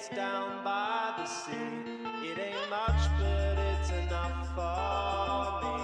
place down by the sea. It ain't much, but it's enough for me.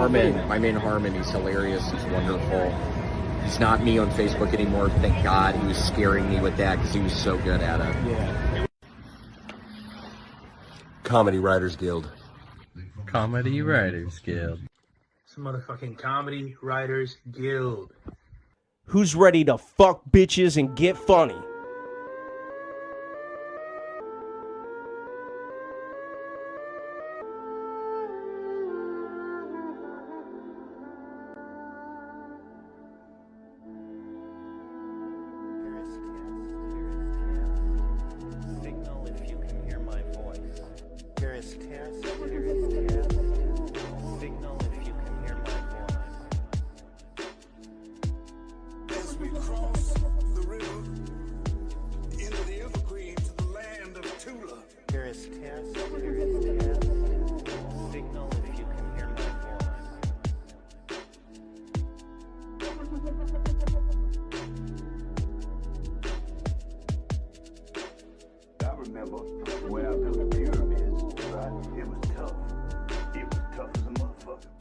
Harmon, my man Harmon, he's hilarious. He's wonderful. He's not me on Facebook anymore. Thank God. He was scaring me with that because he was so good at it. Yeah. Comedy Writers Guild. Comedy Writers Guild. It's a motherfucking Comedy Writers Guild. Who's ready to fuck bitches and get funny? Signal if you can hear my voice. Here is test. Signal if you can hear my voice. As we cross the river into the evergreen to the land of Tula. Here is test. Signal if you can hear my voice. I remember when I built the pyramids, right? It was tough. It was tough as a motherfucker.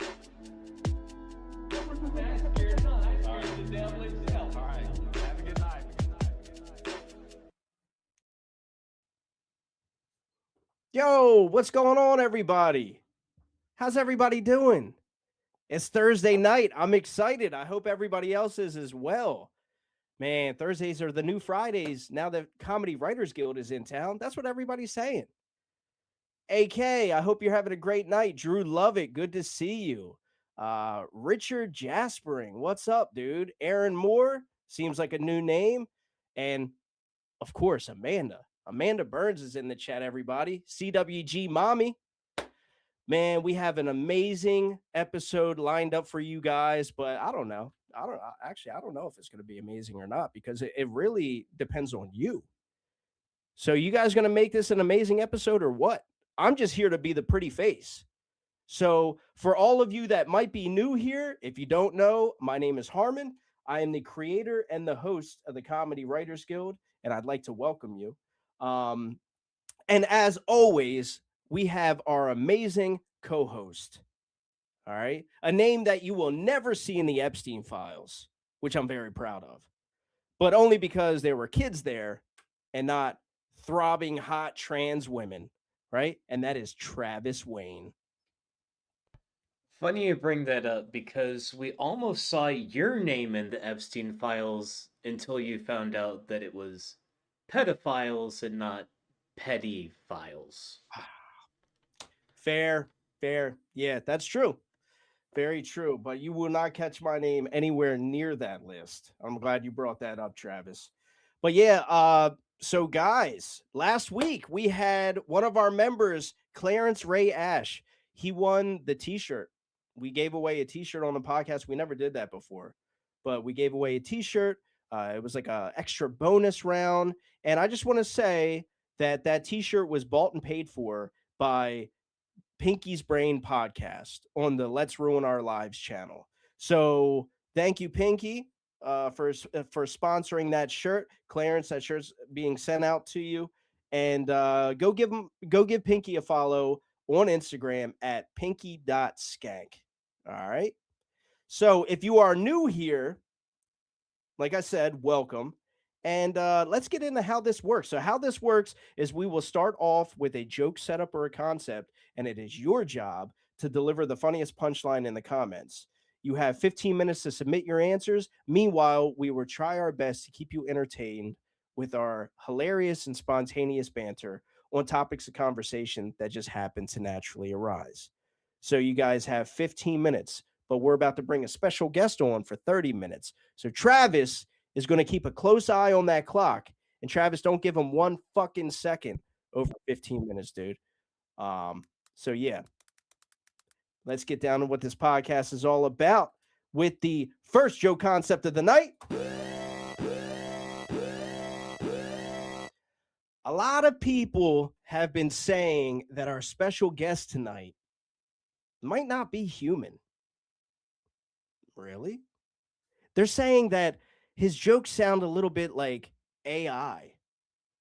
Yo, what's going on, everybody? How's everybody doing? It's Thursday night. I'm excited. I hope everybody else is as well. Man, Thursdays are the new Fridays now that Comedy Writers Guild is in town. That's what everybody's saying. AK, I hope you're having a great night. Drew Lovett, good to see you. Richard Jaspering, what's up, dude? Aaron Moore, seems like a new name. And, of course, Amanda. Amanda Burns is in the chat, everybody. CWG Mommy. Man, we have an amazing episode lined up for you guys, but I don't know. I don't know if it's going to be amazing or not because it really depends on you. So you guys going to make this an amazing episode or what? I'm just here to be the pretty face. So for all of you that might be new here, if you don't know, my name is Harmon. I am the creator and the host of the Comedy Writers Guild, and I'd like to welcome you. And as always, we have our amazing co-host. All right. A name that you will never see in the Epstein files, which I'm very proud of, but only because there were kids there and not throbbing hot trans women. Right. And that is Travis Wayne. Funny you bring that up because we almost saw your name in the Epstein files until you found out that it was pedophiles and not petty files. Fair. Yeah, that's true. Very true. But you will not catch my name anywhere near that list. I'm glad you brought that up, Travis. But yeah, so guys, last week we had one of our members, Clarence Ray Ash. He won the t-shirt. We gave away a t-shirt on the podcast. We never did that before, but we gave away a t-shirt. It was like an extra bonus round. And I just want to say that t-shirt was bought and paid for by Pinky's Brain podcast on the Let's Ruin Our Lives channel. So thank you, Pinky, for sponsoring that shirt. Clarence, that shirt's being sent out to you. And go give Pinky a follow on Instagram at pinky.skank. All right. So if you are new here, like I said, welcome. And let's get into how this works. So how this works is we will start off with a joke setup or a concept, and it is your job to deliver the funniest punchline in the comments. You have 15 minutes to submit your answers. Meanwhile, we will try our best to keep you entertained with our hilarious and spontaneous banter on topics of conversation that just happen to naturally arise. So you guys have 15 minutes, but we're about to bring a special guest on for 30 minutes. So Travis is going to keep a close eye on that clock. And Travis, don't give him 1 fucking second over 15 minutes, dude. So yeah, let's get down to what this podcast is all about with the first joke concept of the night. A lot of people have been saying that our special guest tonight might not be human. Really? They're saying that his jokes sound a little bit like AI.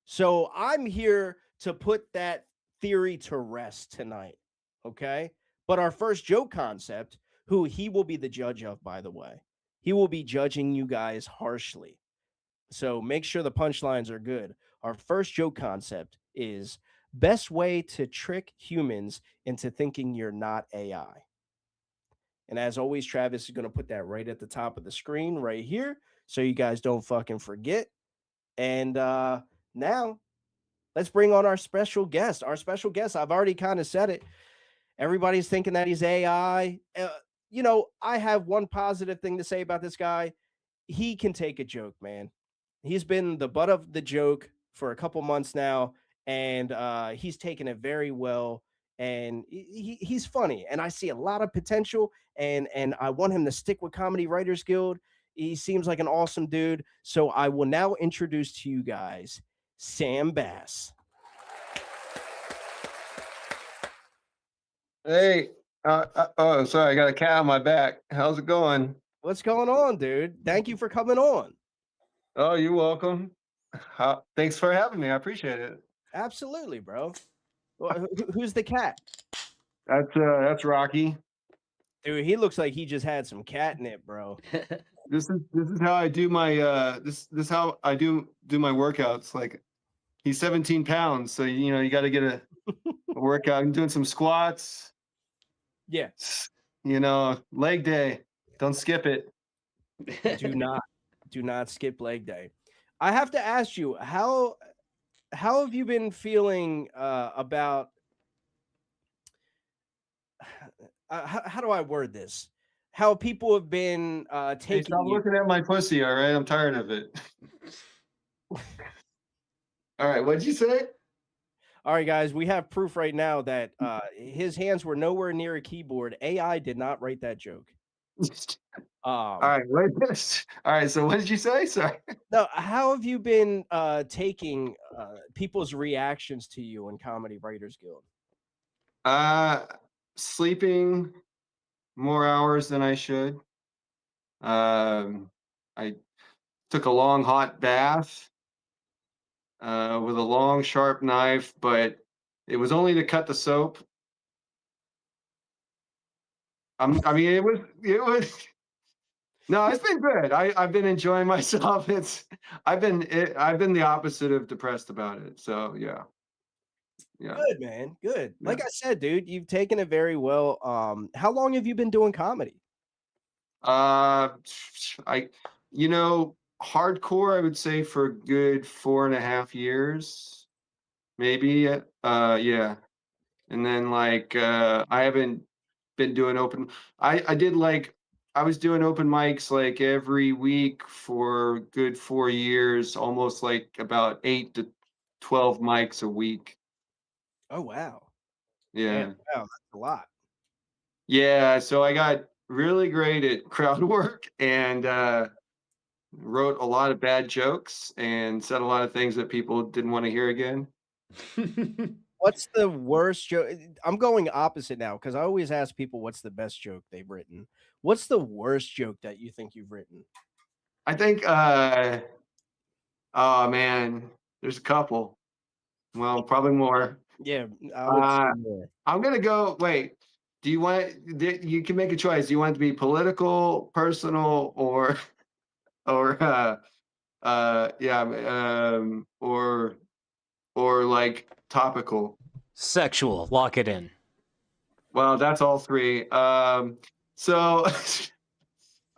So I'm here to put that theory to rest tonight. Okay. But our first joke concept who he will be the judge of, by the way. He will be judging you guys harshly. So make sure the punchlines are good. Our first joke concept is best way to trick humans into thinking you're not AI. And as always, Travis is going to put that right at the top of the screen right here so you guys don't fucking forget. And now let's bring on our special guest. Our special guest, I've already kind of said it. Everybody's thinking that he's AI. I have one positive thing to say about this guy. He can take a joke, man. He's been the butt of the joke for a couple months now, and he's taken it very well. And he's funny, and I see a lot of potential. And I want him to stick with Comedy Writers Guild. He seems like an awesome dude. So I will now introduce to you guys Sam Bass. Hey, oh, sorry, I got a cat on my back. How's it going? What's going on, dude? Thank you for coming on. Oh, you're welcome. Thanks for having me. I appreciate it. Absolutely, bro. Who's the cat? That's Rocky. Dude, he looks like he just had some catnip, bro. This is how I do my this how I do my workouts. Like he's 17 pounds, so you got to get a workout. I'm doing some squats. Yeah. Leg day. Don't skip it. Do not skip leg day. I have to ask you, how have you been feeling about how do I word this? How people have been Hey, taking stop you. looking at my pussy, all right? I'm tired of it. All right, what'd you say? All right, guys, we have proof right now that his hands were nowhere near a keyboard. AI did not write that joke. All right, wait. All right, so what did you say? Sorry. No, how have you been taking people's reactions to you in Comedy Writers Guild? Sleeping more hours than I should. I took a long hot bath with a long sharp knife, but it was only to cut the soap. I mean, it was. No, it's been good. I've been enjoying myself. I've been the opposite of depressed about it. So yeah. Good, man. Good. Yeah. Like I said, dude, you've taken it very well. How long have you been doing comedy? Hardcore, I would say for a good 4.5 years, maybe. Yeah. And then I haven't been doing open. I was doing open mics like every week for a good 4 years, almost like about 8 to 12 mics a week. Oh wow. Yeah. Damn, wow, that's a lot. Yeah, so I got really great at crowd work and wrote a lot of bad jokes and said a lot of things that people didn't want to hear again. What's the worst joke? I'm going opposite now because I always ask people what's the best joke they've written. What's the worst joke that you think you've written? I think oh man, there's a couple. Well, probably more. Yeah, I would say Uh, more. I'm gonna go. Wait, do you want? You can make a choice. Do you want it to be political, personal, or or yeah, or like topical? Sexual. Lock it in. Well, that's all three. So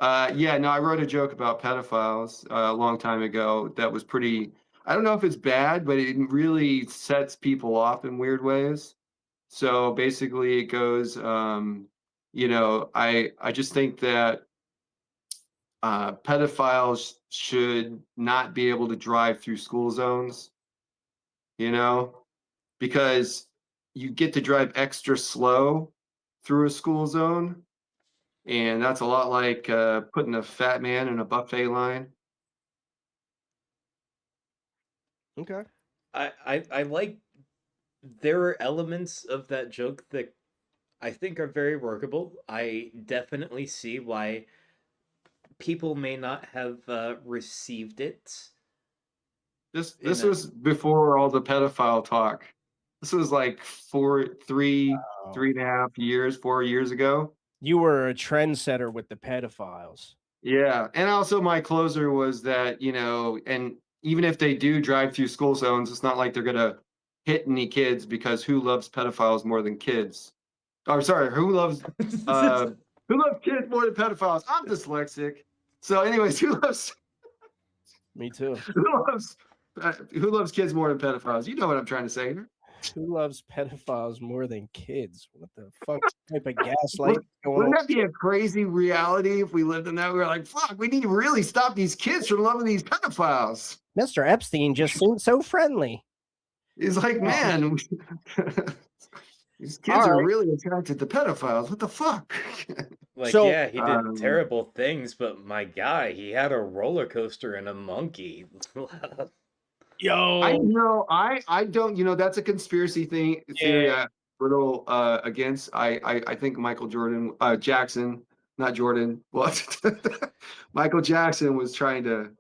yeah, no, I wrote a joke about pedophiles a long time ago that was pretty. I don't know if it's bad, but it really sets people off in weird ways. So basically, it goes, I just think that pedophiles should not be able to drive through school zones, you know, because you get to drive extra slow through a school zone, and that's a lot like putting a fat man in a buffet line. Okay. I like there are elements of that joke that I think are very workable. I definitely see why people may not have received it. This was before all the pedophile talk. This was like 3.5 years, 4 years ago. You were a trendsetter with the pedophiles. Yeah, and also my closer was that, and even if they do drive through school zones, it's not like they're gonna hit any kids because who loves pedophiles more than kids? Or sorry, who loves kids more than pedophiles? I'm dyslexic. So, anyways, Me too. who loves kids more than pedophiles? You know what I'm trying to say here. Who loves pedophiles more than kids? What the fuck type of gaslight Wouldn't going wouldn't on? that be a crazy reality if we lived in that? We were like, fuck, we need to really stop these kids from loving these pedophiles. Mr. Epstein just seemed so friendly. He's like, man, these kids All are right. really attracted to pedophiles. What the fuck? Like, So- yeah, he did Um, terrible things, but my guy, he had a roller coaster and a monkey. Yo, I don't, that's a conspiracy theory. Yeah. Little against. I think Michael Jordan, Jackson, not Jordan. Well, Michael Jackson was trying to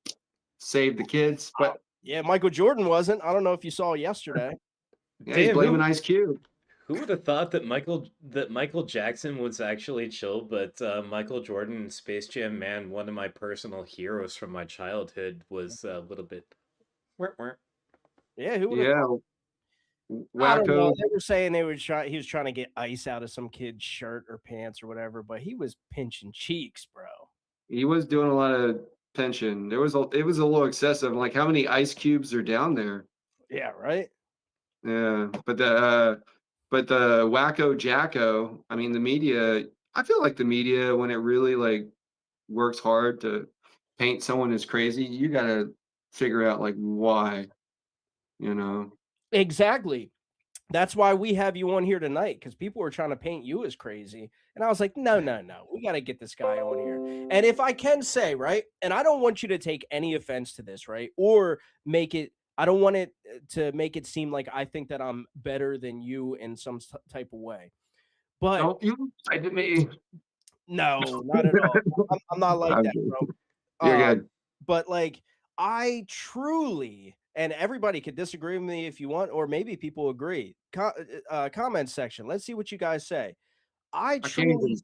save the kids, but yeah, Michael Jordan wasn't. I don't know if you saw yesterday. yeah, he's Damn, blaming Ice Cube. who would have thought that Michael Jackson was actually chill, but Michael Jordan in Space Jam, man, one of my personal heroes from my childhood, was a little bit. Yeah, who would have? Yeah, I don't know. wacko. They were saying he was trying to get ice out of some kid's shirt or pants or whatever, but he was pinching cheeks, bro. He was doing a lot of pension. It was a little excessive. Like, how many ice cubes are down there? Yeah, right. Yeah, but the wacko jacko. I mean, the media. I feel like the media, when it really like works hard to paint someone as crazy, you gotta figure out like why. You know. Exactly. That's why we have you on here tonight, because people were trying to paint you as crazy. And I was like, no, we got to get this guy on here. And if I can say, right, and I don't want you to take any offense to this, right, or I don't want it to make it seem like I think that I'm better than you in some type of way. But Don't you say to me. no, not at all. I'm not like I'm that, joking. bro. You're good. But like, I truly, and everybody could disagree with me if you want, or maybe people agree. Comment section. Let's see what you guys say. I can't truly even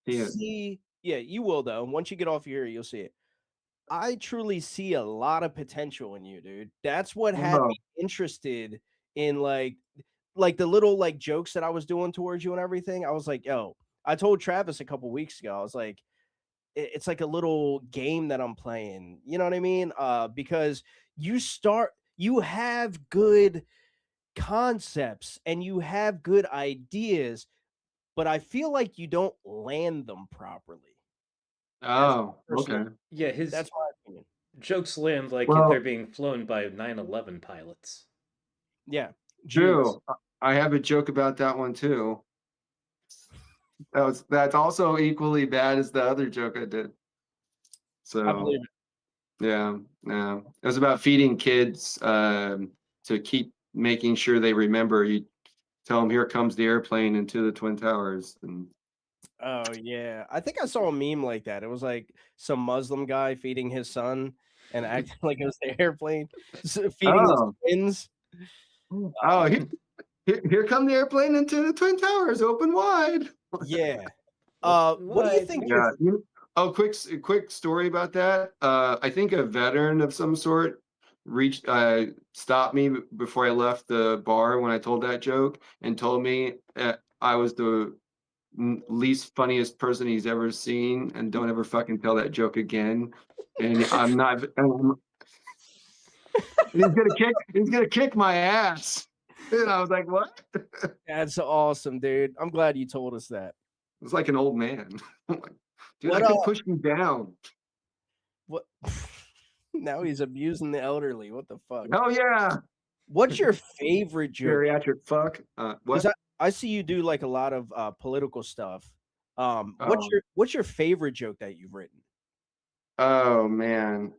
see it. see, yeah, you will though. Once you get off here, you'll see it. I truly see a lot of potential in you, dude. That's what had Wow. me interested in like the little like jokes that I was doing towards you and everything. I was like, yo, I told Travis a couple weeks ago, I was like, it's like a little game that I'm playing. You know what I mean? Because you have good concepts and you have good ideas, but I feel like you don't land them properly. Oh, Personally, okay. Yeah, his that's my opinion. jokes land like Well- they're being flown by 9/11 pilots. Yeah. Genius. True. I have a joke about that one too. That's also equally bad as the other joke I did. I So believe it. yeah. It was about feeding kids to keep making sure they remember. You tell them, here comes the airplane into the Twin Towers. And Oh yeah. I think I saw a meme like that. It was like some Muslim guy feeding his son and acting like it was the airplane, feeding his Oh. twins. oh, here come the airplane into the Twin Towers, open wide. Yeah. What do you think? Yeah. Quick story about that. I think a veteran of some sort stopped me before I left the bar when I told that joke and told me I was the least funniest person he's ever seen, and don't ever fucking tell that joke again. And I'm not. He's gonna kick my ass. And I was like, what? That's awesome, dude. I'm glad you told us that. It's like an old man. I'm like, dude, What, I can push me down. What? Now he's abusing the elderly. What the fuck? Oh yeah, What's your favorite joke? geriatric fuck. What? 'Cause I see you do like a lot of political stuff. Oh. What's your favorite joke that you've written? Oh man.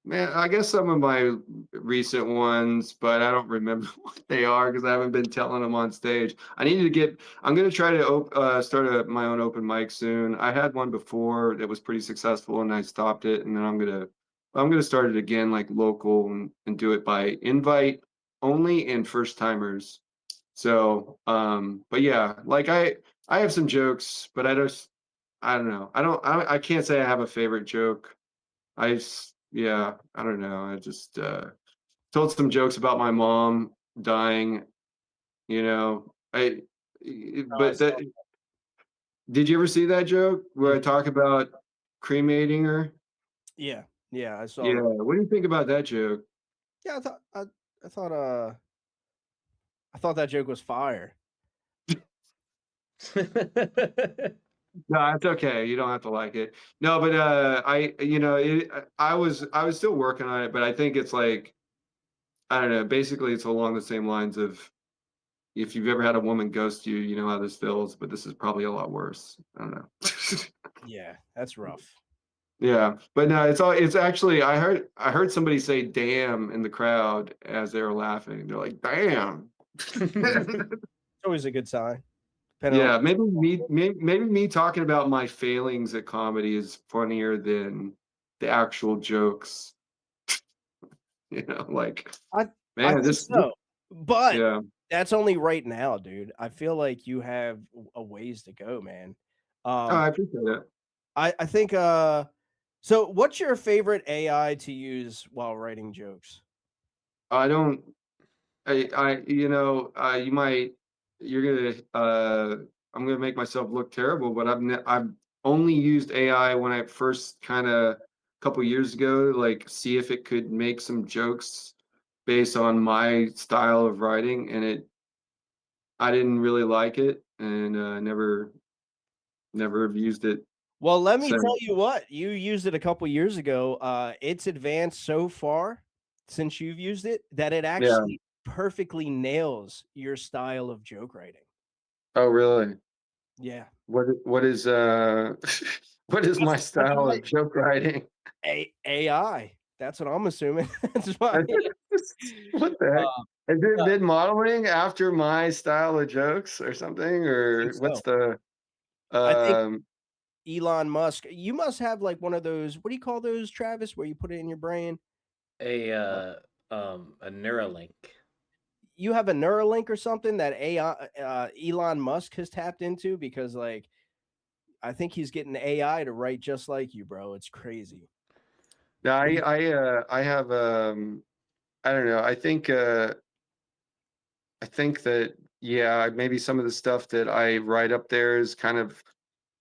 Man, I guess some of my recent ones, but I don't remember what they are because I haven't been telling them on stage. I'm going to try to start my own open mic soon. I had one before that was pretty successful and I stopped it. And then I'm going to start it again, like local and do it by invite only and first timers. So, but yeah, like I have some jokes, but I don't know. I can't say I have a favorite joke. Yeah, I don't know. I just told some jokes about my mom dying, you know. Oh, I But saw. did you ever see that joke where I Mhm. talk about cremating her? Yeah, yeah, I saw Yeah. that. What do you think about that joke? Yeah, I thought I thought that joke was fire. No, it's okay. You don't have to like it. No, but I was still working on it, but I think it's like, I don't know. Basically, it's along the same lines of, if you've ever had a woman ghost you, you know how this feels, but this is probably a lot worse. I don't know. Yeah, that's rough. Yeah, but no, it's actually, I heard somebody say "damn" in the crowd as they were laughing. They're like, "Damn." It's always a good sign, depending on Yeah, what's maybe me talking about my failings at comedy is funnier than the actual jokes. Like, I I man, think so, but yeah. that's only right now, dude. I feel like you have a ways to go, man. Oh, Um, I appreciate it. I think, so what's your favorite AI to use while writing jokes? I don't you might, you're gonna, I'm gonna make myself look terrible, but I've only used AI when I first kinda, couple years ago, like, see if it could make some jokes based on my style of writing, and I didn't really like it, and, never have used it Well, let me tell since. you what, you used it a couple years ago, it's advanced so far since you've used it that it Yeah. actually perfectly nails your style of joke writing. Oh, really? Yeah. What is, what is my That's style right. of joke writing? AI. That's what I'm assuming. That's why. What the heck? Uh, Has it yeah, been modeling after my style of jokes or something? I think Or so. what's the I think um Elon Musk, you must have like one of those, what do you call those, Travis, where you put it in your brain? a Uh, a Neuralink. you have a Neuralink or something that AI, Elon Musk has tapped into because like I think he's getting AI to write just like you, bro. It's crazy. yeah, What do you I have I don't know. I think that, yeah, maybe some of the stuff that I write up there is kind of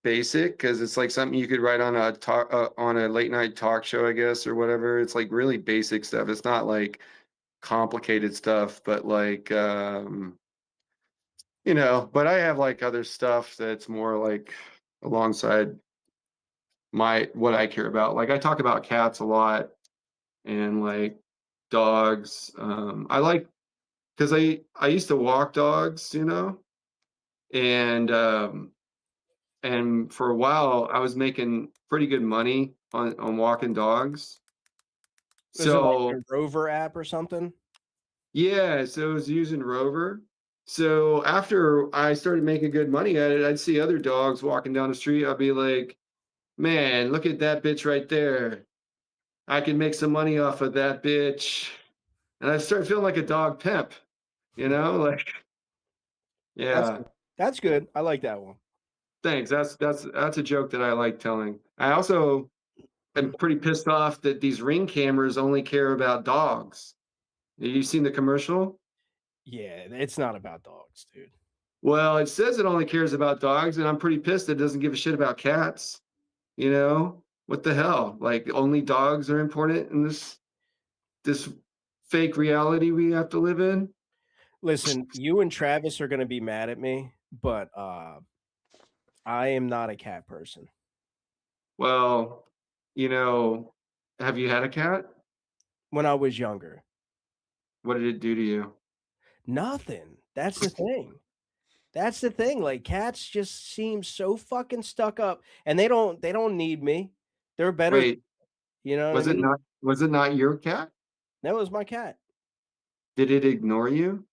basic because it's like something you could write on a talk, on a late night talk show, I guess, or whatever. It's like really basic stuff. It's not like complicated stuff, but like but I have like other stuff that's more like alongside my what I care about. Like I talk about cats a lot and like dogs. I like, because I used to walk dogs, and and for a while I was making pretty good money on walking dogs. is it like So a Rover app or something? yeah, so I was using Rover. So after I started making good money at it, I'd see other dogs walking down the street. I'd be like, man, look at that bitch right there. I can make some money off of that bitch. And I started feeling like a dog pimp, like, That's yeah, good. That's good. I like that one. thanks. That's a joke that I like telling. I also am pretty pissed off that these Ring cameras only care about dogs. Have you seen the commercial? Yeah, it's not about dogs, dude. Well, it says it only cares about dogs, and I'm pretty pissed it doesn't give a shit about cats. What the hell? Like only dogs are important in this fake reality we have to live in? Listen, you and Travis are gonna be mad at me, but I am not a cat person. Well, you know, have you had a cat? When I was younger, What did it do to you? nothing. That's the thing. That's the thing. Like cats just seem so fucking stuck up, and they don't need me. They're better. Wait, You know what I mean? was it not your cat? That was my cat. Did it ignore you?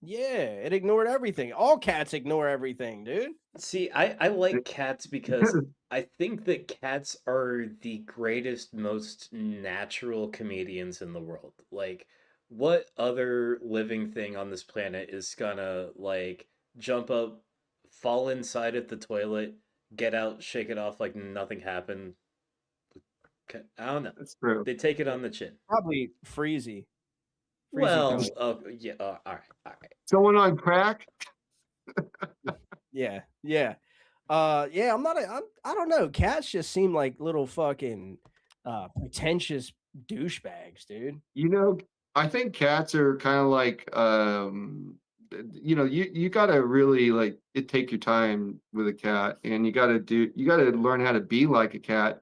Yeah, it ignored everything. All cats ignore everything, dude. See, I like cats because I think that cats are the greatest, most natural comedians in the world. Like, what other living thing on this planet is gonna like jump up fall inside of the toilet, get out, shake it off like nothing happened. I don't know. That's true. They take it on the chin. Probably Freezy. Well, Freezy yeah, all right, all right. Someone on crack? Yeah, yeah. Yeah, I don't know. Cats just seem like little fucking pretentious douchebags, dude. You know, I think cats are kind of like, you gotta really like take your time with a cat, and you gotta learn how to be like a cat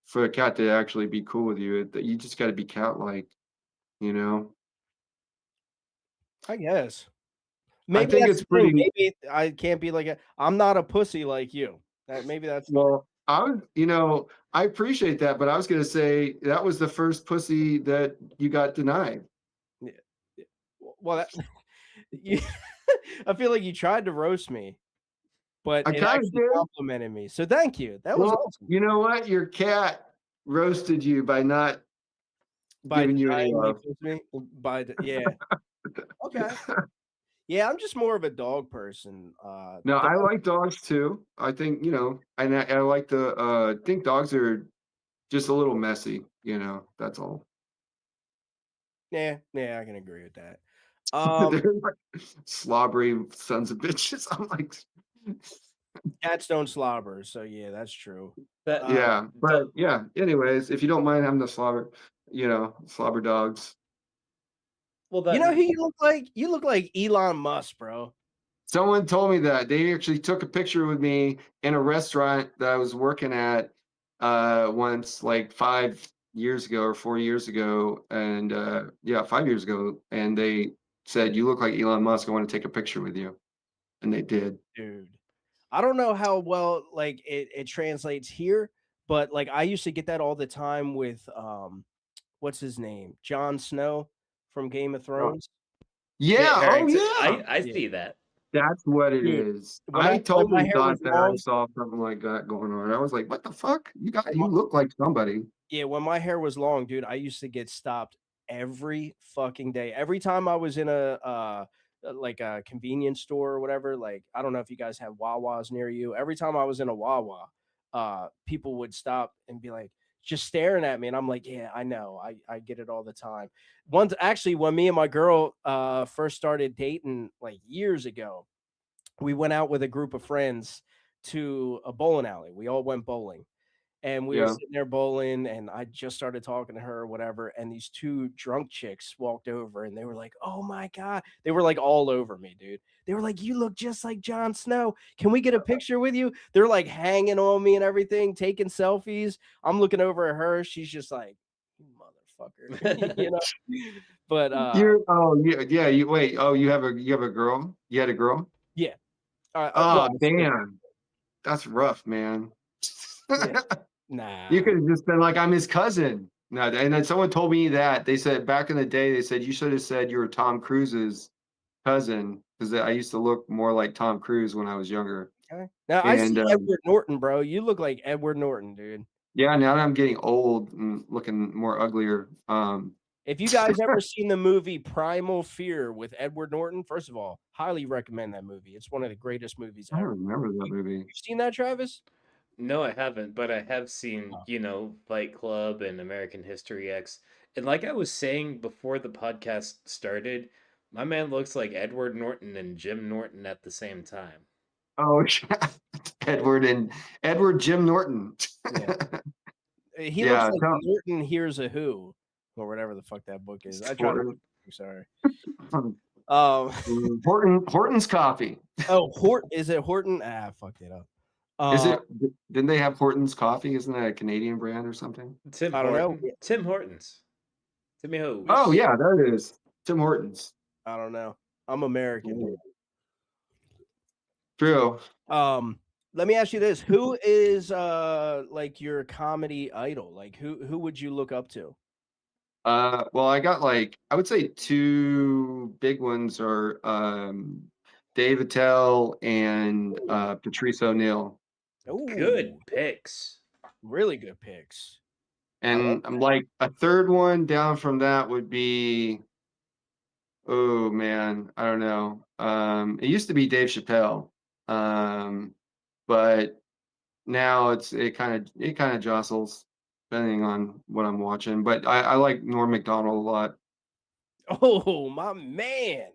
for a cat to actually be cool with you. You just gotta be cat-like, you know? I guess. I Maybe think that's it's the thing. pretty Maybe I can't be like I'm not a pussy like you. Maybe that's well. I appreciate that, but I was gonna say that was the first pussy that you got denied. yeah. yeah. Well, you, I feel like you tried to roast me, but I it kind of actually did. complimented me. So thank you. That was Well, awesome. you know what? Your cat roasted you by not By giving you any denying me love. pussy, yeah. Okay. Yeah, I'm just more of a dog person. No, I Dog, like dogs too. I think, and I like think dogs are just a little messy, that's all. yeah, I can agree with that. They're like slobbery sons of bitches. I'm like, Cats don't slobber, so yeah, that's true. That yeah, but the yeah, anyways, if you don't mind having the slobber dogs. well You that know who you look like? You look like Elon Musk, bro. Someone told me that they actually took a picture with me in a restaurant that I was working at once, like 5 years ago or 4 years ago, and yeah, 5 years ago, and they said, "You look like Elon Musk. I want to take a picture with you," and they did. Dude. I don't know how well like it translates here, but like I used to get that all the time with what's his name? Jon Snow from Game of Oh. Thrones. Kit Yeah. Oh, Harington. yeah. I Yeah. see that. That's what it Dude, is. when I my totally hair was thought that I long, saw something like that going on. I was like, "What the fuck? when You look like somebody." yeah, when my hair was long, dude, I used to get stopped every fucking day. Every time I was in like a convenience store or whatever, like I don't know if you guys have Wawas near you. Every time I was in a Wawa, people would stop and be like just staring at me and I'm like, "Yeah, I know. I get it all the time." Once actually when me and my girl first started dating like years ago, we went out with a group of friends to a bowling alley. We all went bowling and we were Yeah. sitting there bowling and I just started talking to her or whatever, and these two drunk chicks walked over and they were like, "Oh my god." They were like all over me, dude. They were like, "You look just like Jon Snow. Can we get a picture with you?" They're like hanging on me and everything, taking selfies. I'm looking over at her. She's just like, "You motherfucker." you know? But Yeah, you wait. Oh, you have a girl? You had a girl? yeah. Well, Oh, I still damn. That's rough, man. yeah. You Nah. could have just been like, "I'm his cousin." No, and then someone told me that. They said back in the day, they said, "You should have said you were Tom Cruise's cousin," because I used to look more like Tom Cruise when I was younger. Okay. Now I And, see Edward Norton, bro. You look like Edward Norton, dude. yeah, now that I'm getting old and looking more uglier, If you guys ever seen the movie Primal Fear with Edward Norton, first of all, highly recommend that movie. It's one of the greatest movies I don't ever. remember that movie. You seen that, Travis? No, I haven't, but I have seen, Oh. Fight Club and American History X. And like I was saying before the podcast started, my man looks like Edward Norton and Jim Norton at the same time. Oh, Edward Jim Norton. Yeah. He looks Yeah, like Norton Hears a Who or whatever the fuck that book is. I tried to sorry. Horton's coffee. Oh, is it Horton? Ah, I fucked it up. Is it? Didn't they have Horton's coffee? Isn't that a Canadian brand or something? Tim I don't know. Horton. Tim Hortons. Timmy Ho. Oh yeah, that is Tim Hortons. I don't know. I'm American, dude. True. Let me ask you this. Who is like your comedy idol? Like who would you look up to? Well, I got I would say two big ones are Dave Attell and Patrice O'Neill. Ooh, Good picks. really good picks. And I'm like a third one down from that would be, oh man, I don't know. It used to be Dave Chappelle. But now it kind of jostles depending on what I'm watching. But I like Norm Macdonald a lot. Oh, my man.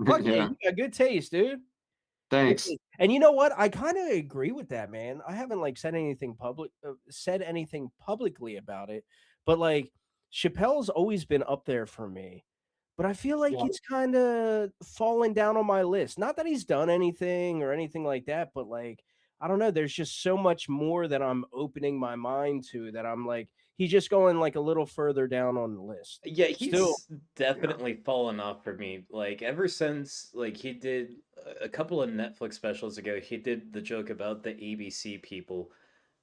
Fuck yeah, Yeah, you got good taste, dude. Good thanks. taste. And you know what? I kind of agree with that, man. I haven't like said anything publicly about it, but like Chappelle's always been up there for me. But I feel like Yeah. he's kind of fallen down on my list. Not that he's done anything or anything like that, but like I don't know, there's just so much more that I'm opening my mind to that I'm like he's just going like a little further down on the list. Yeah, Still, he's definitely fallen off for me. Like ever since like he did a couple of Netflix specials ago, he did the joke about the ABC people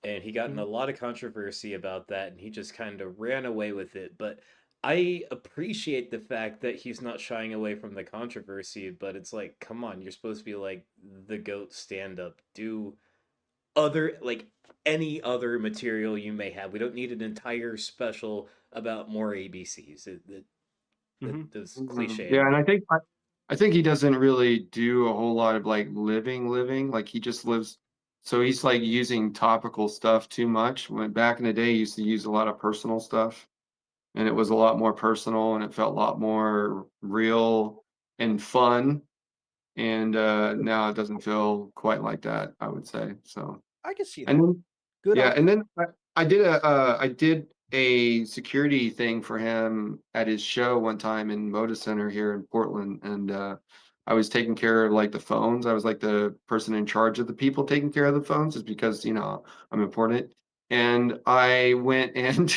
and he got in a lot of controversy about that and he just kind of ran away with it. But I appreciate the fact that he's not shying away from the controversy, but it's like, come on, you're supposed to be like the GOAT stand up. Do other like any other material you may have. We don't need an entire special about more ABCs. That's cliche Yeah, to and me. I think he doesn't really do a whole lot of like living. Like he just lives. So he's like using topical stuff too much. When back in the day, he used to use a lot of personal stuff, and it was a lot more personal, and it felt a lot more real and fun. And now it doesn't feel quite like that, I would say. So, I can see and that. then Good yeah, on. and then I did a security thing for him at his show one time in Moda Center here in Portland, and I was taking care of like the phones. I was like the person in charge of the people taking care of the phones, just because I'm important. And I went and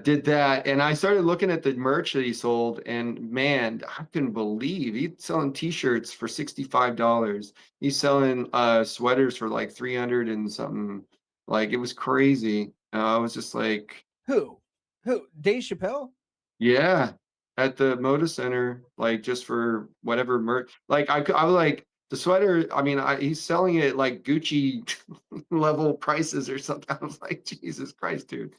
did that, and I started looking at the merch that he sold, and man, I couldn't believe he's selling T-shirts for $65. He's selling sweaters for like 300 and something. Like it was crazy. I was just like, Who? Who? Dave Chappelle? yeah, at the Moda Center, like just for whatever merch. Like I was like the sweater. I mean, he's selling it like Gucci level prices or something. I was like, Jesus Christ, dude.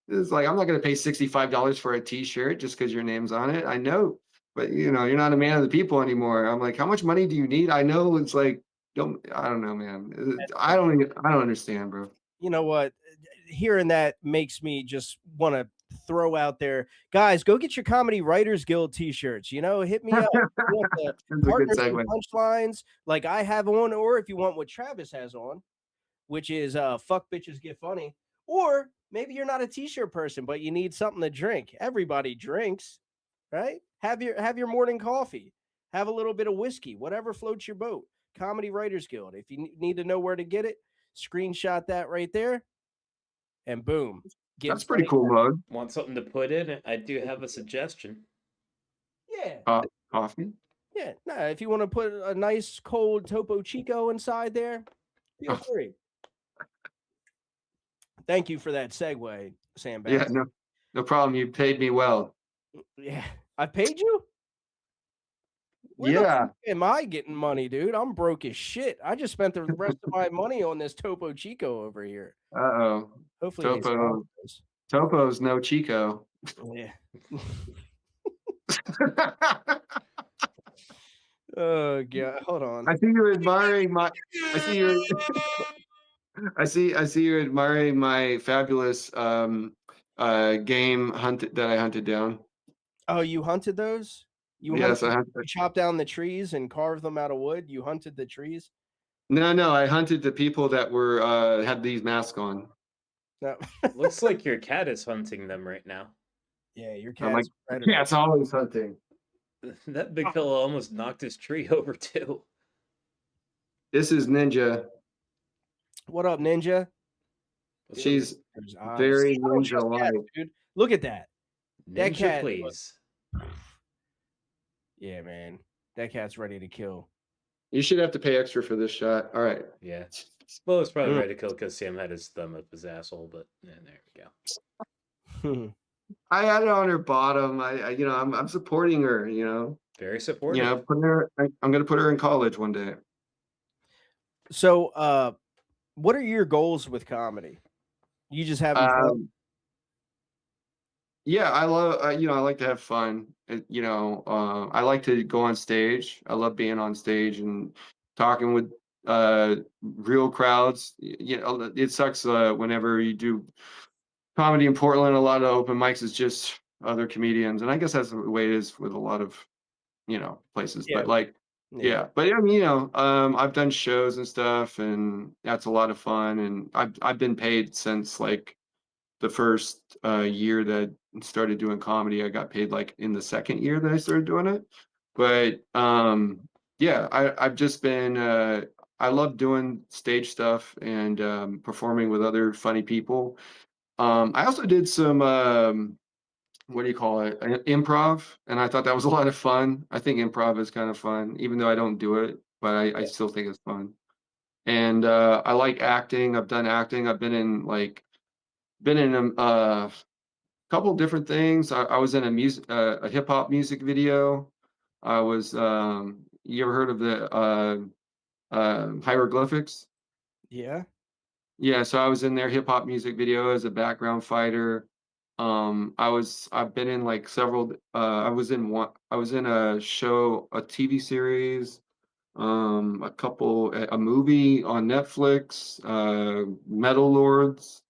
This is like I'm not gonna pay $65 for a T-shirt just because your name's on it. I know, but you're not a man of the people anymore. I'm like, how much money do you need? I know it's like, I don't know, man. I don't understand, bro. You know what? Hearing that makes me just want to throw out there, guys, go get your Comedy Writers Guild t-shirts. Hit me up. If you want the That's a good partners and segue. punchlines like I have on, or if you want what Travis has on, which is fuck bitches get funny. Or maybe you're not a t-shirt person, but you need something to drink. Everybody drinks, right? Have your morning coffee. Have a little bit of whiskey, whatever floats your boat. Comedy Writers Guild. If you need to know where to get it, screenshot that right there, and boom, get That's pretty funny. cool mode. Want something to put in? I do have a suggestion. Yeah, Coffee. yeah. Nah, if you want to put a nice cold Topo Chico inside there, feel Oh, free. Thank you for that segue, Sam yeah, Bass. no problem. You paid me well. Yeah, I paid you. Where the Yeah. fuck am I getting money, dude? I'm broke as shit. I just spent the rest of my money on this Topo Chico over here. Uh-oh. Hopefully they sponsor us. Topo's no Chico. Yeah. Oh god, hold on. I see you're admiring my I see you're I see you're admiring my fabulous game hunt that I hunted down. Oh, you hunted those? You Yes, hunted I hunted. you chopped down the trees and carved them out of wood? You hunted the trees? No, I hunted the people that were had these masks on. No. Looks like your cat is hunting them right now. Yeah, your I'm like, cat's a predator. yeah, it's always hunting. That big fellow almost knocked his tree over too. This is Ninja. What up, Ninja? She's There's eyes. very I don't trust ninja-like. cats, dude. Look at that. That Ninja, cat. please. Yeah, man. That cat's ready to kill. You should have to pay extra for this shot. All right. Yeah. Well, it's probably ready to kill because Sam had his thumb up his asshole, but yeah, there we go. I had it on her bottom. I'm supporting her. Very supportive. I'm gonna put her in college one day. So, what are your goals with comedy? You just having fun? Yeah, I love. I like to have fun. I like to go on stage. I love being on stage and talking with real crowds. You know, it sucks whenever you do comedy in Portland. A lot of open mics is just other comedians, and I guess that's the way it is with a lot of places. Yeah. But like, Yeah. yeah. But I mean, I've done shows and stuff, and that's a lot of fun. And I've been paid since like the first year that I started doing comedy. I got paid like in the second year that I started doing it. But yeah, I've just been I love doing stage stuff and performing with other funny people. I also did some what do you call it? Improv, and I thought that was a lot of fun. I think improv is kind of fun, even though I don't do it, but I still think it's fun. And I like acting. I've done acting. I've been in a couple different things. I was in a hip hop music video. I was you ever heard of the hieroglyphics? Yeah. Yeah, so I was in their hip hop music video as a background fighter. I've been in like several I was in a show, a TV series, a movie on Netflix, Metal Lords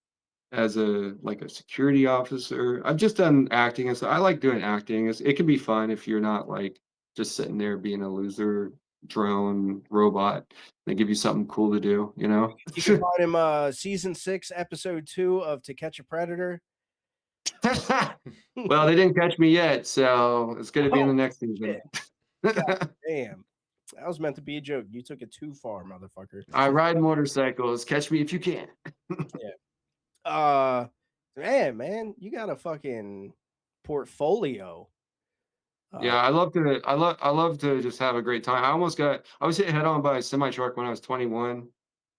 as a security officer. I've just done acting and so I like doing acting. It can be fun if you're not like just sitting there being a loser drone robot. They give you something cool to do, you know? You can find him season 6, episode 2 of To Catch a Predator. Well, they didn't catch me yet, so it's gonna be in the Oh, next season. God damn. That was meant to be a joke. You took it too far, motherfucker. I ride motorcycles. Catch me if you can. Man, you got a fucking portfolio. Yeah, I love to just have a great time. I was hit head on by a semi truck when I was 21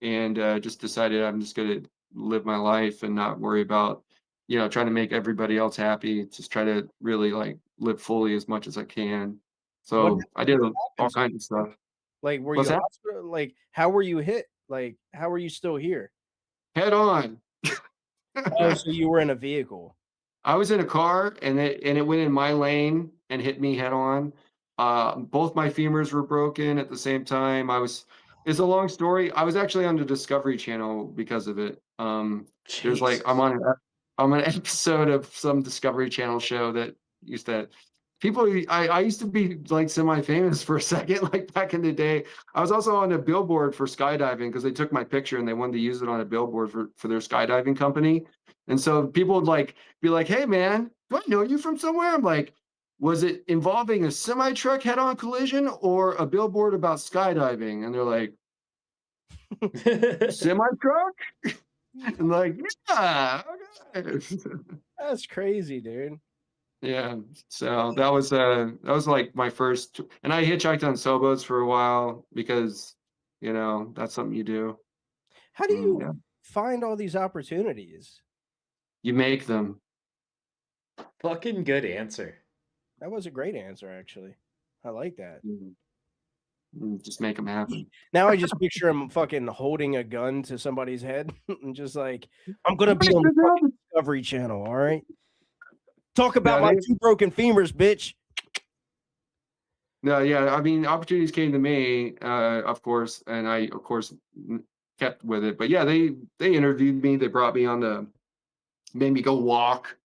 and just decided I'm just gonna live my life and not worry about, trying to make everybody else happy. Just try to really like live fully as much as I can. What So I did all happens? kinds of stuff. Like, were What's you that? hospital? Like, how were you hit? Like, how were you still here? Head on. Oh, so you were in a vehicle. I was in a car and it went in my lane and hit me head on. Both my femurs were broken at the same time. It's a long story. I was actually on the Discovery Channel because of it. There's like Jesus. I'm an episode of some Discovery Channel show that used to I used to be like semi-famous for a second, like back in the day. I was also on a billboard for skydiving because they took my picture and they wanted to use it on a billboard for their skydiving company. And so people would like be like, "Hey man, do I know you from somewhere?" I'm like, "Was it involving a semi truck head-on collision or a billboard about skydiving?" And they're like, "Semi truck?" I'm like, "Yeah, okay." That's crazy, dude. Yeah, so that was like my first, and I hitchhiked on sailboats for a while because that's something you do. How do you Yeah, find all these opportunities? you make them. Fucking good answer. That was a great answer, actually. I like that. Just make them happen. Now I just picture him fucking holding a gun to somebody's head and just like, I'm gonna be on the fucking Discovery Channel, all right? Talk about my 2 broken femurs, bitch. No, yeah, I mean, opportunities came to me, of course, and I, of course, kept with it. But yeah, they interviewed me. They brought me made me go walk,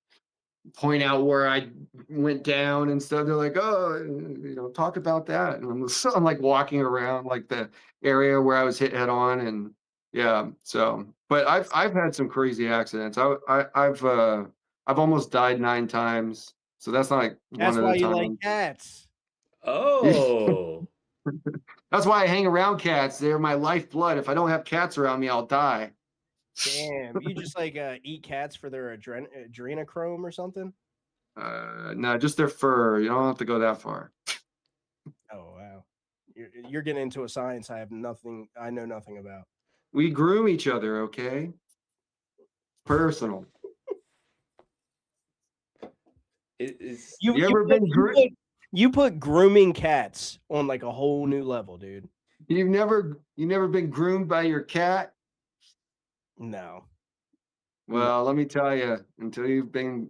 point out where I went down and stuff. They're like, "Oh, talk about that." And I'm like walking around like the area where I was hit head on, and yeah. So, but I've had some crazy accidents. I've almost died 9 times. So that's not like one That's of why the you like times. cats. Oh. That's why I hang around cats. They're my lifeblood. If I don't have cats around me, I'll die. Damn, you just like eat cats for their adrenochrome or something? No, just their fur. You don't have to go that far. Oh wow. You're getting into a science I know nothing about. We groom each other, okay? Personal. It is You ever been you put grooming cats on like a whole new level, dude. You've never been groomed by your cat? No. Well, let me tell you, until you've been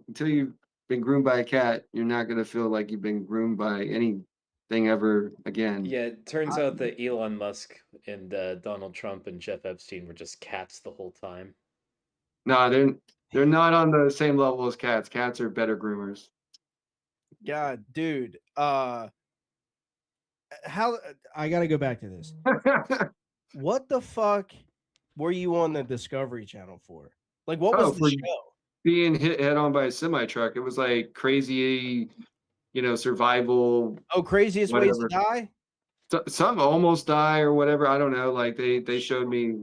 groomed by a cat, you're not gonna feel like you've been groomed by any thing ever again. Yeah, it turns out that Elon Musk and Donald Trump and Jeff Epstein were just cats the whole time. No, they're not on the same level as cats. Cats are better groomers. God, dude. How I gotta go back to this. What the fuck were you on the Discovery Channel for? Like, what was Oh, the for show? being hit head on by a semi truck. It was like crazy, survival, Oh, craziest ways to whatever. die? Some almost die or whatever. I don't know. Like they showed me,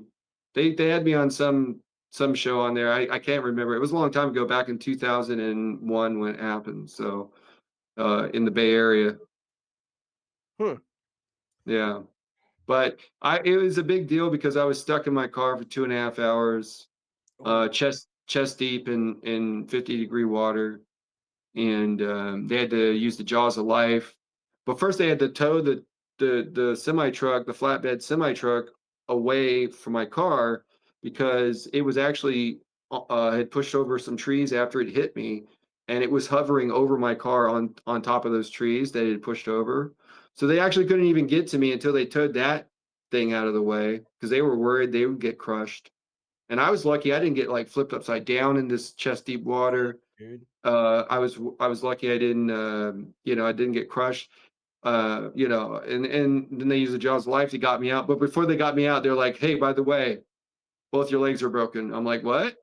they had me on some show on there. I can't remember. It was a long time ago, back in 2001 when it happened. So in the Bay Area. Hmm. Yeah. But it was a big deal because I was stuck in my car for 2.5 hours, chest deep in 50-degree water. And they had to use the jaws of life. But first they had to tow the semi truck, the flatbed semi truck, away from my car because it was actually had pushed over some trees after it hit me, and it was hovering over my car on top of those trees that it had pushed over. So they actually couldn't even get to me until they towed that thing out of the way because they were worried they would get crushed. And I was lucky I didn't get like flipped upside down in this chest deep water. Dude. I was lucky I didn't I didn't get crushed. And then they used the jaws of life to got me out. But before they got me out, they're like, "Hey, by the way, both your legs are broken." I'm like, "What?"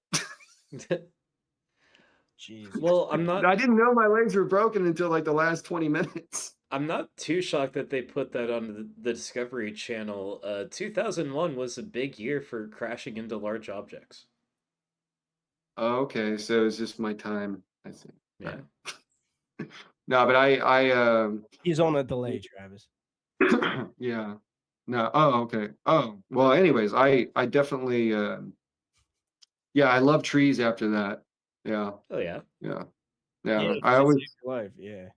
Jesus. Well, I didn't know my legs were broken until like the last 20 minutes. I'm not too shocked that they put that on the Discovery Channel. 2001 was a big year for crashing into large objects. Oh, okay, so it's just my time, I think. Yeah. No, but He's on a delay, Travis. yeah. No. Oh, okay. Oh, well, anyways, I definitely yeah, I love trees after that. Yeah. Oh yeah. Yeah. Yeah, Yeah. 'cause I it always saved your life. Yeah.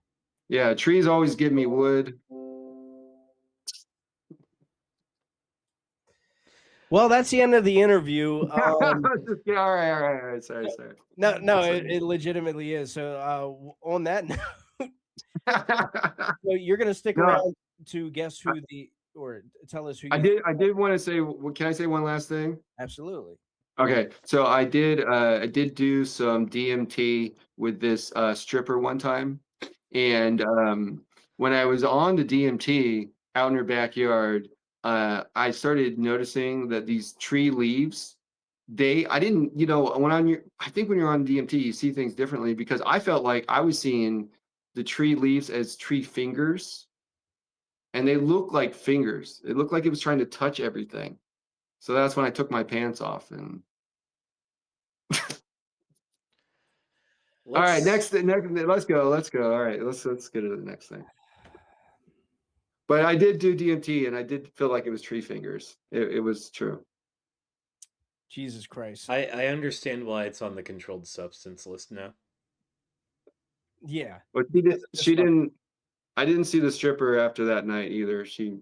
Yeah, trees always give me wood. Well, that's the end of the interview. Yeah, all right. Sorry. No, Sorry. it legitimately is. So, on that note, so you're gonna stick No, around to guess who or tell us who I you. did want to say, can I say one last thing? Absolutely. Okay, so I did do some DMT with this stripper one time, and when I was on the DMT out in her backyard, I started noticing that these tree leaves, I didn't, I think when you're on DMT, you see things differently because I felt like I was seeing the tree leaves as tree fingers, and they look like fingers. It looked like it was trying to touch everything. So that's when I took my pants off and. All right, next, let's go. All right, let's get to the next thing. But I did do DMT, and I did feel like it was tree fingers. It was true. Jesus Christ. I understand why it's on the controlled substance list now. Yeah. But she didn't. I didn't see the stripper after that night either. She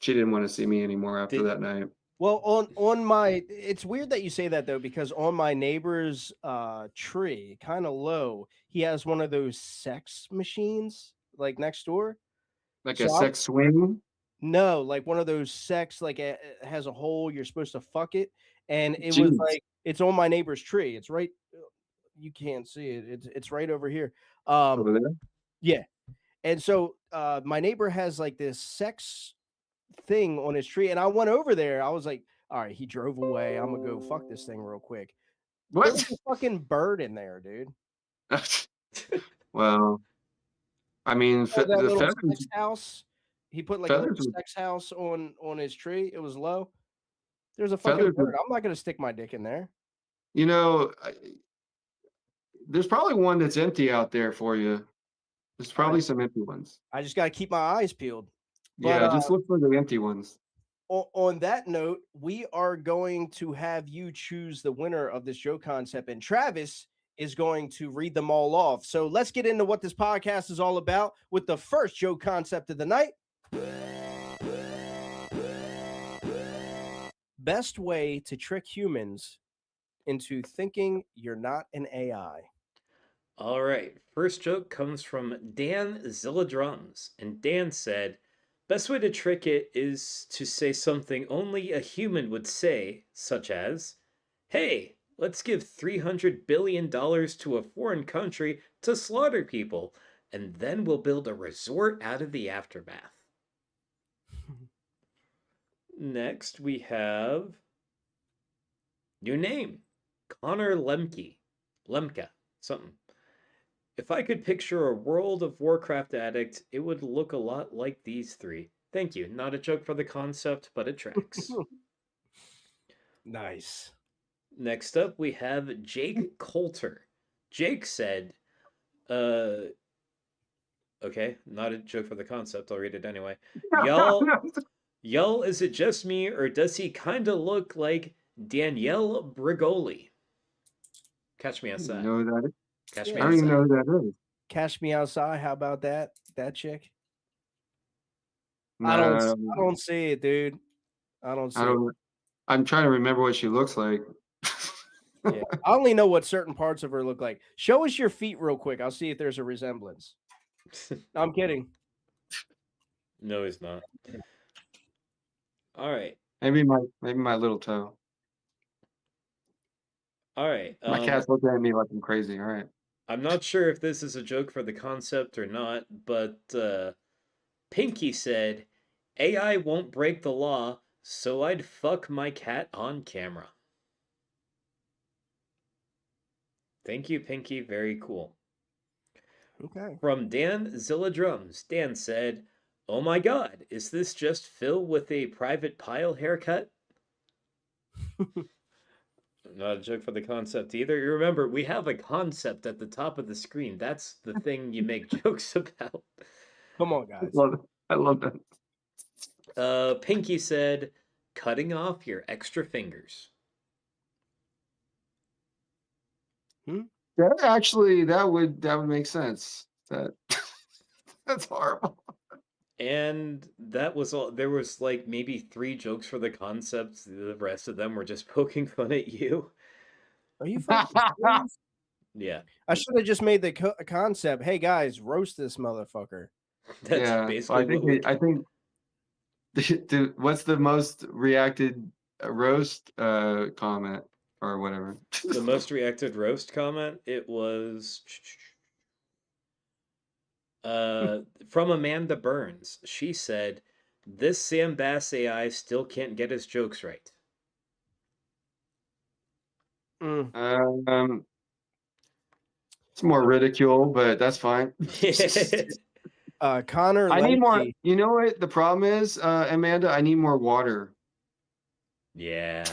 didn't want to see me anymore after that night. Well, on my, it's weird that you say that though, because on my neighbor's tree, kind of low, he has one of those sex machines like next door. Like a sex swing? No, like one of those sex, like it has a hole. You're supposed to fuck it, and it was Jeez. like it's on my neighbor's tree. It's right. You can't see it. It's right over here. Over there? Yeah, and so my neighbor has like this sex thing on his tree, and I went over there. I was like, all right, he drove away. I'm gonna go fuck this thing real quick. What? There was a fucking bird in there, dude. Well, I mean, that the little feathers. sex house. He put like a little Feathers. sex house on his tree. It was low. There's a fucking bird. I'm not gonna stick my dick in there. There's probably one that's empty out there for you. There's probably some empty ones. I just gotta keep my eyes peeled. But, Yeah, just look for the empty ones. On that note, we are going to have you choose the winner of this joke concept, and Travis is going to read them all off. So let's get into what this podcast is all about with the first joke concept of the night. Best way to trick humans into thinking you're not an AI. All right. First joke comes from Dan Zilladrums. And Dan said, best way to trick it is to say something only a human would say, such as, hey, let's give $300 billion to a foreign country to slaughter people, and then we'll build a resort out of the aftermath. Next, we have new name, Connor Lemke, something. If I could picture a World of Warcraft addict, it would look a lot like these three. Thank you. Not a joke for the concept, but it tracks. Nice. Next up, we have Jake Coulter. Jake said, okay, not a joke for the concept. I'll read it anyway. Y'all, is it just me, or does he kind of look like Danielle Brigoli? Catch me I don't outside. know who that is. Catch Yeah. me I don't even know outside. who that is. Cash Me Outside. How about that chick? No, I don't see it, dude. I don't see I it. don't. I'm trying to remember what she looks like. Yeah. I only know what certain parts of her look like. Show us your feet real quick. I'll see if there's a resemblance. No, I'm kidding. No, he's not. All right. Maybe my little toe. All right. My cat's looking at me like I'm crazy. All right. I'm not sure if this is a joke for the concept or not, but Pinky said, AI won't break the law, so I'd fuck my cat on camera. Thank you, Pinky. Very cool. Okay. From Dan Zilladrums, Dan said, oh my god, is this just Phil with a private pile haircut? Not a joke for the concept either. You remember, we have a concept at the top of the screen. That's the thing you make jokes about. Come on, guys. I love that. Pinky said, cutting off your extra fingers. That actually, that would make sense. That that's horrible. And that was all. There was like maybe 3 jokes for the concept. The rest of them were just poking fun at you. Are you fucking serious? Yeah, I should have just made the concept. Hey guys, roast this motherfucker. that's Yeah, basically what we. I think what's the most reacted roast comment or whatever. The most reacted roast comment. It was from Amanda Burns. She said, "This Sam Bass AI still can't get his jokes right." Mm. It's more ridicule, but that's fine. Connor I need more. Lemke. You know what the problem is, Amanda? I need more water. Yeah.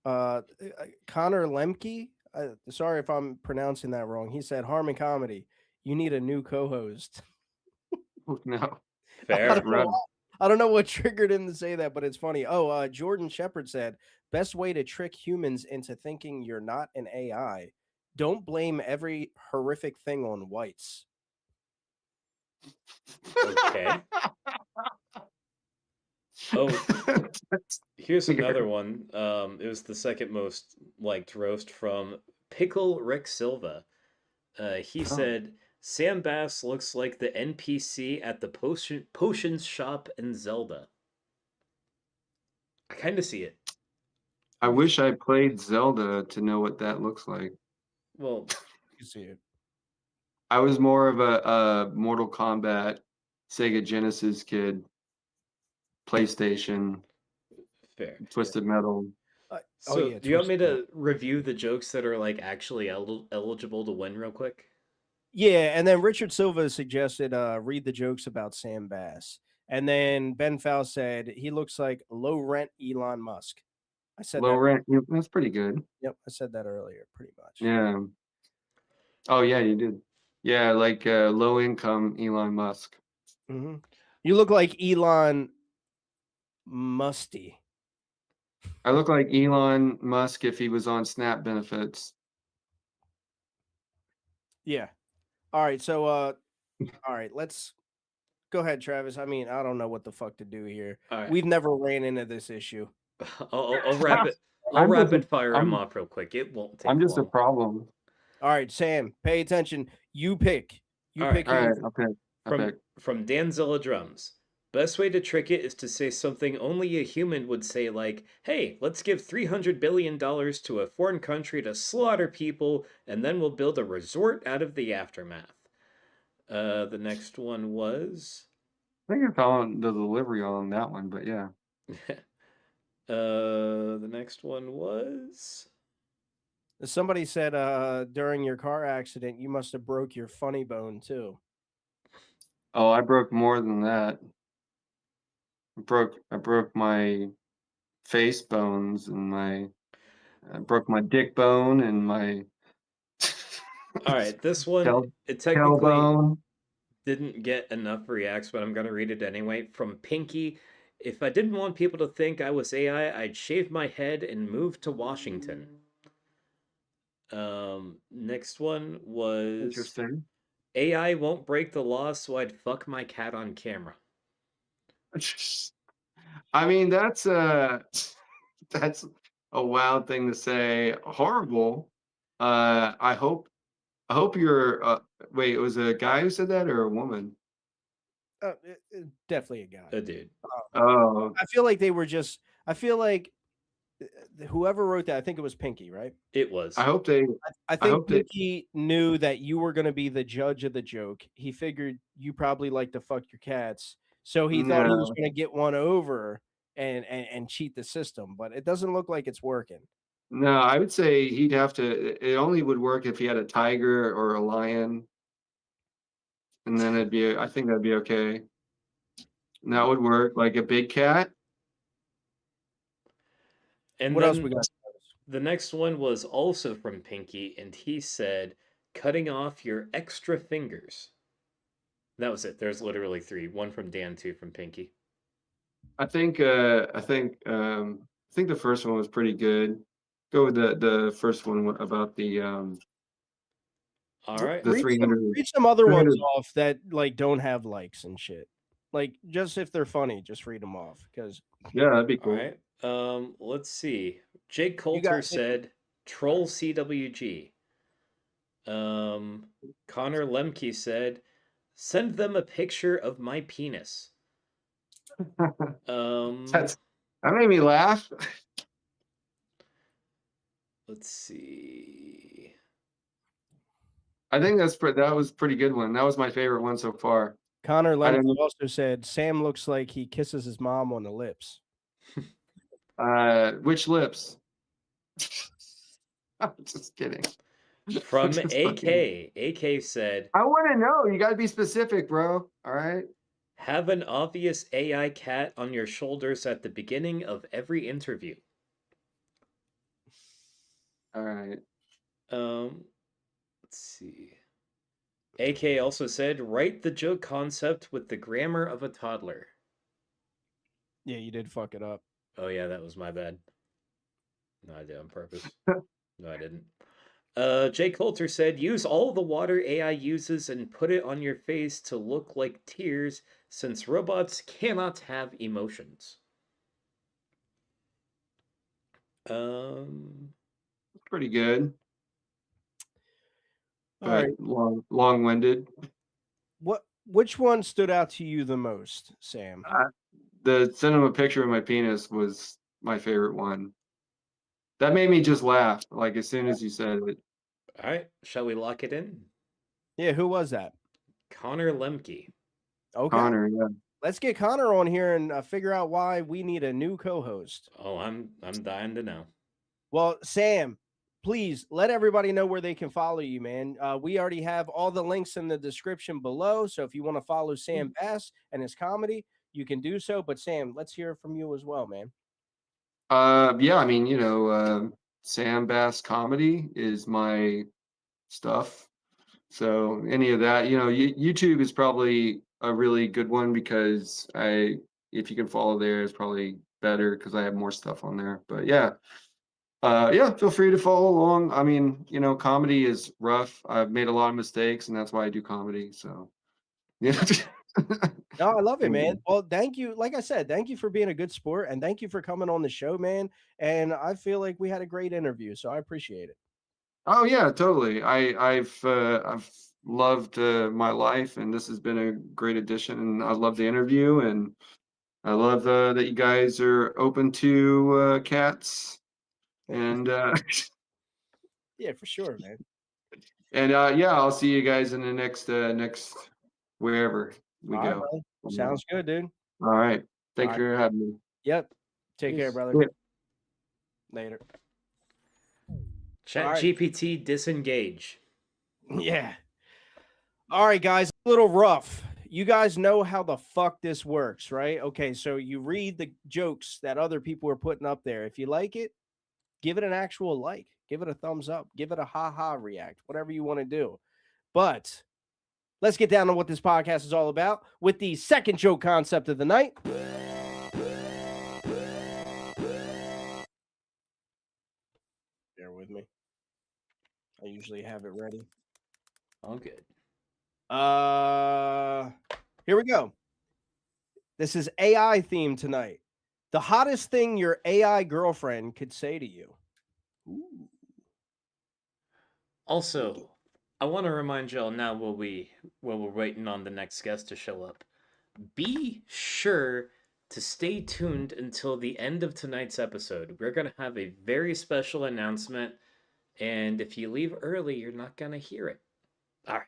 Connor Lemke. Sorry if I'm pronouncing that wrong. He said, "Harmon Comedy, you need a new co-host." No. Fair. I don't know what triggered him to say that, but it's funny. Oh, Jordan Shepard said, best way to trick humans into thinking you're not an AI. Don't blame every horrific thing on whites. Okay. Oh, here's another one. It was the second most liked roast from Pickle Rick Silva. He said, Sam Bass looks like the NPC at the potions shop in Zelda. I kind of see it. I wish I played Zelda to know what that looks like. Well, You see it. I was more of a Mortal Kombat, Sega Genesis kid, PlayStation, fair. Twisted Metal. So, yeah, do you want me Twisted to review the jokes that are like actually eligible to win real quick? Yeah, and then Richard Silva suggested read the jokes about Sam Bass. And then Ben Faust said he looks like low rent Elon Musk. I said Low that. rent. Yeah, that's pretty good. Yep, I said that earlier, pretty much. Yeah. Oh yeah, you did. Yeah, like low income Elon Musk. Mm-hmm. You look like Elon Musty. I look like Elon Musk if he was on SNAP benefits. Yeah. All right, so all right, let's go ahead, Travis. I mean, I don't know what the fuck to do here. All right. We've never ran into this issue. I'll wrap it. I'll rapid fire him off real quick. It won't take I'm just long. a problem. All right, Sam, pay attention. You pick. You All pick right. who All you right, think. okay. From Okay. Danzilla Drums. Best way to trick it is to say something only a human would say, like, hey, let's give $300 billion to a foreign country to slaughter people, and then we'll build a resort out of the aftermath. The next one was. I think I found the delivery on that one, but yeah. The next one was. Somebody said during your car accident you must have broke your funny bone too. Oh, I broke more than that. I broke my face bones and I broke my dick bone and my All right, this one, tail it technically tailbone. didn't get enough reacts, but I'm gonna read it anyway. From Pinky. If I didn't want people to think I was AI, I'd shave my head and move to Washington. Next one was Interesting. AI won't break the law, so I'd fuck my cat on camera. I mean, that's a wild thing to say. Horrible. I hope you're wait, it was a guy who said that or a woman? Definitely a guy. A dude. Oh, I feel like they were just. I feel like whoever wrote that, I think it was Pinky, right? It was. I hope they I I think hope they Pinky knew that you were going to be the judge of the joke. He figured you probably like to fuck your cats, so he thought he was no. going to get one over and cheat the system. But it doesn't look like it's working. No, I would say he'd have to it only would work if he had a tiger or a lion, and then I think that'd be okay. And that would work, like a big cat? And What else we then got? the next one was also from Pinky, and he said, cutting off your extra fingers. That was it. There's literally three. One from Dan, two from Pinky. I think the first one was pretty good. Go with the first one about All right. the 300 Read some other ones 300 off that like don't have likes and shit. Like just if they're funny, just read them off because Yeah, that'd be All cool. right. Let's see. Jake you got Coulter said, troll CWG. Connor Lemke said, send them a picture of my penis. That made me laugh. Let's see. I think that was a pretty good one. That was my favorite one so far. Connor I Lemke didn't also said Sam looks like he kisses his mom on the lips. which lips? I'm just kidding. From Just AK. AK said, I want to know. You got to be specific, bro. All right. have an obvious AI cat on your shoulders at the beginning of every interview. All right. Let's see. AK also said, write the joke concept with the grammar of a toddler. Yeah, you did fuck it up. Oh yeah, that was my bad. No, I did on purpose. No, I didn't. Jay Coulter said, use all the water AI uses and put it on your face to look like tears, since robots cannot have emotions. Pretty good, All but right. long-winded. Which one stood out to you the most, Sam? The cinema picture of my penis was my favorite one. That made me just laugh, like, as soon as you said it. All right, shall we lock it in? Yeah, who was that? Connor Lemke. Okay. Connor, yeah. Let's get Connor on here and figure out why we need a new co-host. Oh, I'm dying to know. Well, Sam, please let everybody know where they can follow you, man. We already have all the links in the description below. So if you want to follow Sam Bass and his comedy, you can do so. But Sam, let's hear from you as well, man. Yeah, I mean, Sam Bass Comedy is my stuff. So any of that, YouTube is probably a really good one because if you can follow there, it's probably better because I have more stuff on there. But yeah, feel free to follow along. I mean, comedy is rough. I've made a lot of mistakes, and that's why I do comedy. So, yeah. No, I love it, man. Well, thank you. Like I said, thank you for being a good sport and thank you for coming on the show, man. And I feel like we had a great interview, so I appreciate it. Oh yeah, totally. I've loved my life, and this has been a great addition. And I love the interview, and I love that you guys are open to cats. And Yeah, for sure, man. and yeah, I'll see you guys in the next wherever we All right, go. brother. Sounds good, dude. All right. All Thank you right. for having me. Yep. Take care, Peace. brother. Yeah. Later. Chat All right. GPT disengage. Yeah. All right, guys. A little rough. You guys know how the fuck this works, right? Okay, so you read the jokes that other people are putting up there. If you like it, give it an actual like. Give it a thumbs up. Give it a ha ha react. Whatever you want to do. But let's get down to what this podcast is all about with the second joke concept of the night. Bear with me. I usually have it ready. All good. Here we go. This is AI themed tonight. The hottest thing your AI girlfriend could say to you. Ooh. Also, I want to remind y'all now while we're waiting on the next guest to show up. Be sure to stay tuned until the end of tonight's episode. We're gonna have a very special announcement, and if you leave early, you're not gonna hear it. All right.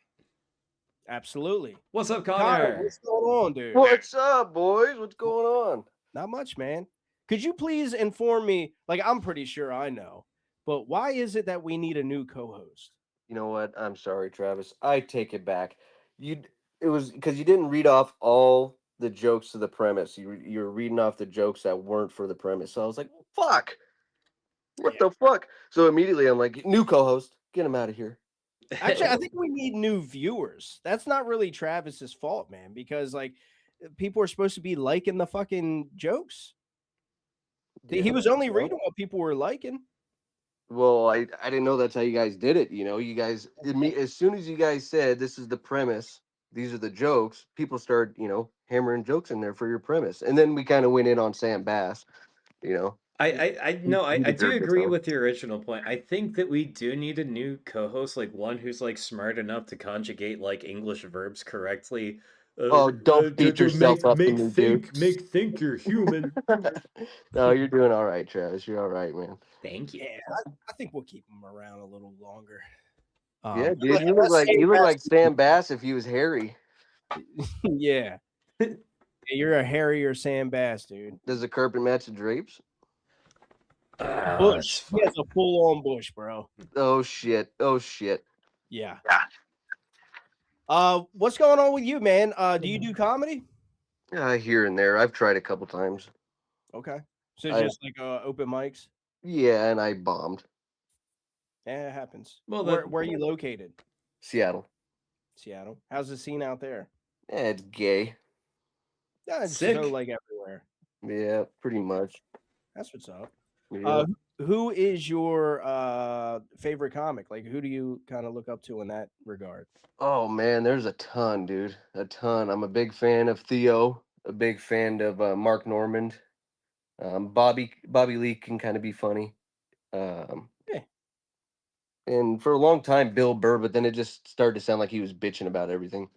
Absolutely. What's up, Connor, Connor? what's going on, dude? What's up, boys? What's going on? Not much, man. Could you please inform me? Like, I'm pretty sure I know, but why is it that we need a new co-host? You know what? I'm sorry, Travis. I take it back. It was because you didn't read off all the jokes to the premise. You were reading off the jokes that weren't for the premise. So I was like, fuck. What the fuck? So immediately I'm like, new co-host, get him out of here. Actually, I think we need new viewers. That's not really Travis's fault, man, because like people are supposed to be liking the fucking jokes. He Yeah, was only well, reading what people were liking. Well, I didn't know that's how you guys did it. You guys as soon as you guys said this is the premise, these are the jokes, people started, hammering jokes in there for your premise, and then we kind of went in on Sam Bass. You know, I do deserved it agree though. with your original point. I think that we do need a new co-host, like one who's like smart enough to conjugate like English verbs correctly. Oh, don't beat To yourself up to make me, dude. think you're human. No, you're doing all right, Travis. You're all right, man. Thank you. Yeah, I think we'll keep him around a little longer. Yeah, dude, you look like Sam Bass if he was hairy. Yeah. You're a hairier Sam Bass, dude. Does the carpet match the drapes? Bush. He has a full-on bush, bro. Oh shit! Oh shit! Yeah. What's going on with you, man? Do you do comedy? Here and there. I've tried a couple times. Okay. So I- just like open mics? Yeah, and I bombed. Yeah, it happens. Well, where are you located? Seattle. Seattle. How's the scene out there? It's gay. Yeah, it's Sick. so like everywhere. Yeah, pretty much. That's what's up. Yeah. Who is your favorite comic? Like, who do you kind of look up to in that regard? Oh man, there's a ton, dude. A ton. I'm a big fan of Theo. A big fan of Mark Normand. Bobby Lee can kind of be funny. Yeah. And for a long time, Bill Burr, but then it just started to sound like he was bitching about everything.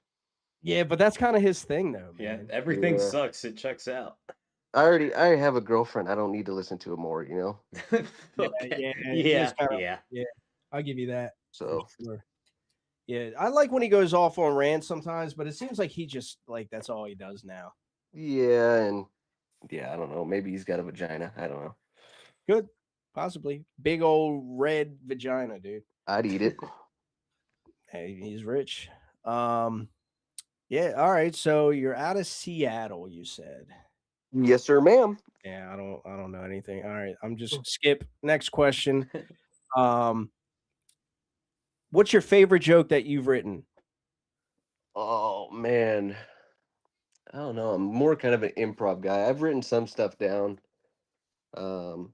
Yeah, but that's kind of his thing, though, Yeah, man. everything Yeah. sucks. It checks out. I have a girlfriend. I don't need to listen to it more, Okay. Yeah, Yeah. Yeah, I'll give you that. So For sure. Yeah, I like when he goes off on rants sometimes, but it seems like he just like that's all he does now. yeah, and yeah, I don't know. Maybe he's got a vagina. I don't know. Good, possibly big old red vagina, dude. I'd eat it. Hey, he's rich. Yeah. All right. So you're out of Seattle, you said. Yes, sir, ma'am. Yeah, I don't know anything. All right, I'm just skip. Next question. What's your favorite joke that you've written? Oh man, I don't know. I'm more kind of an improv guy. I've written some stuff down. Um,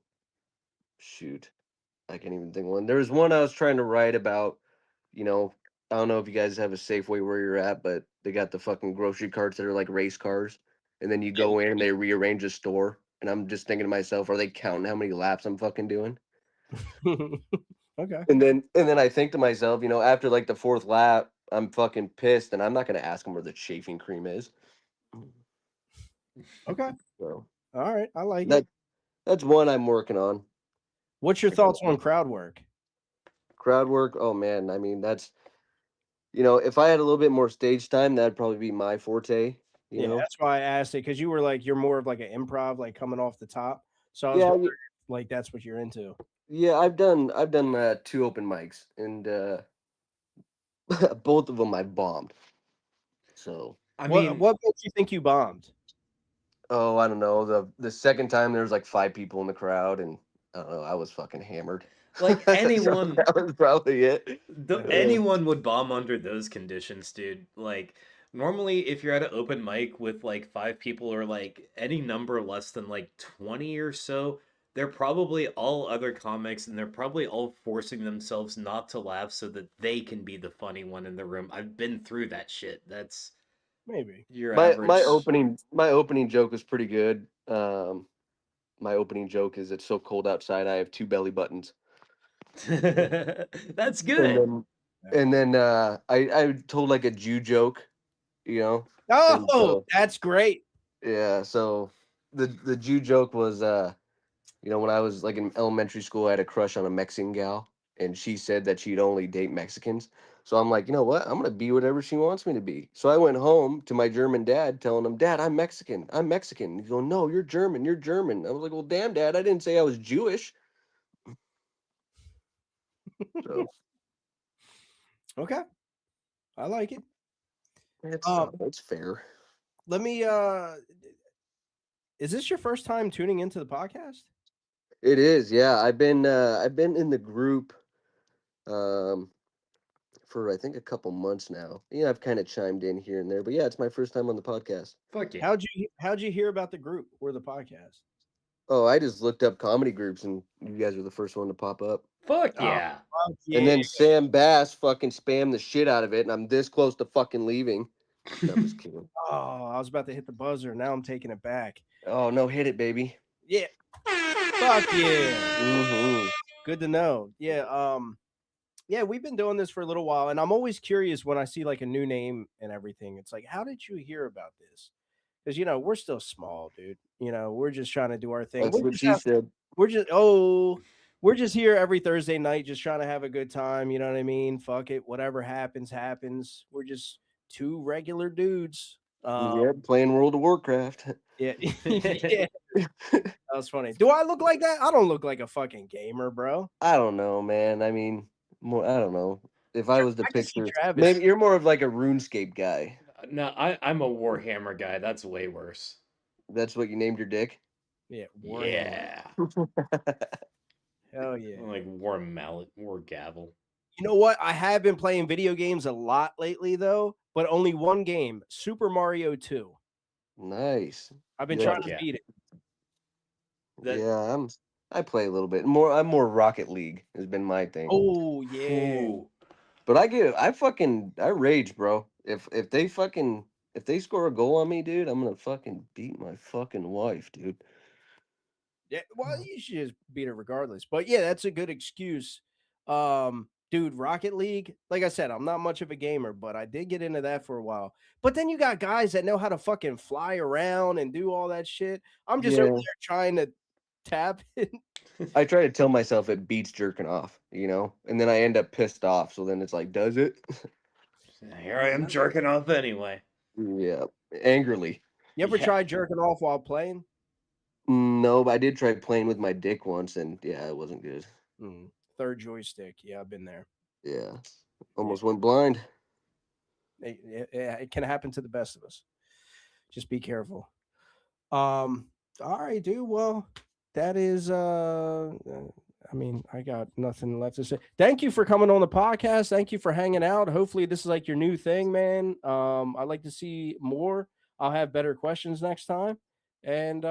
shoot, I can't even think of one. There was one I was trying to write about. I don't know if you guys have a Safeway where you're at, but they got the fucking grocery carts that are like race cars, and then you go in and they rearrange the store. And I'm just thinking to myself, are they counting how many laps I'm fucking doing? Okay. And then I think to myself, after like the fourth lap, I'm fucking pissed, and I'm not gonna ask him where the chafing cream is. Okay. So All right. I like it. that that's one I'm working on. What's your thoughts on crowd work? Crowd work. Oh man, I mean that's if I had a little bit more stage time, that'd probably be my forte. You Yeah, know. that's why I asked it because you were like you're more of like an improv, like coming off the top. So I was Yeah, wondering if, like that's what you're into. yeah. I've done 2 open mics, and both of them I bombed. So I What mean, what makes you think you bombed? oh, I don't know. The second time there was like 5 people in the crowd, and I don't know. I was fucking hammered. like So anyone, that was probably it. anyone would bomb under those conditions, dude. Like normally, if you're at an open mic with like 5 people or like any number less than like 20 or so, they're probably all other comics and they're probably all forcing themselves not to laugh so that they can be the funny one in the room. I've been through that shit. That's Maybe. your My average. opening joke was pretty good. My opening joke is it's so cold outside I have 2 belly buttons. That's And good. then I told like a Jew joke, and Oh, so that's great. yeah, so the Jew joke was when I was like in elementary school, I had a crush on a Mexican gal, and she said that she'd only date Mexicans. So I'm like, you know what? I'm gonna be whatever she wants me to be. So I went home to my German dad, telling him, Dad, I'm Mexican. I'm Mexican. He's going, No, you're German. You're German. I was like, Well, damn, Dad, I didn't say I was Jewish. So Okay, I like it. it's fair. Let me. Is this your first time tuning into the podcast? It is, yeah. I've been in the group um for I think a couple months now. Yeah, I've kind of chimed in here and there, but yeah, it's my first time on the podcast. Fuck yeah. How'd you hear about the group or the podcast? Oh, I just looked up comedy groups and you guys were the first one to pop up. Fuck Oh, yeah. fuck And yeah. then Sam Bass fucking spammed the shit out of it, and I'm this close to fucking leaving. No, I'm just kidding. Oh, I was about to hit the buzzer. Now I'm taking it back. Oh no, hit it, baby. Yeah. Fuck yeah. Mm-hmm. Good to know. Yeah. Yeah, we've been doing this for a little while, and I'm always curious when I see like a new name and everything. It's like, how did you hear about this? Because we're still small, dude. We're just trying to do our thing. That's what she said. We're just here every Thursday night, just trying to have a good time. You know what I mean? Fuck it, whatever happens, happens. We're just two regular dudes. Yep, playing World of Warcraft. Yeah, yeah, that was funny. Do I look like that? I don't look like a fucking gamer, bro. I don't know, man. I mean, I don't know. If I was to I can see picture, Travis. maybe you're more of like a RuneScape guy. No, I'm a Warhammer guy. That's way worse. That's what you named your dick. Yeah, Warhammer. Yeah. Hell yeah. Like War Mallet, War Gavel. You know what? I have been playing video games a lot lately, though, but only one game, Super Mario 2. Nice. I've been Yeah. trying to Yeah. beat it. Yeah, I play a little bit more. I'm more Rocket League has been my thing. Oh, yeah. Ooh. But I rage, bro. If they score a goal on me, dude, I'm gonna fucking beat my fucking wife, dude. Yeah, well, you should just beat it regardless. But yeah, that's a good excuse. Dude, Rocket League, like I said, I'm not much of a gamer, but I did get into that for a while. But then you got guys that know how to fucking fly around and do all that shit. I'm just over Yeah. there trying to tap it. I try to tell myself it beats jerking off, and then I end up pissed off. So then it's like, does it? Here I am jerking off anyway. Yeah, angrily. You ever Yeah. try jerking off while playing? No, but I did try playing with my dick once, and yeah, it wasn't good. Third joystick. Yeah, I've been there. Yeah, almost went blind. It can happen to the best of us. Just be careful. All right, dude. Well, that is I mean, I got nothing left to say. Thank you for coming on the podcast. Thank you for hanging out. Hopefully this is like your new thing, man. I'd like to see more. I'll have better questions next time. And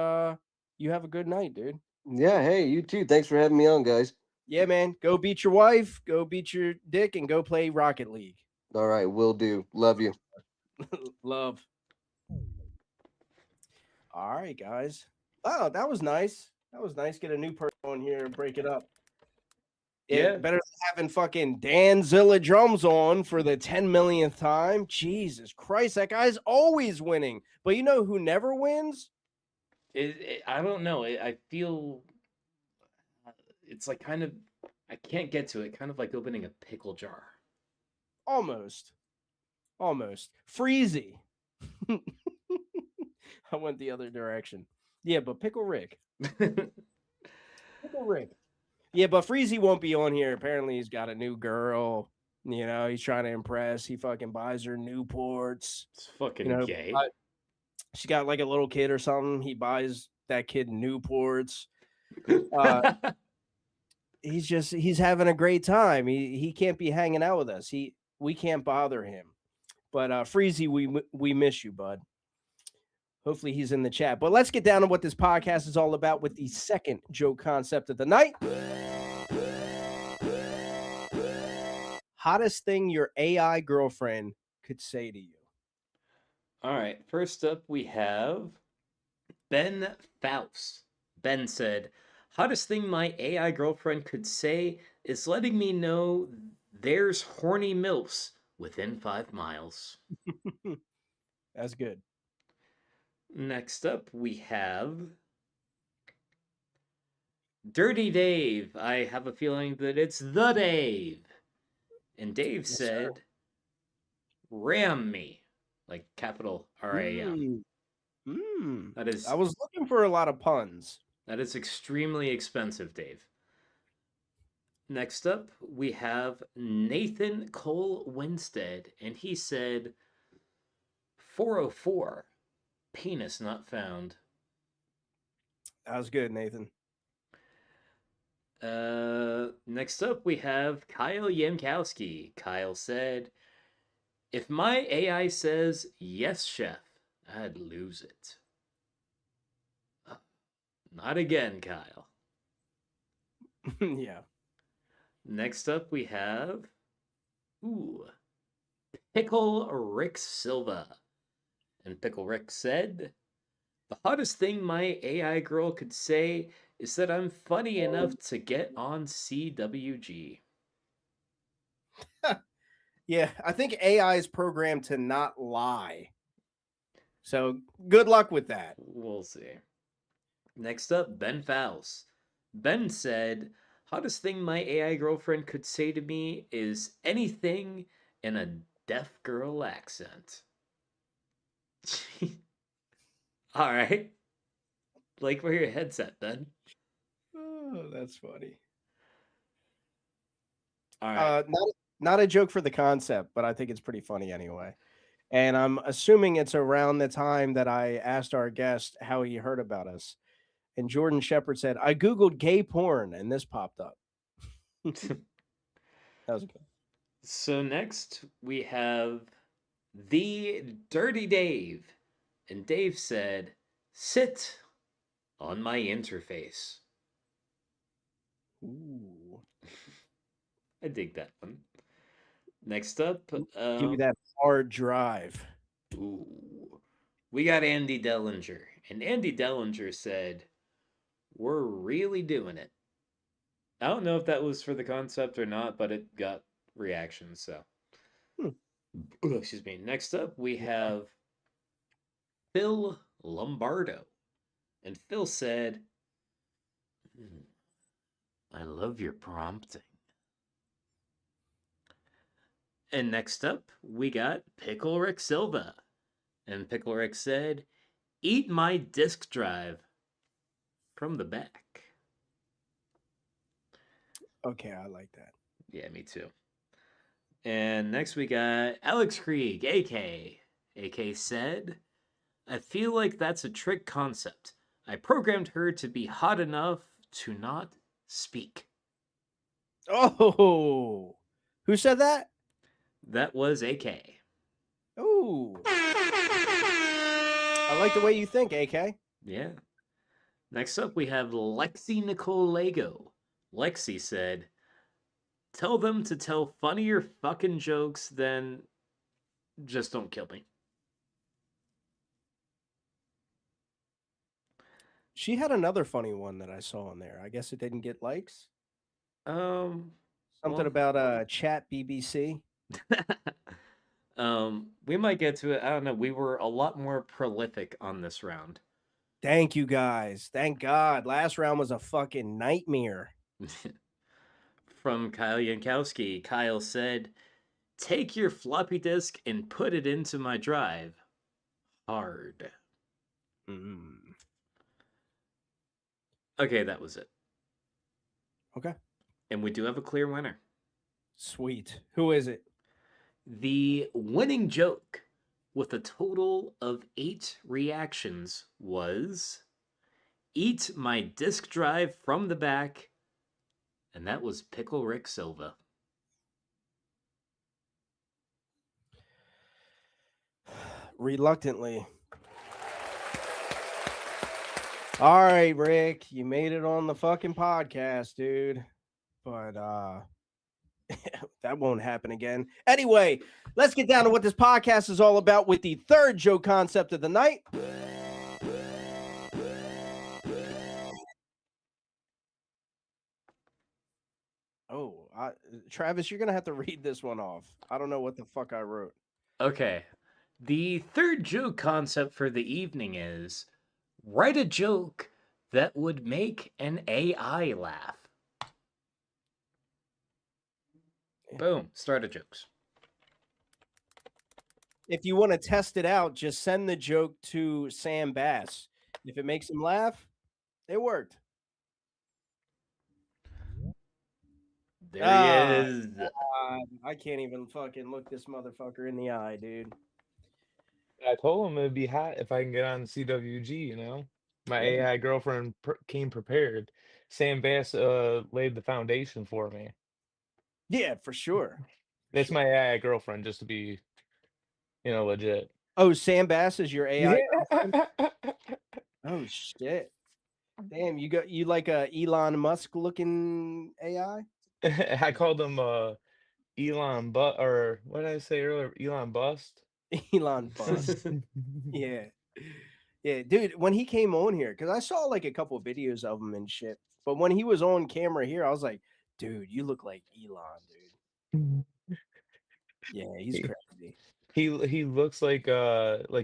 you have a good night, dude. Yeah, hey, you too. Thanks for having me on, guys. Yeah, man. Go beat your wife, go beat your dick, and go play Rocket League. All right, will do. Love you. Love. All right, guys. Oh, that was nice. That was nice. Get a new person on here and break it up. Yeah. Better than having fucking Danzilla drums on for the 10 millionth time. Jesus Christ, that guy's always winning. But you know who never wins? I don't know. I feel it's like kind of I can't get to it. Kind of like opening a pickle jar. Almost. Freezy. I went the other direction. Yeah, but Pickle Rick. Pickle Rick. Yeah, but Freezy won't be on here. Apparently, he's got a new girl. You know, he's trying to impress. He fucking buys her Newports. It's fucking You know, gay. she got like a little kid or something. He buys that kid Newports. He's having a great time. He can't be hanging out with us. We can't bother him. But Freezy, we miss you, bud. Hopefully he's in the chat. But let's get down to what this podcast is all about with the second joke concept of the night. Hottest thing your AI girlfriend could say to you. All right. First up, we have Ben Faust. Ben said, "Hottest thing my AI girlfriend could say is letting me know there's horny milfs within 5 miles." That's good. Next up, we have Dirty Dave. I have a feeling that it's the Dave. And Dave Yes, said, sir. "Ram me," like capital RAM. That is I was looking for a lot of puns. that is extremely expensive, Dave. Next up, we have Nathan Cole Winstead, and he said, 404, penis not found. That was good, Nathan. Next up, we have Kyle Yemkowski. Kyle said, "If my AI says, 'Yes, chef,' I'd lose it." Not again, Kyle. Yeah. Next up, we have Pickle Rick Silva. And Pickle Rick said, "The hottest thing my AI girl could say is that I'm funny enough to get on CWG." Yeah, I think AI is programmed to not lie. So good luck with that. We'll see. Next up, Ben Faust. Ben said, "Hottest thing my AI girlfriend could say to me is anything in a deaf girl accent." All right. Like where your head's at, Ben. Oh, that's funny. All right. Not a joke for the concept, but I think it's pretty funny anyway. And I'm assuming it's around the time that I asked our guest how he heard about us. And Jordan Shepard said, "I Googled gay porn and this popped up." That was good. So next we have the Dirty Dave. And Dave said, "Sit on my interface." Ooh. I dig that one. Next up, Give me that hard drive. we got Andy Dellinger. And Andy Dellinger said, "We're really doing it." I don't know if that was for the concept or not, but it got reactions, so. Excuse me. Next up, we have Phil Lombardo. And Phil said, "I love your prompting." And next up, we got Pickle Rick Silva. And Pickle Rick said, "Eat my disk drive from the back." Okay, I like that. Yeah, me too. And next we got Alex Krieg, AK. AK said, "I feel like that's a trick concept. I programmed her to be hot enough to not speak." Oh, who said that? That was AK. Oh, I like the way you think, AK. Yeah. Next up, we have Lexi Nicole Lego. Lexi said, "Tell them to tell funnier fucking jokes than just don't kill me." She had another funny one that I saw on there. I guess it didn't get likes. Something about chat BBC. We might get to it. I don't know. We were a lot more prolific on this round. Thank you guys. Thank God. Last round was a fucking nightmare. From Kyle Yankowski, Kyle said, "Take your floppy disk and put it into my drive. Hard." Mm. Okay, that was it. Okay. And we do have a clear winner. Sweet. Who is it? The winning joke with a total of 8 reactions was "Eat my disk drive from the back," and that was Pickle Rick Silva. Reluctantly. All right, Rick, you made it on the fucking podcast, dude. But that won't happen again. Anyway, let's get down to what this podcast is all about with the third joke concept of the night. Oh, Travis, you're gonna have to read this one off. I don't know what the fuck I wrote. Okay. The third joke concept for the evening is write a joke that would make an AI laugh. Boom. Started jokes. If you want to test it out, just send the joke to Sam Bass. If it makes him laugh, it worked. There he is. I can't even fucking look this motherfucker in the eye, dude. I told him it'd be hot if I can get on CWG, you know? My AI girlfriend came prepared. Sam Bass laid the foundation for me. Yeah, for sure. That's my AI girlfriend, just to be, legit. Oh, Sam Bass is your AI girlfriend? Yeah. Oh shit. Damn, you like a Elon Musk looking AI? I called him Elon or what did I say earlier? Elon Bust. Elon Bust. Yeah. Yeah, dude, when he came on here, because I saw like a couple of videos of him and shit, but when he was on camera here, I was like, dude, you look like Elon, dude. Yeah, he's crazy. He looks like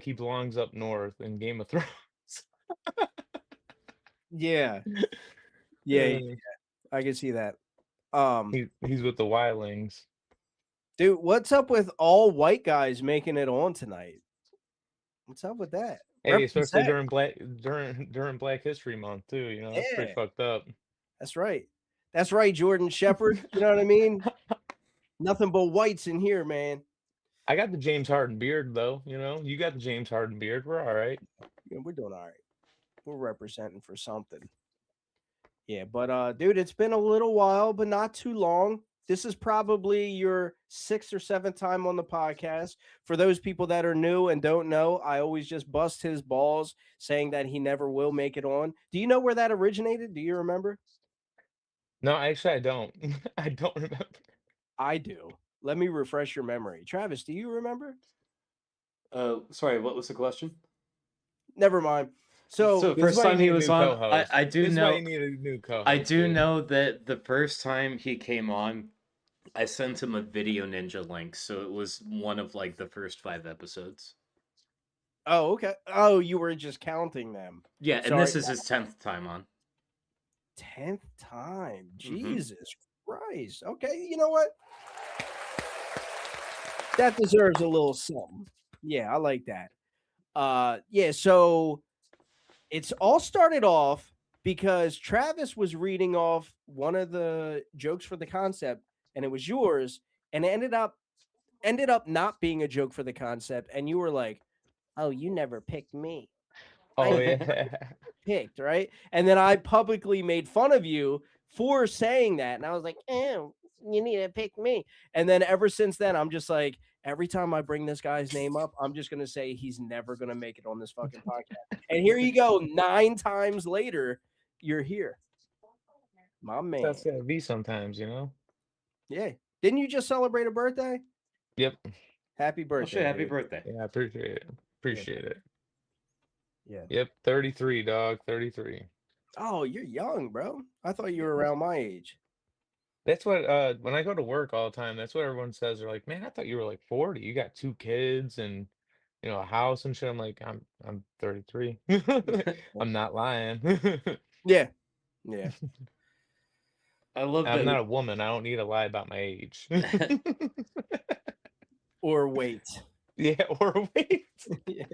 he belongs up north in Game of Thrones. Yeah. Yeah, I can see that. He's with the Wildlings. Dude, what's up with all white guys making it on tonight? What's up with that? Hey, especially Represent. during Black History Month too, it's pretty Yeah. fucked up. That's right. That's right, Jordan Shepard. You know what I mean? Nothing but whites in here, man. I got the James Harden beard though, you got the James Harden beard. We're all right. Yeah, we're doing all right. We're representing for something. Yeah, but dude, it's been a little while, but not too long. This is probably your 6th or 7th time on the podcast. For those people that are new and don't know, I always just bust his balls saying that he never will make it on. Do you know where that originated? Do you remember? No, actually I don't. I don't remember. I do. Let me refresh your memory. Travis, do you remember? Sorry, what was the question? Never mind. So the first time he was on, I do know. Why you need a new co-host. I do know that the first time he came on, I sent him a Video Ninja link, so it was one of like the first 5 episodes. Oh, okay. Oh, you were just counting them. Yeah, and this is his 10th time on. 10th time. Jesus Christ. Okay, you know what? That deserves a little something. Yeah, I like that. Yeah, so it's all started off because Travis was reading off one of the jokes for the concept, and it was yours, and it ended up not being a joke for the concept, and you were like, "Oh, you never picked me." Oh yeah. Picked, right? And then I publicly made fun of you for saying that, and I was like, "Oh, you need to pick me." And then ever since then, I'm just like, every time I bring this guy's name up, I'm just gonna say he's never gonna make it on this fucking podcast. And here you go, 9 times later, you're here, my man. That's gotta be sometimes, Yeah. Didn't you just celebrate a birthday? Yep. Happy birthday. Happy birthday. Yeah, I appreciate it. Appreciate it. Yeah. Yep, 33, dog. 33. Oh, you're young, bro. I thought you were around my age. That's what when I go to work all the time, that's what everyone says. They're like, "Man, I thought you were like 40. You got two kids and a house and shit." I'm like, I'm 33. I'm not lying. Yeah, yeah. I love I'm that. not a woman. I don't need to lie about my age. Or wait. Yeah, or wait. Yeah.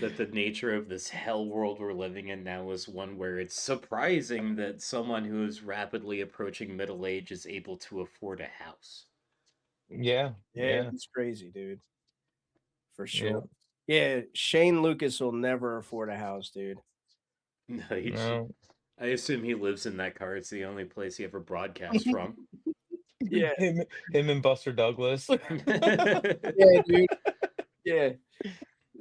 that the nature of this hell world we're living in now is one where it's surprising that someone who is rapidly approaching middle age is able to afford a house. Yeah, Yeah, yeah, it's crazy, dude. For yeah. sure. Yeah, Shane Lucas will never afford a house, dude. No, No. I assume he lives in that car. It's the only place he ever broadcasts from. Yeah, Him and Buster Douglas. yeah, dude. Yeah.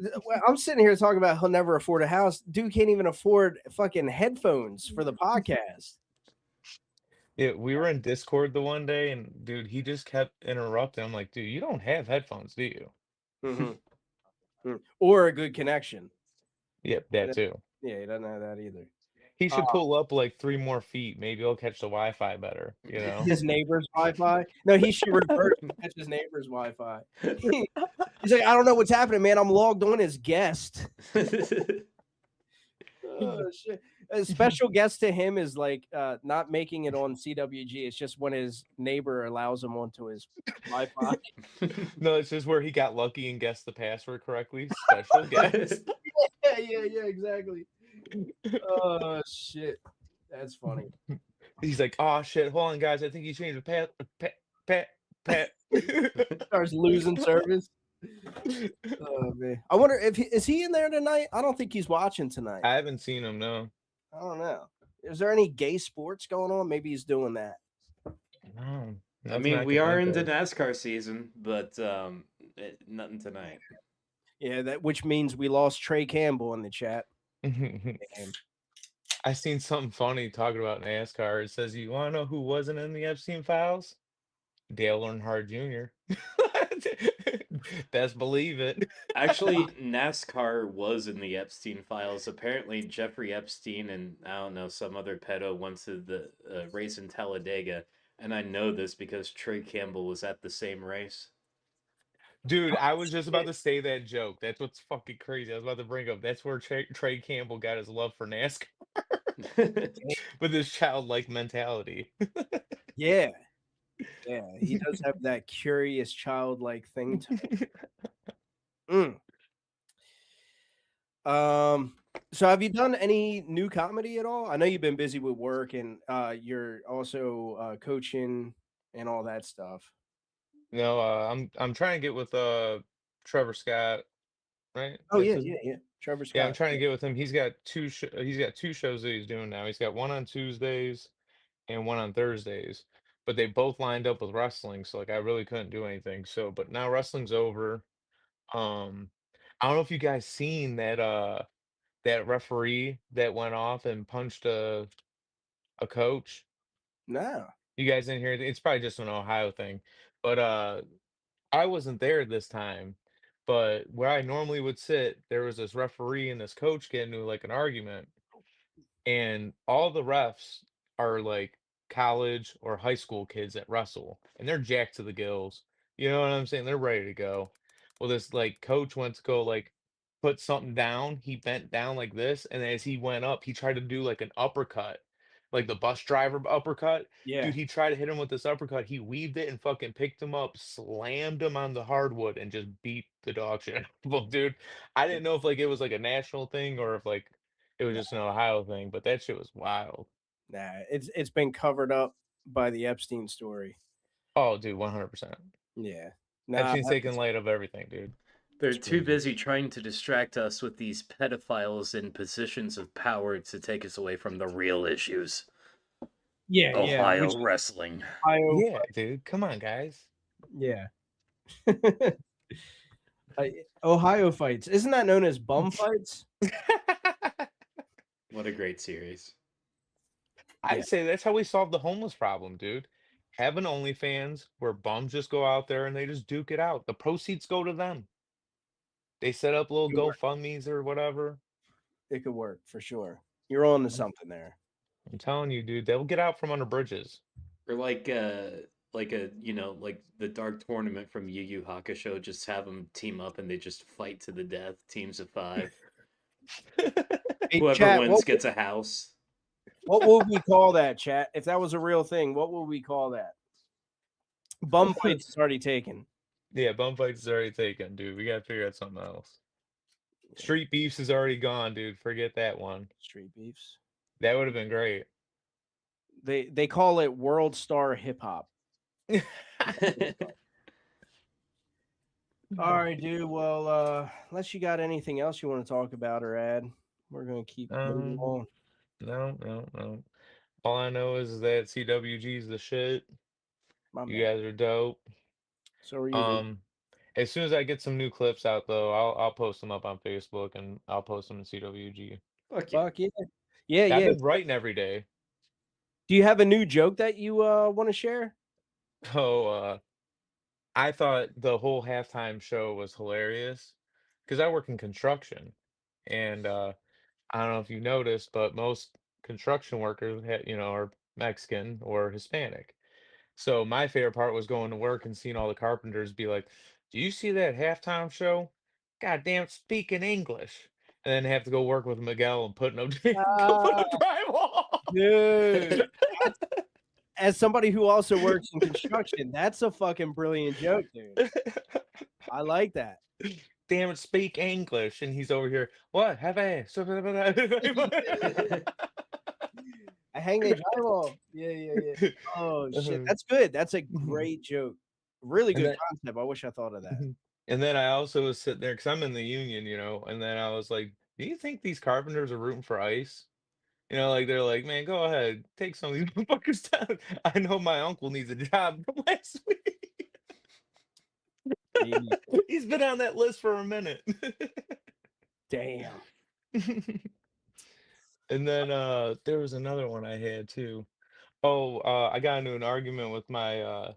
Well, I'm sitting here talking about he'll never afford a house. Dude can't even afford fucking headphones for the podcast. Yeah, we were in Discord the one day, and dude, he just kept interrupting. I'm like, dude, you don't have headphones, do you? Or a good connection. Yep, that too. Yeah, he doesn't have that either. He should pull up like 3 more feet. Maybe he'll catch the Wi-Fi better, you know? His neighbor's Wi-Fi. No, he should revert and catch his neighbor's Wi-Fi. He's like, I don't know what's happening, man. I'm logged on as guest. Oh, shit. A special guest to him is like not making it on CWG. It's just when his neighbor allows him onto his Wi-Fi. No, it's just where he got lucky and guessed the password correctly. Special guest. Yeah, exactly. Oh shit, that's funny. He's like, oh shit, hold on, guys. I think he changed the pat. Starts losing service. Oh man, I wonder if is he in there tonight? I don't think he's watching tonight. I haven't seen him, no. I don't know. Is there any gay sports going on? Maybe he's doing that. No. I mean, we are into NASCAR season, but nothing tonight. Yeah, that which means we lost Trey Campbell in the chat. I seen something funny talking about NASCAR. It says, you want to know who wasn't in the Epstein files? Dale Earnhardt Jr. Best believe it. Actually, NASCAR was in the Epstein files. Apparently, Jeffrey Epstein and I don't know some other pedo went to the race in Talladega, and I know this because Trey Campbell was at the same race. Dude, I was just about to say that joke. That's what's fucking crazy. I was about to bring up. That's where Trey Campbell got his love for NASCAR. With his childlike mentality. Yeah. Yeah, he does have that curious childlike thing to him. So have you done any new comedy at all? I know you've been busy with work and you're also coaching and all that stuff. No, I'm trying to get with Trevor Scott, right? Oh That's yeah, his yeah. Trevor Scott. Yeah, I'm trying to get with him. He's got two shows that he's doing now. He's got one on Tuesdays and one on Thursdays. But they both lined up with wrestling, so like I really couldn't do anything. So but now wrestling's over. I don't know if you guys seen that referee that went off and punched a coach. No. You guys didn't hear it? It's probably just an Ohio thing. But I wasn't there this time. But where I normally would sit, there was this referee and this coach getting into like an argument. And all the refs are like college or high school kids that wrestle, and they're jacked to the gills. You know what I'm saying? They're ready to go. Well, this like coach went to go like put something down. He bent down like this, and as he went up, he tried to do like an uppercut, like the bus driver uppercut. Yeah. Dude, he tried to hit him with this uppercut. He weaved it and fucking picked him up, slammed him on the hardwood, and just beat the dog shit out of him, dude. I didn't know if like it was like a national thing or if like it was just an Ohio thing, but that shit was wild. Nah, it's been covered up by the Epstein story. Oh, dude, 100%. Yeah. Nah, Epstein's taking light of everything, dude. They're too busy trying to distract us with these pedophiles in positions of power to take us away from the real issues. Yeah, Ohio wrestling. Yeah, dude. Come on, guys. Yeah. Ohio fights. Isn't that known as bum fights? What a great series. I'd say that's how we solve the homeless problem, dude. Have an OnlyFans where bums just go out there and they just duke it out. The proceeds go to them. They set up little GoFundMes or whatever. It could work for sure. You're on to something there. I'm telling you, dude, they'll get out from under bridges. Or like a like the Dark Tournament from Yu Yu Hakusho, just have them team up and they just fight to the death, teams of 5. Hey, Whoever chat, wins gets a house. what would we call that, chat? If that was a real thing, what would we call that? Bum fights is already taken. Yeah, bum fights is already taken, dude. We gotta figure out something else. Street beefs is already gone, dude. Forget that one. Street beefs. That would have been great. They call it World Star Hip Hop. All right, dude. Well, unless you got anything else you want to talk about or add, we're gonna keep moving on. No. All I know is that CWG's the shit. My You man. guys are dope. So are you. Dude. As soon as I get some new clips out, though, I'll post them up on Facebook and I'll post them in CWG. Fuck yeah. Fuck yeah. Yeah, I've yeah. been writing every day. Do you have a new joke that you want to share? So I thought the whole halftime show was hilarious because I work in construction, and I don't know if you noticed, but most construction workers, are Mexican or Hispanic. So my favorite part was going to work and seeing all the carpenters be like, "Do you see that halftime show? God damn, speaking English." And then have to go work with Miguel and put no put no drywall. Dude. As somebody who also works in construction, that's a fucking brilliant joke, dude. I like that. Damn it, speak English. And he's over here, what? Have I? I hang the drywall. Yeah. Oh shit, that's good. That's a great joke. Really And good then, concept. I wish I thought of that. and then I also was sitting there because I'm in the union, and then I was like, do you think these carpenters are rooting for ICE? Like they're like, man, go ahead, take some of these motherfuckers down. I know my uncle needs a job from last week. He's been on that list for a minute. Damn. And then there was another one I had too. Oh, I got into an argument with my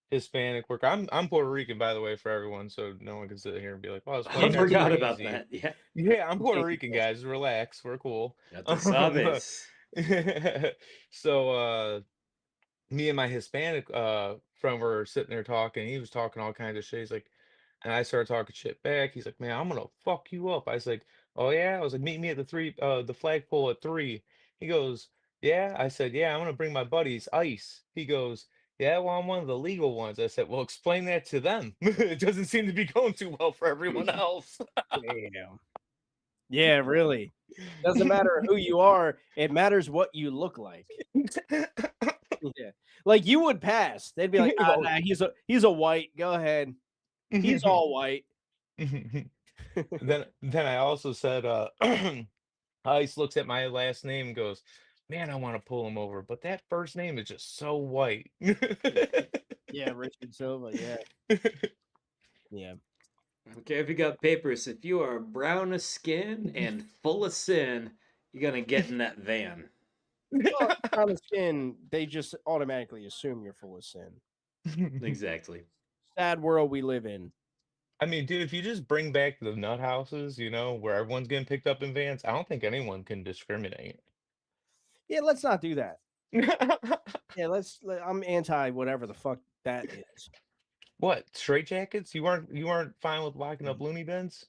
Hispanic worker. I'm Puerto Rican, by the way, for everyone, so no one can sit here and be like, "Oh, I explain that to forgot me about easy." that. Yeah. Yeah, I'm Puerto Rican, guys. Relax, we're cool. Ya tú sabes. So me and my Hispanic friend were sitting there talking. He was talking all kinds of shit. He's like, and I started talking shit back. He's like, man, I'm gonna fuck you up. I was like, oh yeah. I was like, meet me at the flagpole at 3. He goes, yeah. I said, yeah, I'm gonna bring my buddies, Ice. He goes, yeah, well, I'm one of the legal ones. I said, well, explain that to them. It doesn't seem to be going too well for everyone else. Damn. Yeah, really. Doesn't matter who you are, it matters what you look like. Yeah. Like you would pass. They'd be like, nah, he's a white. Go ahead. He's all white. Then I also said, Ice looks at my last name and goes, man, I want to pull him over, but that first name is just so white. Yeah, Richard Silva. Yeah. I don't care if you got papers. If you are brown of skin and full of sin, you're gonna get in that van. Well, brown skin, they just automatically assume you're full of sin. Exactly. Sad world we live in. I mean, dude, if you just bring back the nut houses, where everyone's getting picked up in vans, I don't think anyone can discriminate. Yeah, let's not do that. Yeah, I'm anti whatever the fuck that is. What, straight jackets? You weren't fine with locking up loony bins?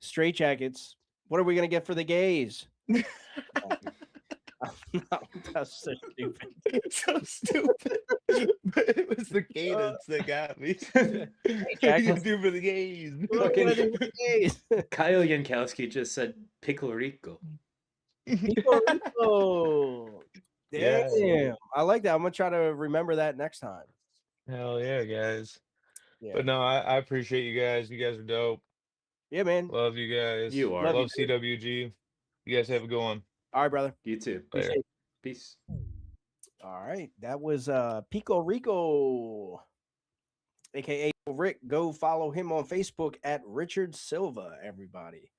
Straight jackets. What are we gonna get for the gays? That's so stupid. So stupid. But it was the cadence that got me. What are you gonna do for the gays? Kyle Yankowski just said pickle rico. Pico Rico. Damn. Yes. I like that. I'm gonna try to remember that next time. Hell yeah, guys. Yeah. But no, I appreciate you guys. You guys are dope. Yeah, man. Love you guys. You are. Love CWG. You guys have a good one. All right, brother. You too. Later. Peace. All right. That was Pico Rico, aka Rick. Go follow him on Facebook at Richard Silva, everybody.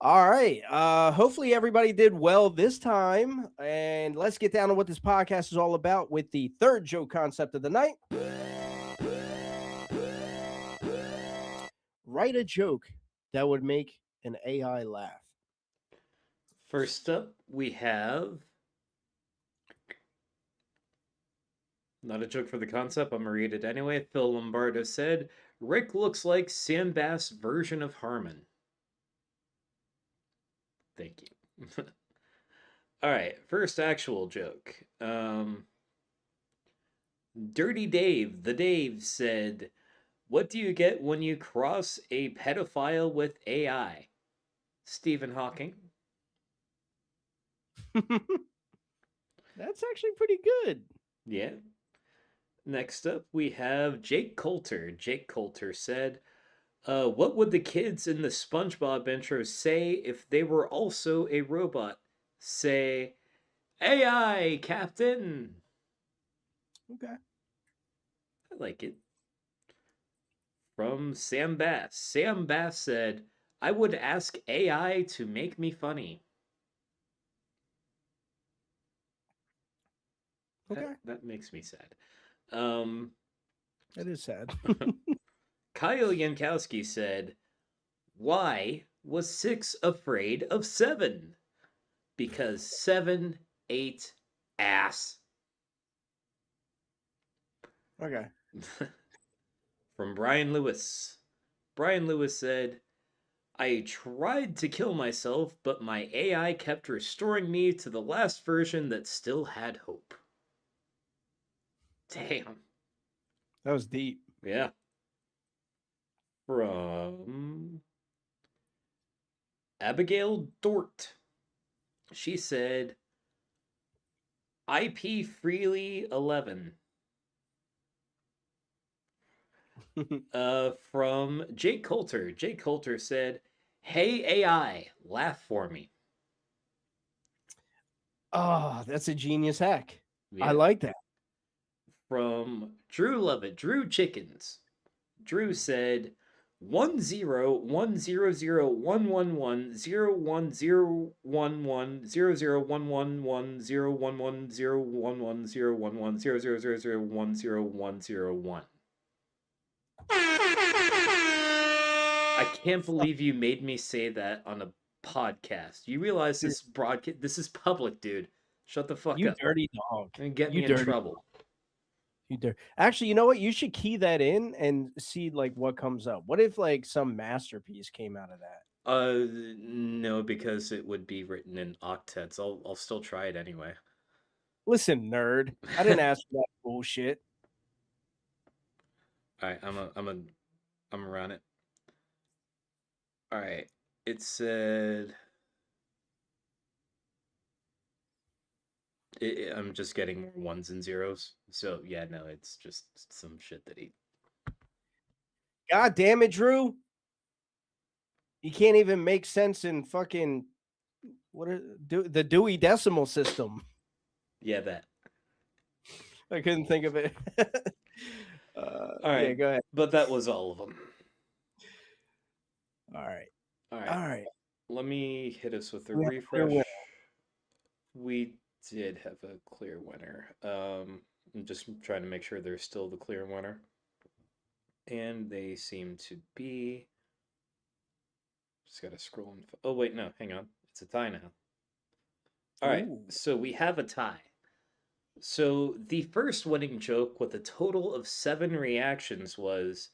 All right. Hopefully everybody did well this time. And let's get down to what this podcast is all about with the third joke concept of the night. Write a joke that would make an AI laugh. First up, we have Not a joke for the concept. I'm gonna read it anyway. Phil Lombardo said, "Rick looks like Sam Bass' version of Harmon." Thank you. All right, first actual joke. Dirty Dave, the Dave said, "What do you get when you cross a pedophile with AI?" Stephen Hawking. That's actually pretty good. Yeah. Next up, we have Jake Coulter. Jake Coulter said, "What would the kids in the SpongeBob intro say if they were also a robot? Say, AI, Captain." Okay. I like it. From Sam Bass. Sam Bass said, "I would ask AI to make me funny." Okay. That makes me sad. Um, That is sad. Kyle Yankowski said, "Why was 6 afraid of 7? Because 7 ate ass." Okay. From Brian Lewis. Brian Lewis said, "I tried to kill myself, but my AI kept restoring me to the last version that still had hope." Damn. That was deep. Yeah. From Abigail Dort. She said, "IP Freely 11." From Jake Coulter. Jake Coulter said, "Hey AI, laugh for me." Oh, that's a genius hack. I Yeah. like that. From Drew Lovett, Drew Chickens. Drew said, 10-100-111-010-111-011-011-011-000-110-101. I can't believe you made me say that on a podcast. You realize this broadcast, this is public, dude. Shut the fuck You up. dirty dog. And get You me in dirty trouble. You dare. Actually, you know what? You should key that in and see like what comes up. What if like some masterpiece came out of that? No, because it would be written in octets. I'll still try it anyway. Listen, nerd. I didn't ask for that bullshit. All right, I'm gonna run it. All right, it said. I'm just getting more ones and zeros. So yeah, no, it's just some shit that he. God damn it, Drew. You can't even make sense in fucking the Dewey Decimal System. Yeah, that. I couldn't think of it. All right, yeah, go ahead. But that was all of them. All right. All right. All right. Let me hit us with a We have a clear refresh. winner. We did have a clear winner. I'm just trying to make sure they're still the clear winner. And they seem to be. Just gotta scroll. Oh, wait, no, hang on. It's a tie now. All right, Ooh. so we have a tie. So the first winning joke with a total of 7 reactions was,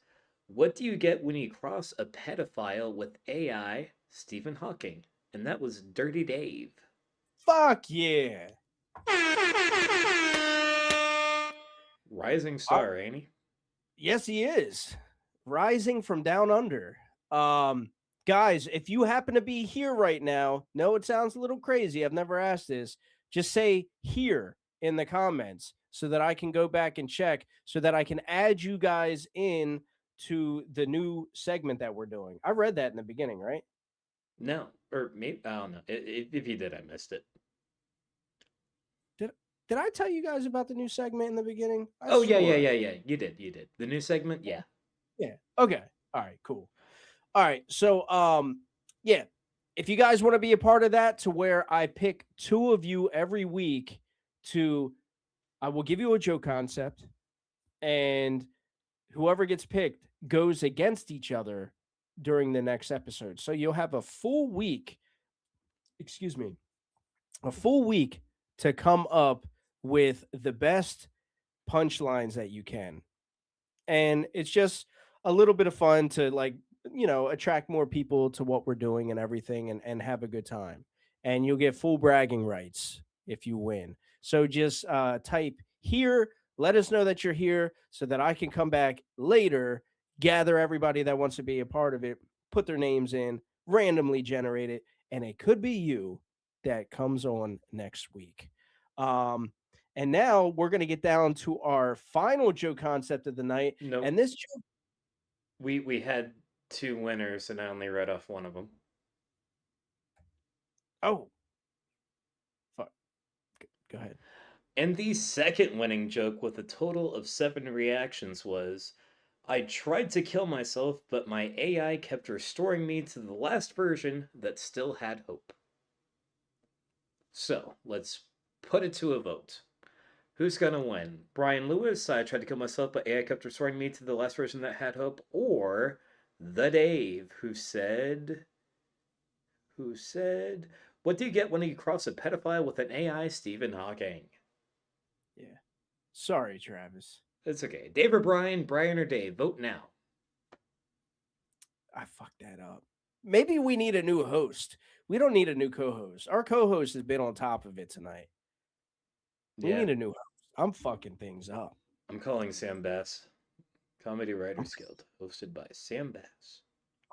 "What do you get when you cross a pedophile with AI, Stephen Hawking?" And that was Dirty Dave. Fuck yeah. Rising star, ain't he? Yes, he is. Rising from down under. Guys, if you happen to be here right now, no, it sounds a little crazy. I've never asked this. Just say here in the comments so that I can go back and check so that I can add you guys in to the new segment that we're doing. I read that in the beginning, right? No, or maybe I don't know. If you did, I missed it. Did I tell you guys about the new segment in the beginning? Oh yeah. You did. The new segment, yeah. Yeah. Okay. All right, cool. All right. So yeah, if you guys want to be a part of that to where I pick 2 of you every week I will give you a joke concept and whoever gets picked goes against each other during the next episode. So you'll have a full week, a full week to come up with the best punchlines that you can. And it's just a little bit of fun to, like, attract more people to what we're doing and everything, and have a good time. And you'll get full bragging rights if you win. So just type here, let us know that you're here so that I can come back later, gather everybody that wants to be a part of it, put their names in, randomly generate it, and it could be you that comes on next week. And now we're going to get down to our final joke concept of the night. Nope. And this joke, We had 2 winners, and I only read off one of them. oh, fuck. Go ahead. And the second winning joke with a total of 7 reactions was, I tried to kill myself, but my AI kept restoring me to the last version that still had hope. So, let's put it to a vote. Who's gonna win? Brian Lewis, I tried to kill myself, but AI kept restoring me to the last version that had hope, or the Dave, who said, what do you get when you cross a pedophile with an AI, Stephen Hawking? Yeah. Sorry, Travis. It's okay. Dave or Brian, Brian or Dave, vote now. I fucked that up. Maybe we need a new host. We don't need a new co-host. Our co-host has been on top of it tonight. We need a new host. I'm fucking things up. I'm calling Sam Bass. Comedy Writers Guild, hosted by Sam Bass.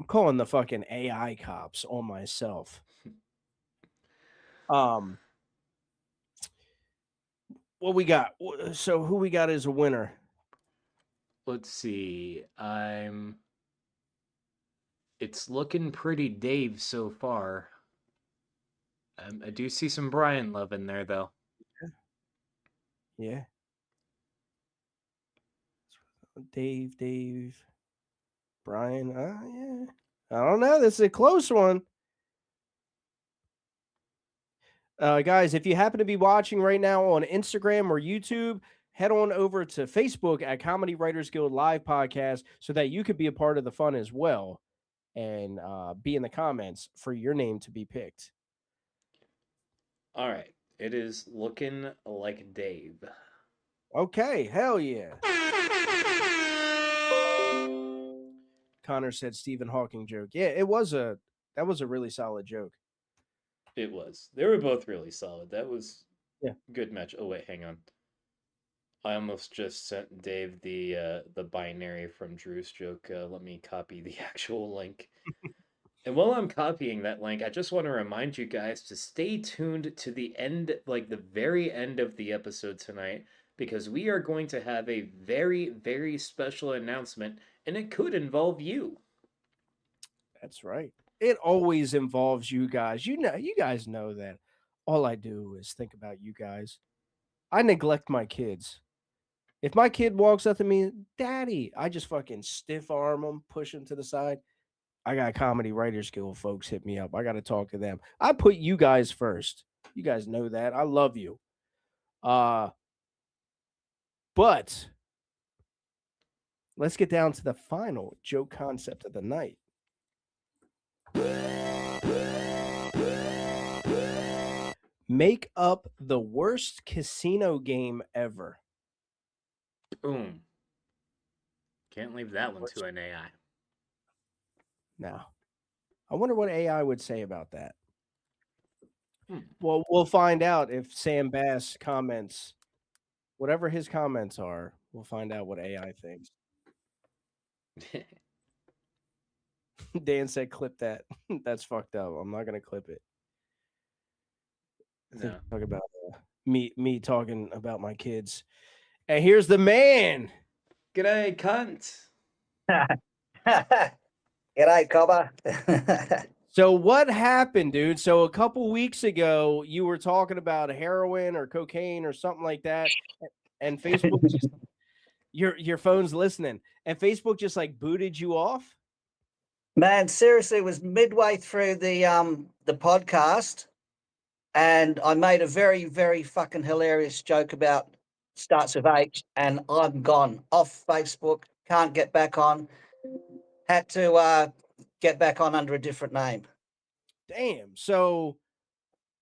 I'm calling the fucking AI cops on myself. What we got? So who we got as a winner? Let's see. It's looking pretty Dave so far. I do see some Brian love in there, though. Yeah. Dave, Brian. Yeah. I don't know. This is a close one. Guys, if you happen to be watching right now on Instagram or YouTube, head on over to Facebook at Comedy Writers Guild Live Podcast so that you could be a part of the fun as well, and be in the comments for your name to be picked. All right. It is looking like Dave. Okay, hell yeah. Connor said Stephen Hawking joke. Yeah, that was a really solid joke. It was. They were both really solid. That was a good match. Oh wait, hang on. I almost just sent Dave the binary from Drew's joke. Let me copy the actual link. And while I'm copying that link, I just want to remind you guys to stay tuned to the end, like the very end of the episode tonight, because we are going to have a very, very special announcement, and it could involve you. That's right. It always involves you guys. You guys know that all I do is think about you guys. I neglect my kids. If my kid walks up to me, Daddy, I just fucking stiff arm them, push them to the side. I got Comedy Writers Guild folks hit me up. I got to talk to them. I put you guys first. You guys know that. I love you. But let's get down to the final joke concept of the night. Make up the worst casino game ever. Boom. Can't leave that one to an AI. Now, I wonder what AI would say about that. Well, we'll find out if Sam Bass comments. Whatever his comments are, we'll find out what AI thinks. Dan said, clip that. That's fucked up. I'm not going to clip it. No. Talk about me talking about my kids. And here's the man. G'day, cunt. G'day, cobber. So what happened, dude? So a couple weeks ago, you were talking about heroin or cocaine or something like that, and Facebook just your phone's listening, and Facebook just like booted you off. Man, seriously, it was midway through the podcast, and I made a very, very fucking hilarious joke about starts with H, and I'm gone off Facebook. Can't get back on. Had to get back on under a different name. Damn. So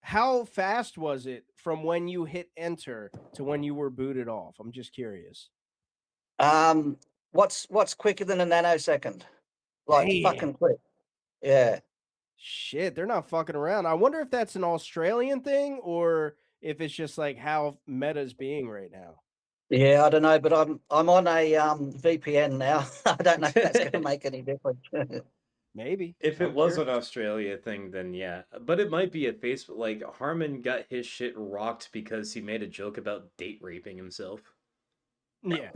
how fast was it from when you hit enter to when you were booted off? I'm just curious. What's quicker than a nanosecond? Like Damn. fucking quick. Yeah. Shit, they're not fucking around. I wonder if that's an Australian thing or if it's just like how meta's being right now. Yeah, I don't know, but I'm on a VPN now. I don't know if that's going to make any difference. Maybe. If it I'm was curious. an Australia thing, then yeah. But it might be a Facebook. Like, Harmon got his shit rocked because he made a joke about date raping himself. Yeah.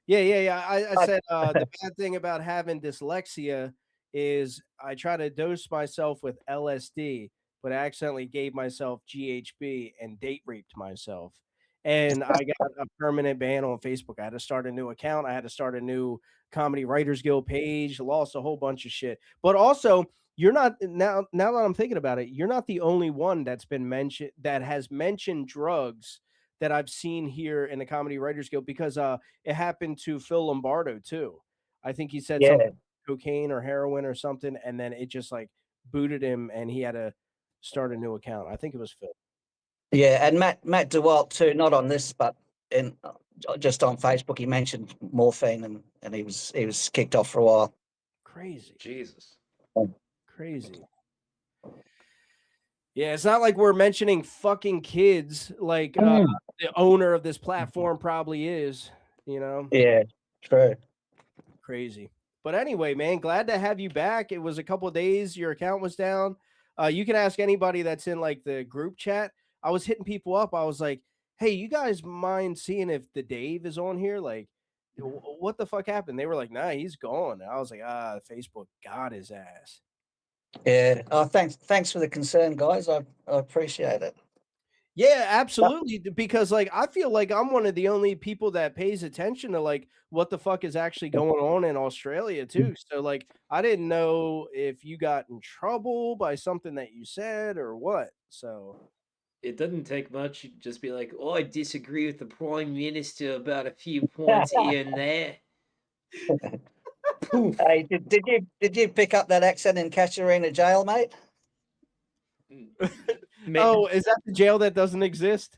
Yeah. I I- said the bad thing about having dyslexia is I try to dose myself with LSD, but I accidentally gave myself GHB and date raped myself. And I got a permanent ban on Facebook. I had to start a new account. I had to start a new Comedy Writers Guild page, lost a whole bunch of shit. But also, you're not now that I'm thinking about it, you're not the only one that's been mentioned that has mentioned drugs that I've seen here in the Comedy Writers Guild because it happened to Phil Lombardo too. I think he said yeah, something cocaine or heroin or something, and then it just like booted him, and he had to start a new account. I think it was Phil. yeah, and Matt DeWalt too. Not on this, but in just on Facebook, he mentioned morphine, and he was kicked off for a while. Crazy, Jesus. crazy. Yeah, it's not like we're mentioning fucking kids like the owner of this platform probably is, you know. Yeah, true. Crazy. But anyway, man, glad to have you back. It was a couple of days. Your account was down. You can ask anybody that's in like the group chat. I was hitting people up. I was like, "Hey, you guys mind seeing if the Dave is on here? Like, what the fuck happened?" They were like, "Nah, he's gone." And I was like, Facebook got his ass." Yeah. Oh, thanks for the concern, guys. I appreciate it. Yeah, absolutely. Because like I feel like I'm one of the only people that pays attention to like what the fuck is actually going on in Australia too. So like I didn't know if you got in trouble by something that you said or what. So It doesn't take much. You'd just be like, oh, I disagree with the Prime Minister about a few points here and there. Poof. Hey, did you pick up that accent in Casuarina jail, mate? oh, is that the jail that doesn't exist?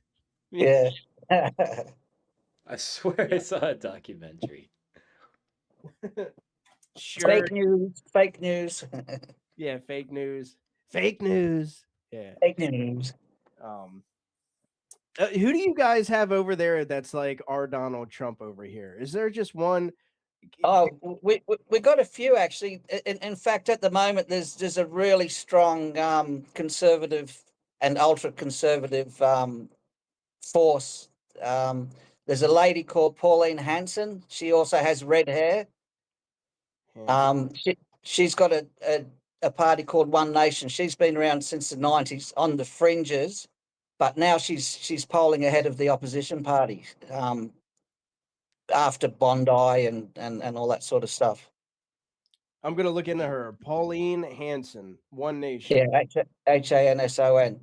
Yeah. I swear I saw a documentary. Sure. Fake news. Fake news. Yeah, fake news. Fake news. Yeah. Fake news. Who do you guys have over there that's like our Donald Trump over here? Is there just one? Oh, we got a few actually. In fact, at the moment, there's a really strong conservative and ultra conservative force. There's a lady called Pauline Hanson. She also has red hair. She's got a party called One Nation. She's been around since the 90s on the fringes, but now she's polling ahead of the opposition party after Bondi and all that sort of stuff. I'm gonna look into her. Pauline Hanson, One Nation. Yeah, Hanson.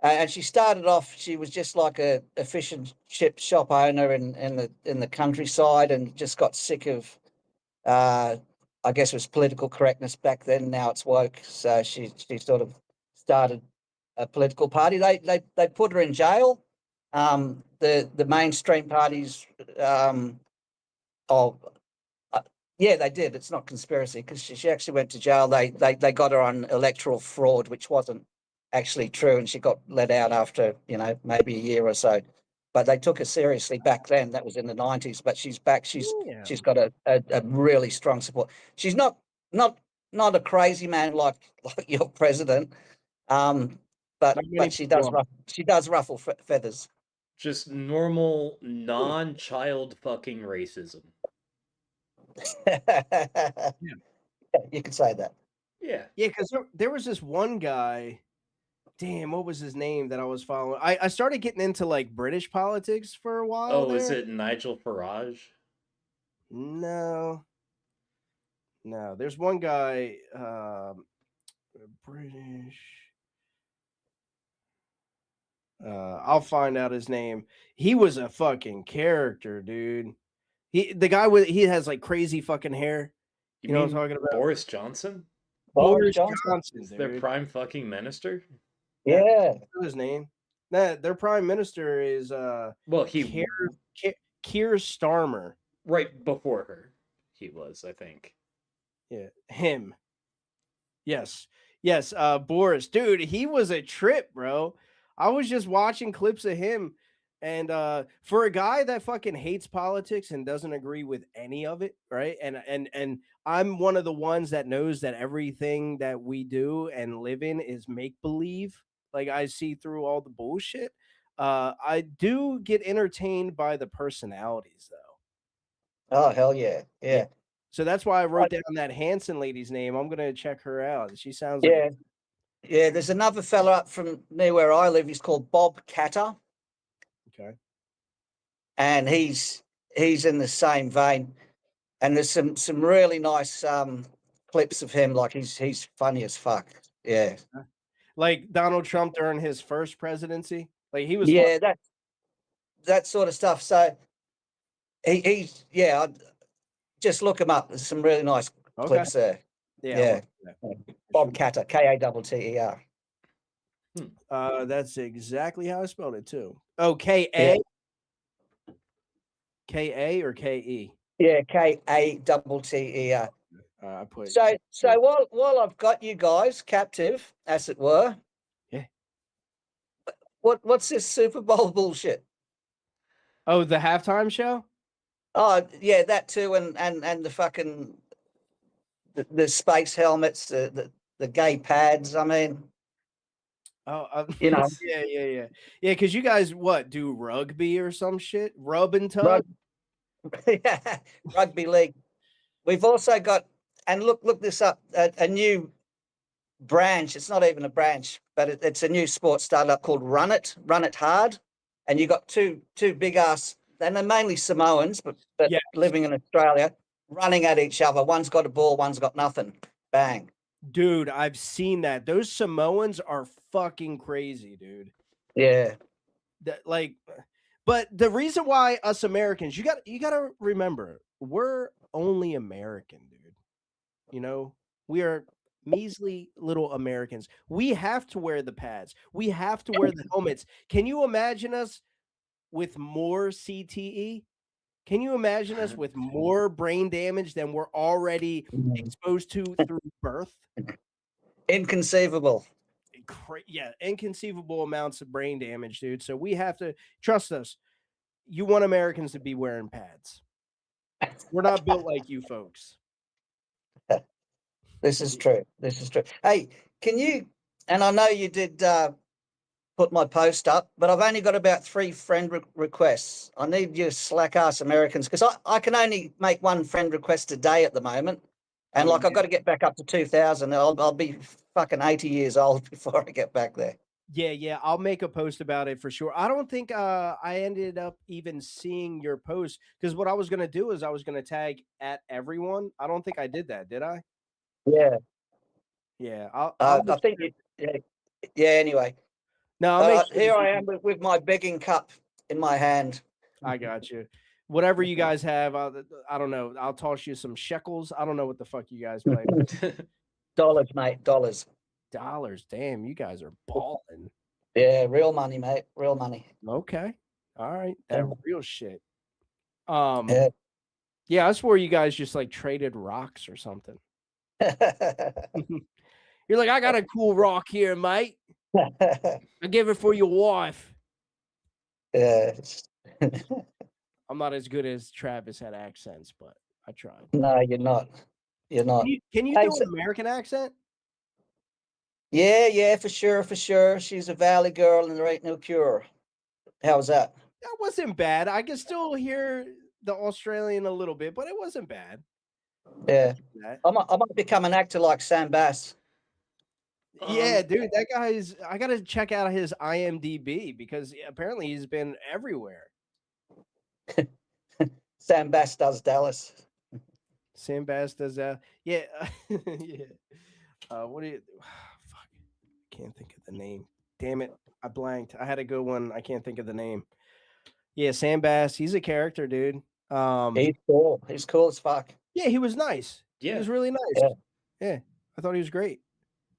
And she started off. She was just like a fish and chip shop owner in the countryside, and just got sick of. I guess it was political correctness back then. Now it's woke. So she sort of started a political party. They put her in jail. The mainstream parties. Yeah, they did. It's not conspiracy because she actually went to jail. They got her on electoral fraud, which wasn't actually true, and she got let out after maybe a year or so. But they took her seriously back then. That was in the 90s. But she's back. She's got a really strong support. She's not a crazy man like your president, but she does ruffle feathers. Just normal, non-child fucking racism. You could say that. Yeah. Yeah, because there was this one guy. Damn, what was his name that I was following? I started getting into like British politics for a while. Oh, is it Nigel Farage? No. There's one guy, British. I'll find out his name. He was a fucking character, dude. He has like crazy fucking hair. You know mean what I'm talking about? Boris Johnson? Boris Johnson. Is their prime fucking minister? Yeah. What's his name? Their prime minister is Well, he Keir Starmer. right before her, he was, I think. Yeah, him. Yes. Yes, Boris. Dude, he was a trip, bro. I was just watching clips of him, and for a guy that fucking hates politics and doesn't agree with any of it, right? And I'm one of the ones that knows that everything that we do and live in is make believe. Like I see through all the bullshit. I do get entertained by the personalities though. Oh hell yeah, Yeah. yeah, So that's why I wrote down that Hanson lady's name. I'm gonna check her out. She sounds like yeah, yeah. There's another fella up from near where I live. He's called Bob Catter, okay. and he's in the same vein. And there's some really nice clips of him. Like he's funny as fuck. Yeah, Like Donald Trump during his first presidency. Like he was fun. yeah, that sort of stuff. So he's yeah. Just look him up. There's some really nice Okay. clips there. Yeah. Bob Catter, Katter. That's exactly how I spelled it too. Oh, K-A? Yeah. K-A or K-E? Yeah, Katter. I put So while I've got you guys captive, as it were, yeah. What's this Super Bowl bullshit? Oh, the halftime show? Oh yeah, that too, and the fucking the space helmets, the gay pads. I mean, you know, yeah. Because you guys do rugby or some shit? Rub and tug? yeah, rugby league. We've also got, and look this up, a new branch. It's not even a branch, but it's a new sport startup called Run It Hard, and you got two big ass, and they're mainly Samoans, but Yes. living in Australia, running at each other. One's got a ball, one's got nothing. Bang. Dude, I've seen that. Those Samoans are fucking crazy, dude. Yeah. But the reason why us Americans, you got to remember, we're only American, dude. You know, we are measly little Americans. We have to wear the pads. We have to wear the helmets. Can you imagine us with more CTE? Can you imagine us with more brain damage than we're already exposed to through birth? Inconceivable. Yeah, inconceivable amounts of brain damage, dude. So we have to trust us. You want Americans to be wearing pads. We're not built like you folks. This is true. Hey, can you, and I know you did put my post up, but I've only got about 3 friend requests. I need you slack ass Americans, because I can only make 1 friend request a day at the moment. And I've got to get back up to 2,000. I'll be fucking 80 years old before I get back there. Yeah. I'll make a post about it for sure. I don't think I ended up even seeing your post, because what I was going to do is I was going to tag at everyone. I don't think I did that. Did I? Yeah. Yeah. I think yeah. Anyway. No, here I am with my begging cup in my hand. I got you. Whatever you guys have, I don't know. I'll toss you some shekels. I don't know what the fuck you guys play with. Dollars, mate. Dollars. Damn, you guys are balling. Yeah, real money, mate. Real money. Okay. All right. That real shit. Yeah, I swear you guys just like traded rocks or something. You're like, I got a cool rock here, mate. I give it for your wife. Yeah. I'm not as good as Travis at accents, but I tried. No, you're not. You're not. Can you do an American accent? Yeah, for sure. She's a valley girl and there ain't no cure. How's that? That wasn't bad. I can still hear the Australian a little bit, but it wasn't bad. Yeah. I might become an actor like Sam Bass. Yeah, dude, that guy's. I gotta check out his IMDb, because apparently he's been everywhere. Sam Bass does Dallas. Sam Bass does that. Yeah, yeah. What do you? Fuck, I can't think of the name. Damn it, I blanked. I had a good one. I can't think of the name. Yeah, Sam Bass. He's a character, dude. He's cool. He's cool as fuck. Yeah, he was nice. Yeah, he was really nice. Yeah, I thought he was great.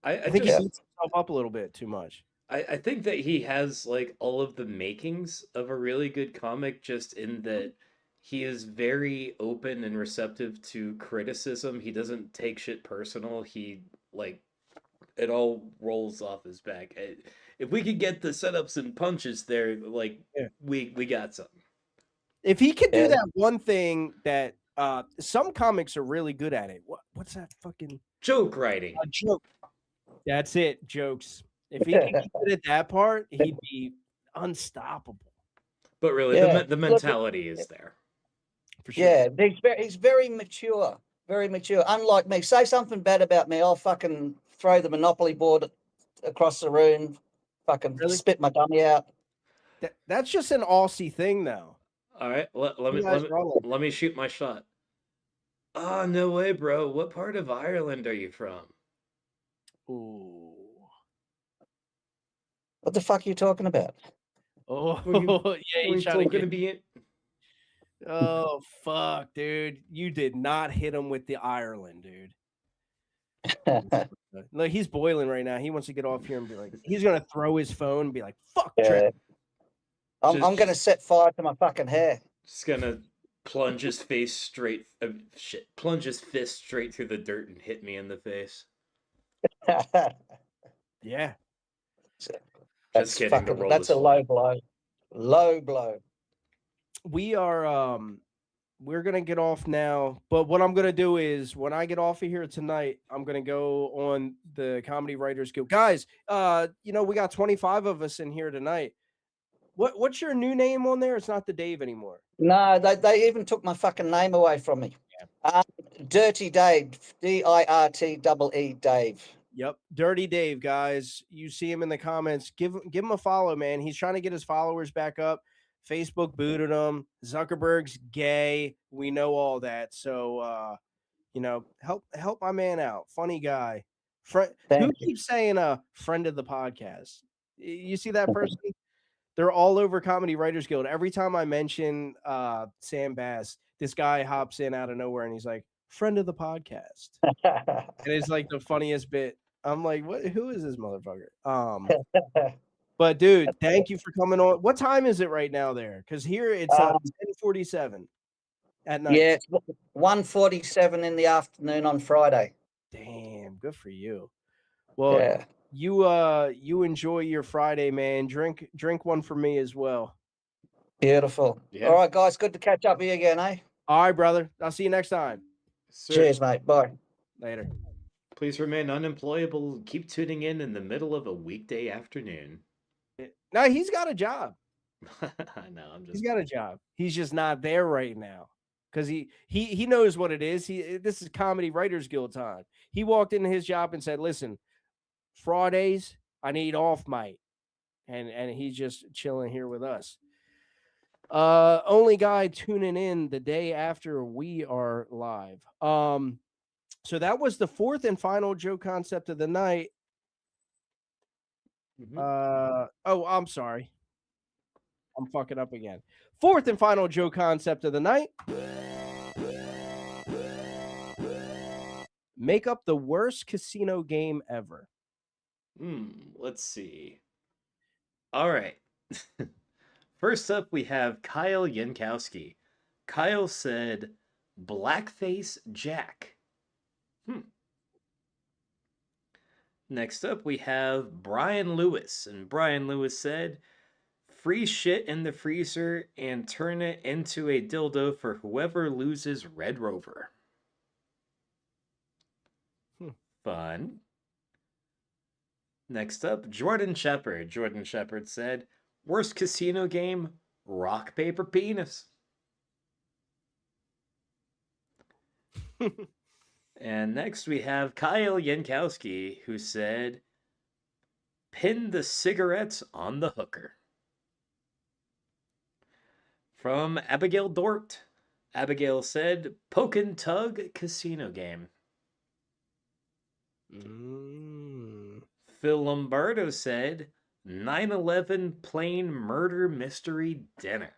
I think just, he beats himself up a little bit too much. I think that he has like all of the makings of a really good comic, just in that he is very open and receptive to criticism. He doesn't take shit personal. He like it all rolls off his back. If we could get the setups and punches there, like Yeah. we got something. If he could do Yeah. that one thing that some comics are really good at it. What's that fucking Joke writing. joke? That's it, jokes. If he could get good at that part, he'd be unstoppable But really, Yeah. the Look, mentality is there. for sure. yeah, he's very mature. Very mature. Unlike me. Say something bad about me, I'll fucking throw the Monopoly board across the room, fucking Really? spit my dummy out. That's just an Aussie thing, though. All right, let me You guys are all like let me shoot my shot. Oh, no way, bro. What part of Ireland are you from? Ooh. What the fuck are you talking about? Oh, Were you yeah, were he's you trying to talking get. to be in? Oh, fuck, dude. You did not hit him with the Ireland, dude. Like, he's boiling right now. He wants to get off here and be like, he's going to throw his phone and be like, fuck, Trent. Yeah. I'm Just- going to set fire to my fucking hair. Just gonna plunge his face straight. Plunge his fist straight through the dirt and hit me in the face. Yeah. That's kidding, the fucking, world that's is a low flat. blow. Low blow. We are we're gonna get off now, but what I'm gonna do is when I get off of here tonight, I'm gonna go on the Comedy Writers Guild. Guys, you know, we got 25 of us in here tonight. What's your new name on there? It's not the Dave anymore. No, they even took my fucking name away from me. Dirty Dave, DIRTEE Dave. Yep, Dirty Dave, guys. You see him in the comments. Give him a follow, man. He's trying to get his followers back up. Facebook booted him. Zuckerberg's gay. We know all that. So you know, help my man out. Funny guy. Friend who keeps saying friend of the podcast? You see that person? They're all over Comedy Writers Guild. Every time I mention Sam Bass, this guy hops in out of nowhere and he's like, friend of the podcast. And it's like the funniest bit. I'm like, what? Who is this motherfucker? But dude, thank you for coming on. What time is it right now there? Because here it's 10:47 at night. Yeah, it's 1:47 in the afternoon on Friday. Damn, good for you. Well, Yeah. you enjoy your Friday, man. Drink one for me as well. Beautiful. Yeah. All right, guys. Good to catch up with you again, eh? All right, brother. I'll see you next time. Sir, Cheers, mate. Bye. Later. please remain unemployable. Keep tuning in the middle of a weekday afternoon. No, he's got a job. I know. I'm He's just. got a job. He's just not there right now because he knows what it is. This is Comedy Writers Guild time. He walked into his job and said, "Listen, Fridays I need off, mate," and he's just chilling here with us. Only guy tuning in the day after we are live. So that was the fourth and final joke concept of the night. Oh, I'm sorry. I'm fucking up again. Fourth and final joke concept of the night. Make up the worst casino game ever. Let's see. All right. First up, we have Kyle Yankowski. Kyle said, "Blackface Jack." Next up, we have Brian Lewis. And Brian Lewis said, "Freeze shit in the freezer and turn it into a dildo for whoever loses Red Rover." Fun. Next up, Jordan Shepard. Jordan Shepard said, "Worst casino game, rock, paper, penis." And next we have Kyle Yankowski, who said, "Pin the cigarettes on the hooker." From Abigail Dort. Abigail said, "Poke and tug casino game." Phil Lombardo said, 9/11 plane murder mystery dinner."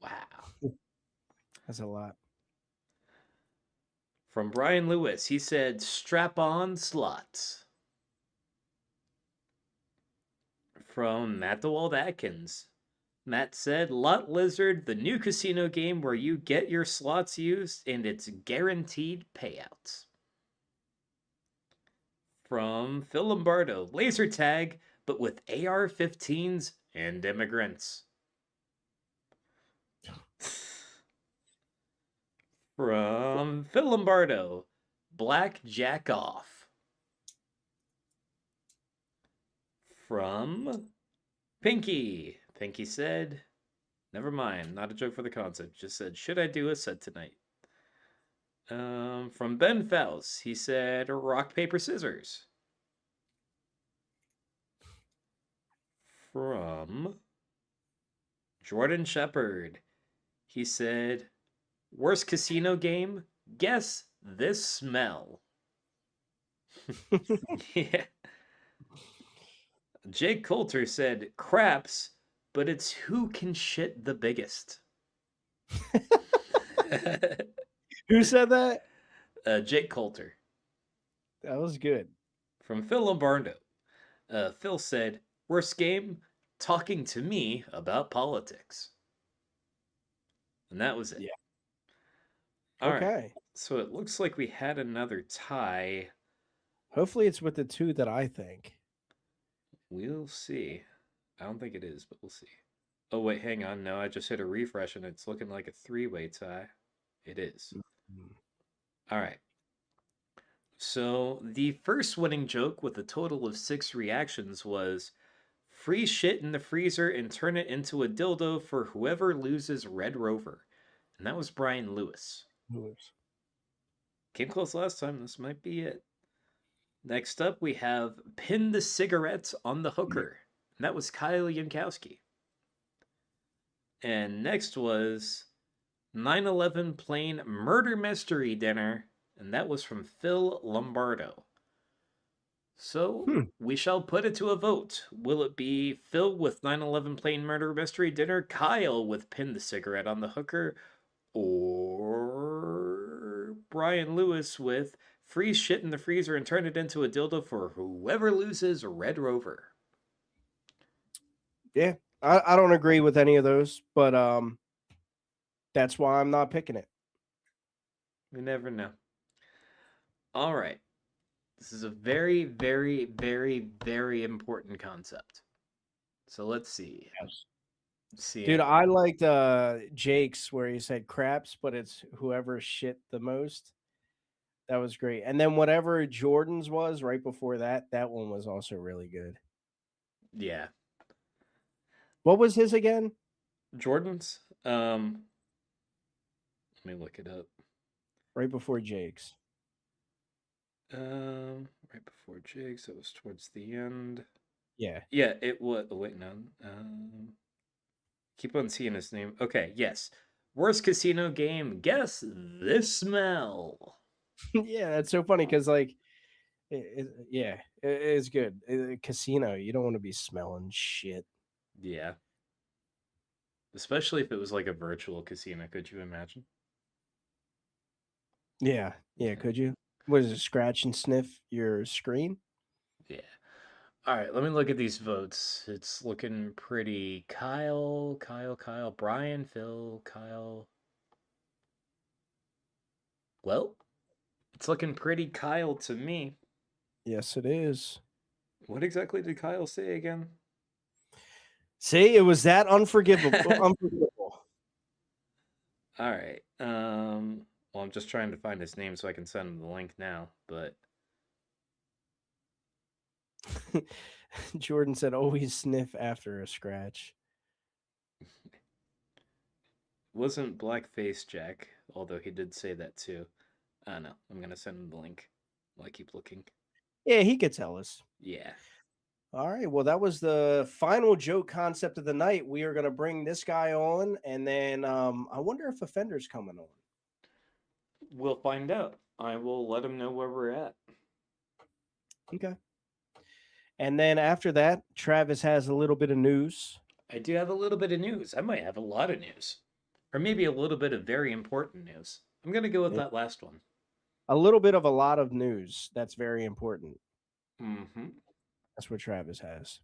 Wow. That's a lot. From Brian Lewis, he said, "Strap on slots." From Matt DeWald Atkins. Matt said, Lot Lizard, the new casino game where you get your slots used and it's guaranteed payouts. From Phil Lombardo, laser tag, but with AR-15s and immigrants. From Phil Lombardo, Black Jack Off. From Pinky. Pinky said, never mind, not a joke for the concept. Just said, should I do a set tonight? From Ben Faust, he said, rock, paper, scissors. From Jordan Shepard, he said, worst casino game? Guess this smell. Yeah. Jake Coulter said, craps, but it's who can shit the biggest. Who said that? Jake Coulter. That was good. From Phil Lombardo. Phil said, worst game? Talking to me about politics. And that was it. Yeah. All Okay. right. So it looks like we had another tie. Hopefully it's with the two that I think. We'll see. I don't think it is, but we'll see. Oh, wait, hang on. No, I just hit a refresh and it's looking like a three-way tie. It is. All right. So the first winning joke with a total of 6 reactions was freeze shit in the freezer and turn it into a dildo for whoever loses Red Rover. And that was Brian Lewis. Came close last time. This might be it. Next up, we have pin the cigarettes on the hooker. And that was Kyle Yankowski. And next was 9/11 plane murder mystery dinner. And that was from Phil Lombardo. So we shall put it to a vote. Will it be Phil with 9/11 plane murder mystery dinner, Kyle with pin the cigarette on the hooker, or Brian Lewis with freeze shit in the freezer and turn it into a dildo for whoever loses Red Rover? Yeah, I don't agree with any of those, but that's why I'm not picking it. We never know. All right. This is a very, very, very, very important concept. So let's see. Yes. See, Dude, I liked Jake's where he said craps, but it's whoever shit the most. That was great. And then whatever Jordan's was right before that, that one was also really good. Yeah. What was his again? Jordan's? Let me look it up. Right before Jake's. Right before Jake's, it was towards the end. Yeah. Yeah, it was. Oh, wait, no. Keep on seeing his name. Okay, yes. Worst casino game. Guess this smell. Yeah, that's so funny because, like, it's good. Casino, you don't want to be smelling shit. Yeah. Especially if it was like a virtual casino. Could you imagine? Yeah. Could you? What is it? Scratch and sniff your screen? Yeah. All right, let me look at these votes. It's looking pretty Kyle, Brian, Phil, Kyle. Well, it's looking pretty Kyle to me. Yes, it is. What exactly did Kyle say again? See, it was that unforgivable. All right. Well, I'm just trying to find his name so I can send him the link now, but Jordan said always sniff after a scratch. wasn't Blackface Jack, although he did say that too. I don't know. I'm going to send him the link while I keep looking. Yeah, he could tell us. Yeah. All right. Well, that was the final joke concept of the night. We are going to bring this guy on, and then I wonder if Offender's coming on. We'll find out. I will let him know where we're at. Okay. And then after that, Travis has a little bit of news. I do have a little bit of news. I might have a lot of news. Or maybe a little bit of very important news. I'm going to go with that last one. A little bit of a lot of news. That's very important. Mm-hmm. That's what Travis has.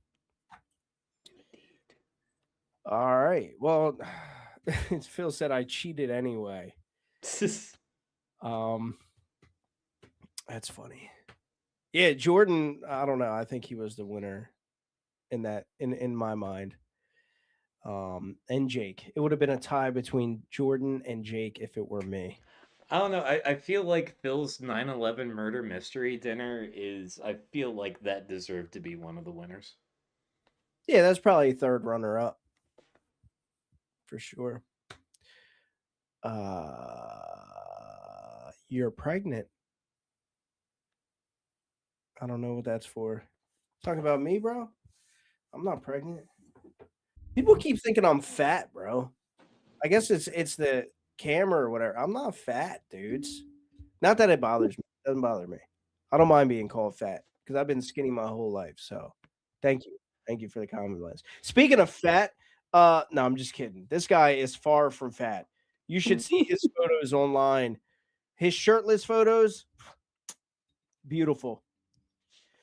All right. Well, Phil said I cheated anyway. Um, that's funny. Yeah, Jordan. I don't know. I think he was the winner in that in my mind. And Jake. It would have been a tie between Jordan and Jake if it were me. I don't know. I feel like Phil's 9/11 murder mystery dinner is. I feel like that deserved to be one of the winners. Yeah, that's probably third runner up for sure. You're pregnant. I don't know what that's for. Talking about me, bro? I'm not pregnant. People keep thinking I'm fat, bro. I guess it's the camera or whatever. I'm not fat, dudes. Not that it bothers me. It doesn't bother me. I don't mind being called fat because I've been skinny my whole life. So thank you. Thank you for the compliment. Speaking of fat, no, I'm just kidding. This guy is far from fat. You should see his photos online. His shirtless photos, beautiful.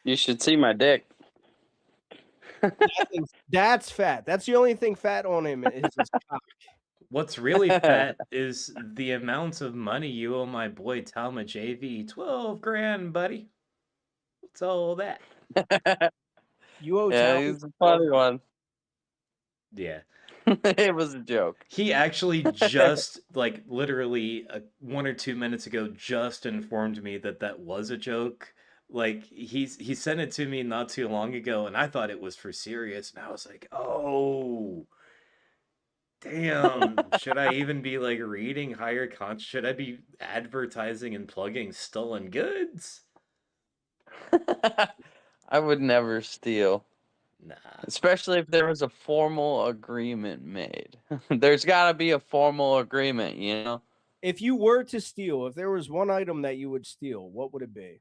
You should see my dick. That's fat. That's the only thing fat on him is his cock. What's really fat is the amount of money you owe my boy Talma JV. 12 grand, buddy. What's all that? You owe Yeah, Talma he's a funny one. Yeah. It was a joke. He actually just, like, literally 1 or 2 minutes ago, just informed me that that was a joke. Like, he sent it to me not too long ago, and I thought it was for serious, and I was like, oh, damn. Should I even be, like, reading higher should I be advertising and plugging stolen goods? I would never steal. Nah. Especially if there was a formal agreement made. There's got to be a formal agreement, you know? If you were to steal, if there was one item that you would steal, what would it be?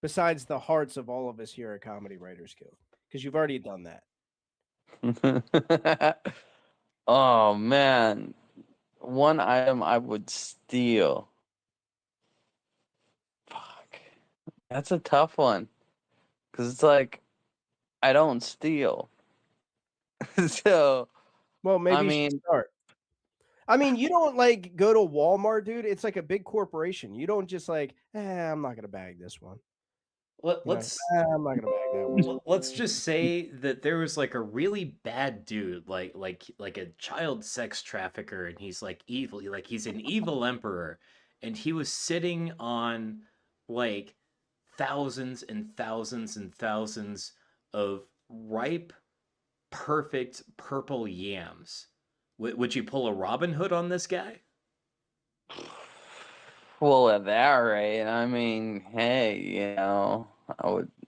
Besides the hearts of all of us here at Comedy Writers Guild, because you've already done that. Oh, man. One item I would steal. Fuck. That's a tough one. Because it's like, I don't steal. So, Well, maybe I you mean, should start. I mean, you don't like go to Walmart, dude. It's like a big corporation. You don't just like, I'm not gonna bag this one. Let's I'm not gonna bag that one. let's just say that there was like a really bad dude, like a child sex trafficker, and he's like evil, like he's an evil emperor, and he was sitting on like thousands and thousands and thousands of ripe, perfect purple yams. Would you pull a Robin Hood on this guy? well, at that rate, I mean, hey, you know,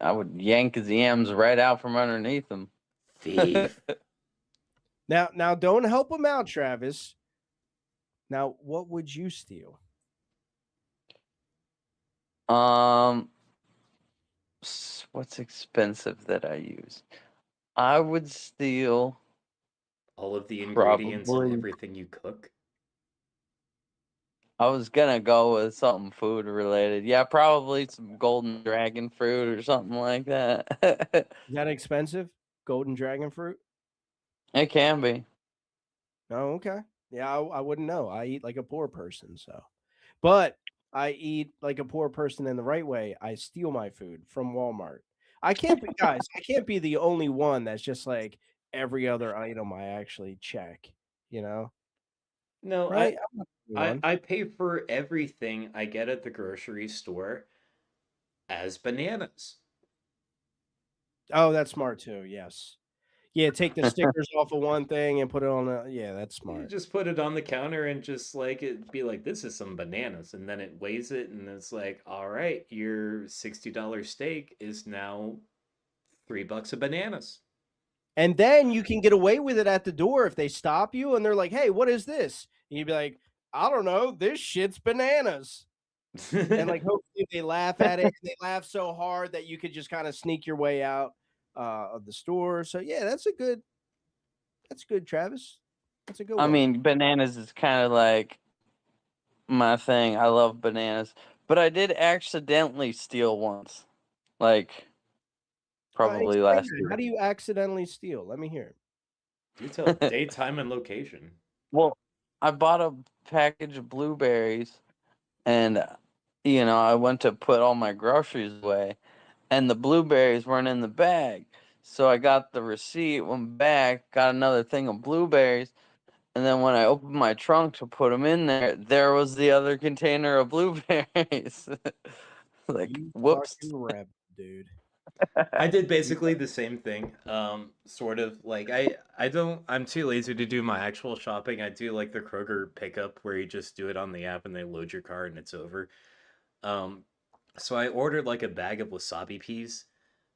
I would yank his yams right out from underneath him. Thief. Now, don't help him out, Travis. Now, what would you steal? What's expensive that I use? I would steal all of the ingredients probably, and everything you cook. I was gonna go with something food related. Yeah, probably some golden dragon fruit or something like that. Is that expensive? Golden dragon fruit? It can be. Oh, okay. Yeah, I wouldn't know. I eat like a poor person, so. But I eat like a poor person in the right way. I steal my food from Walmart. I can't be, guys, I can't be the only one that's just like every other item I actually check, you know? No, Right? I'm not the only one. I pay for everything I get at the grocery store as bananas. Oh, that's smart too. Yes. Yeah, take the stickers off of one thing and put it on a, yeah, that's You smart. just put it on the counter and just like it be like, this is some bananas, and then it weighs it and it's like, all right, your $60 steak is now $3 of bananas. And then you can get away with it at the door if they stop you and they're like, "Hey, what is this?" And you'd be like, "I don't know. This shit's bananas." And like hopefully they laugh at it. And they laugh so hard that you could just kind of sneak your way out of the store. So yeah, that's good, Travis. That's a good I one. mean, bananas is kind of like my thing. I love bananas, but I did accidentally steal once, like probably Explain last that. year. How do you accidentally steal? Let me hear it. You tell date, time, and location. Well, I bought a package of blueberries, and I went to put all my groceries away, and the blueberries weren't in the bag. So I got the receipt, went back, got another thing of blueberries, and then when I opened my trunk to put them in there was the other container of blueberries. Like, You whoops. fucking rebel, dude. I did basically the same thing. Sort of like I'm too lazy to do my actual shopping. I do like the Kroger pickup where you just do it on the app and they load your cart and it's over. Um, so I ordered like a bag of wasabi peas,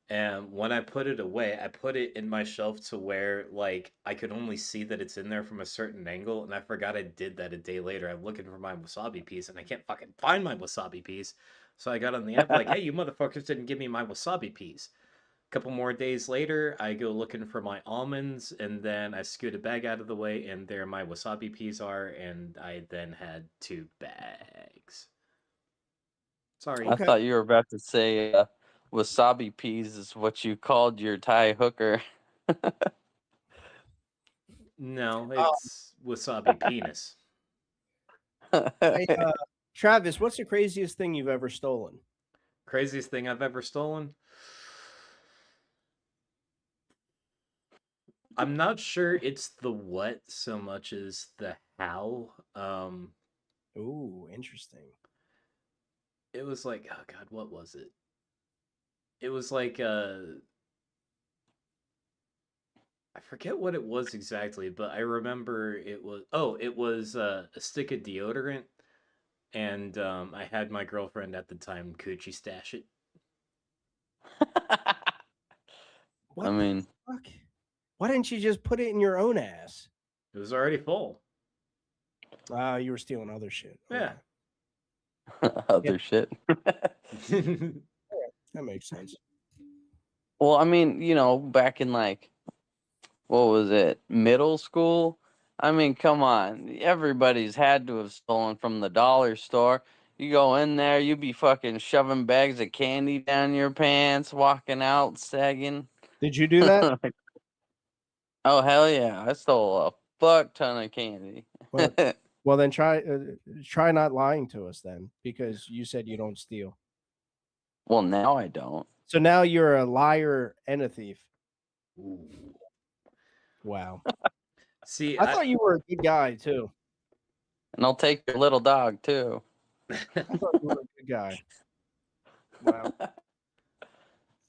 and when I put it away, I put it in my shelf to where like I could only see that it's in there from a certain angle, and I forgot I did that a day later. I'm looking for my wasabi peas and I can't fucking find my wasabi peas. So I got on the app like, "Hey, you motherfuckers didn't give me my wasabi peas." Couple more days later, I go looking for my almonds, and then I scoot a bag out of the way, and there my wasabi peas are, and I then had 2 bags. Sorry. I Okay. thought you were about to say wasabi peas is what you called your Thai hooker. No, it's wasabi penis. Hey, Travis, what's the craziest thing you've ever stolen? Craziest thing I've ever stolen? I'm not sure it's the what so much as the how. Ooh, interesting. It was like, oh god, what was it? It was like I forget what it was exactly, but I remember it was a stick of deodorant, and I had my girlfriend at the time coochie stash it. What I the mean, fuck? Why didn't you just put it in your own ass? It was already full. You were stealing other shit. Yeah. other shit. That makes sense. Well, I mean, back in like, what was it, middle school? I mean, come on. Everybody's had to have stolen from the dollar store. You go in there, you be fucking shoving bags of candy down your pants, walking out, sagging. Did you do that? Oh, hell yeah. I stole a fuck ton of candy. Well, well, then try not lying to us then, because you said you don't steal. Well, now I don't. So now you're a liar and a thief. Ooh. Wow. See, I thought you were a good guy too. And I'll take your little dog, too. I thought you were a good guy. Wow.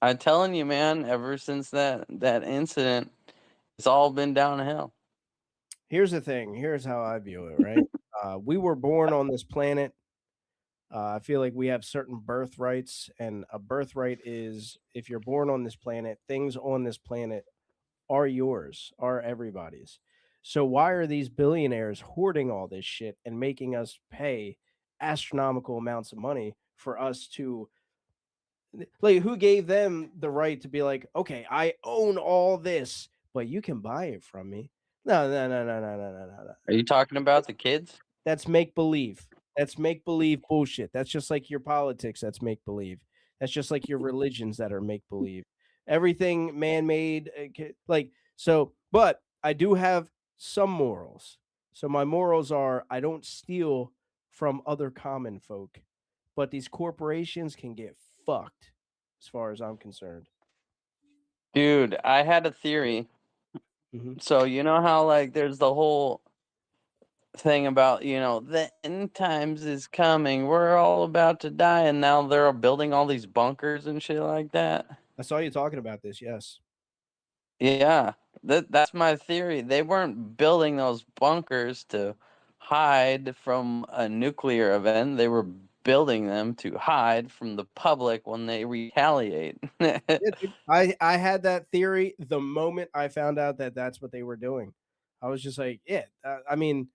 I'm telling you, man, ever since that incident, it's all been downhill. Here's the thing. Here's how I view it, right? We were born on this planet. I feel like we have certain birthrights, and a birthright is if you're born on this planet, things on this planet are yours, are everybody's. So why are these billionaires hoarding all this shit and making us pay astronomical amounts of money for us to, like, who gave them the right to be like, okay, I own all this, but you can buy it from me? No, no, no, no, no, no, no, no. Are you talking about the kids? That's make believe. That's make believe bullshit. That's just like your politics. That's make believe. That's just like your religions that are make believe. Everything man made, like so. But I do have some morals. So my morals are: I don't steal from other common folk, but these corporations can get fucked, as far as I'm concerned. Dude, I had a theory. Mhm. So, you know how, like, there's the whole thing about, the end times is coming. We're all about to die. And now they're building all these bunkers and shit like that. I saw you talking about this. Yes. Yeah, that's my theory. They weren't building those bunkers to hide from a nuclear event. They were building them to hide from the public when they retaliate. Yeah, dude. I had that theory the moment I found out that that's what they were doing. I was just like, yeah. I mean,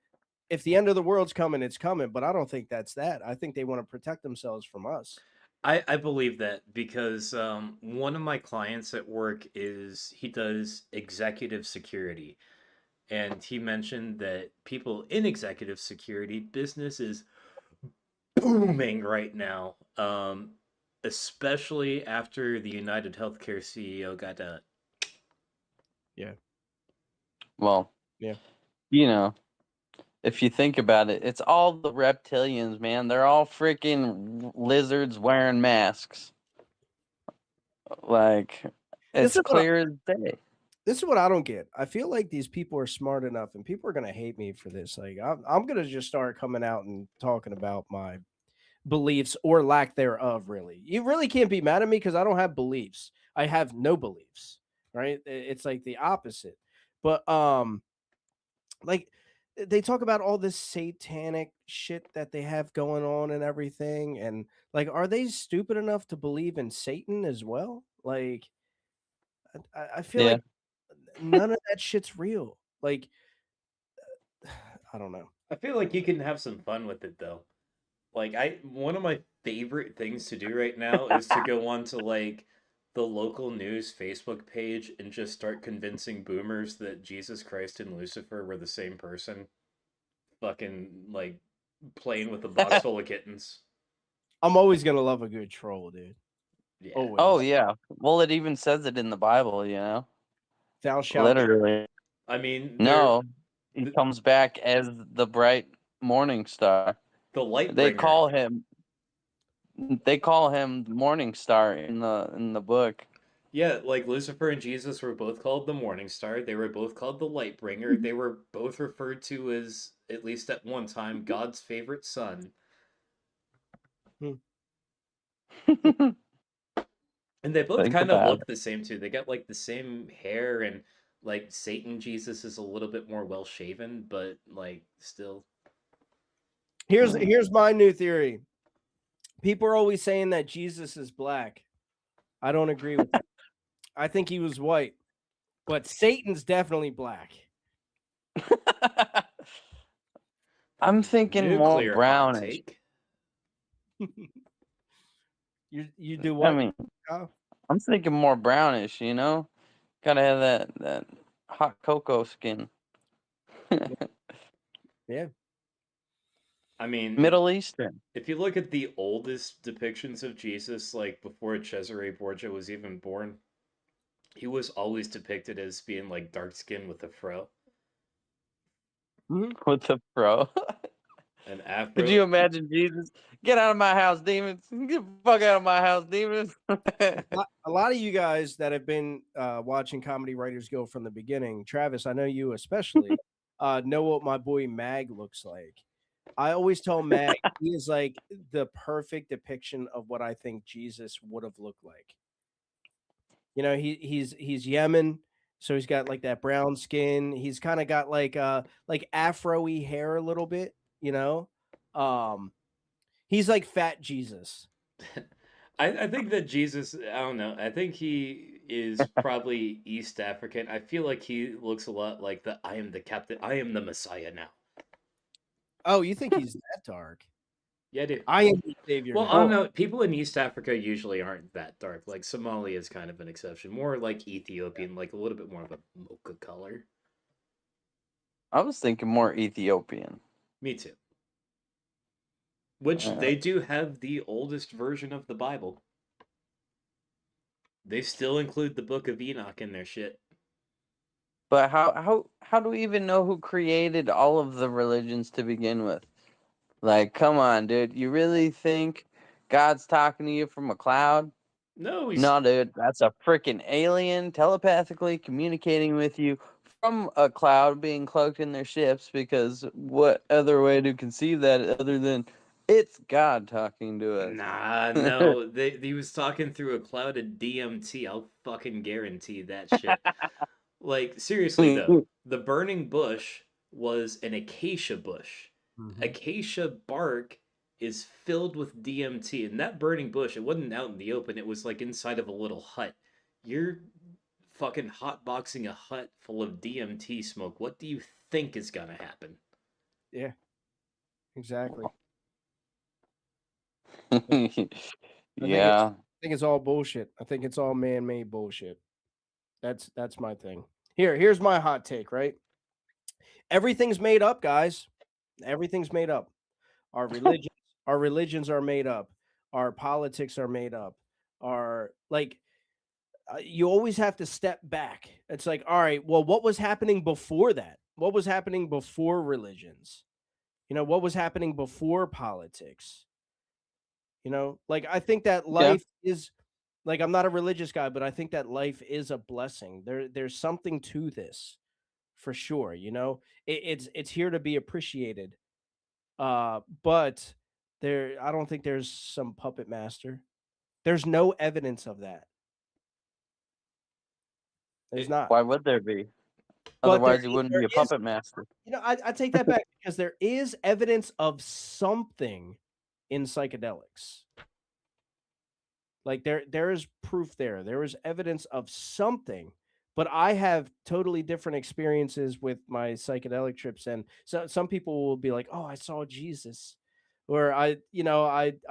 if the end of the world's coming, it's coming. But I don't think that's that. I think they want to protect themselves from us. I believe that because one of my clients at work he does executive security, and he mentioned that people in executive security business is booming right now, especially after the United Healthcare CEO got Yeah. Well, Yeah. you know, if you think about it, it's all the reptilians, man. They're all freaking lizards wearing masks. Like, This it's is what clear as day. this is what I don't get. I feel like these people are smart enough, and people are gonna hate me for this. Like, I'm gonna just start coming out and talking about my beliefs or lack thereof. Really, you really can't be mad at me because I don't have beliefs. I have no beliefs. Right? It's like the opposite. But like they talk about all this satanic shit that they have going on and everything, and like, are they stupid enough to believe in Satan as well? Like, I feel Yeah. like none of that shit's real. Like, I don't know. I feel like you can have some fun with it though. Like one of my favorite things to do right now is to go onto like the local news Facebook page and just start convincing boomers that Jesus Christ and Lucifer were the same person. Fucking like playing with a box full of kittens. I'm always gonna love a good troll, dude. Yeah. Oh, Always. yeah. Well, it even says it in the Bible, you know? Thou shalt. Literally. I mean, No, he the, comes back as the bright morning star. the light They bringer. call him Morning Star in the book. Yeah, like Lucifer and Jesus were both called the Morning Star. They were both called the Light Bringer. They were both referred to as, at least at one time, God's favorite son. And they both Think kind of about look the same too. They got like the same hair, and like Satan Jesus is a little bit more well shaven, but like still. Here's my new theory. People are always saying that Jesus is black. I don't agree with that. I think he was white, but Satan's definitely black. I'm thinking more Nuclear hot brownish. take. You do I what? mean, Kyle? I'm thinking more brownish, you know? Gotta have that hot cocoa skin. Yeah. I mean, Middle Eastern. if you look at the oldest depictions of Jesus, like before Cesare Borgia was even born, he was always depicted as being like dark skinned with a fro, With the pro. an afro. Could you imagine Jesus? Get out of my house, demons. Get the fuck out of my house, demons. A lot of you guys that have been watching Comedy Writers Guild from the beginning, Travis, I know you especially, know what my boy Mag looks like. I always tell Mag he is like the perfect depiction of what I think Jesus would have looked like. You know, he's Yemen, so he's got like that brown skin. He's kind of got like afro-y hair a little bit, you know. He's like fat Jesus. I think that Jesus, I don't know. I think he is probably East African. I feel like he looks a lot like the I am the captain, I am the Messiah now. Oh, you think he's that dark? Yeah, I do. I am the savior Well, now. I don't know. People in East Africa usually aren't that dark. Like Somalia is kind of an exception. More like Ethiopian, like a little bit more of a mocha color. I was thinking more Ethiopian. Me too. Which they do have the oldest version of the Bible. They still include the Book of Enoch in their shit. But how do we even know who created all of the religions to begin with? Like, come on, dude. You really think God's talking to you from a cloud? No, No, dude. That's a freaking alien telepathically communicating with you from a cloud being cloaked in their ships, because what other way to conceive that other than it's God talking to us? Nah, no. He was talking through a cloud of DMT. I'll fucking guarantee that shit. Like, seriously though, the burning bush was an acacia bush. Acacia bark is filled with DMT, and that burning bush, it wasn't out in the open, it was like inside of a little hut. You're fucking hotboxing a hut full of DMT smoke. What do you think is gonna happen? Yeah, exactly. Yeah. I think it's all bullshit. I think it's all man-made bullshit. That's my thing. Here's my hot take, right? Everything's made up, guys. Everything's made up. Our religions are made up. Our politics are made up. Our like you always have to step back. It's like, all right, well, what was happening before that? What was happening before religions? What was happening before politics? Like I think that Yeah. life is like I'm not a religious guy, but I think that life is a blessing. There's something to this for sure. It's here to be appreciated. But I don't think there's some puppet master. There's no evidence of that. There's not. Why would there be? But Otherwise, you wouldn't there be a is puppet master. I take that back because there is evidence of something in psychedelics. Like there is proof there. There is evidence of something, but I have totally different experiences with my psychedelic trips. And so some people will be like, "Oh, I saw Jesus," or I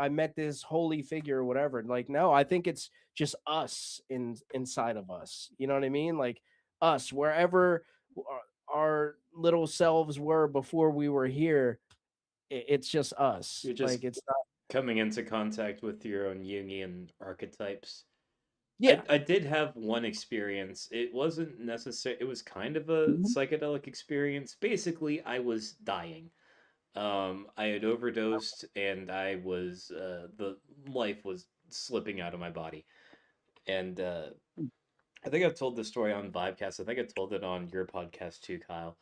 met this holy figure or whatever. Like, no, I think it's just us inside of us. You know what I mean? Like us, wherever our little selves were before we were here. It's just us. You're just Like it's not. coming into contact with your own Jungian archetypes. Yeah. I did have one experience. It wasn't necessary. It was kind of a psychedelic experience. Basically, I was dying. I had overdosed, and I was the life was slipping out of my body. And I think I've told this story on Vibecast. I think I told it on your podcast too, Kyle.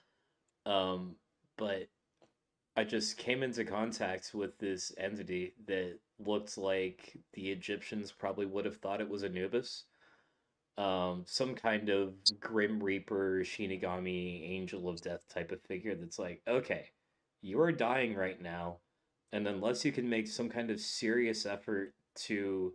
But I just came into contact with this entity that looked like the Egyptians probably would have thought it was Anubis. Some kind of Grim Reaper, Shinigami, Angel of Death type of figure that's like, okay, you are dying right now, and unless you can make some kind of serious effort to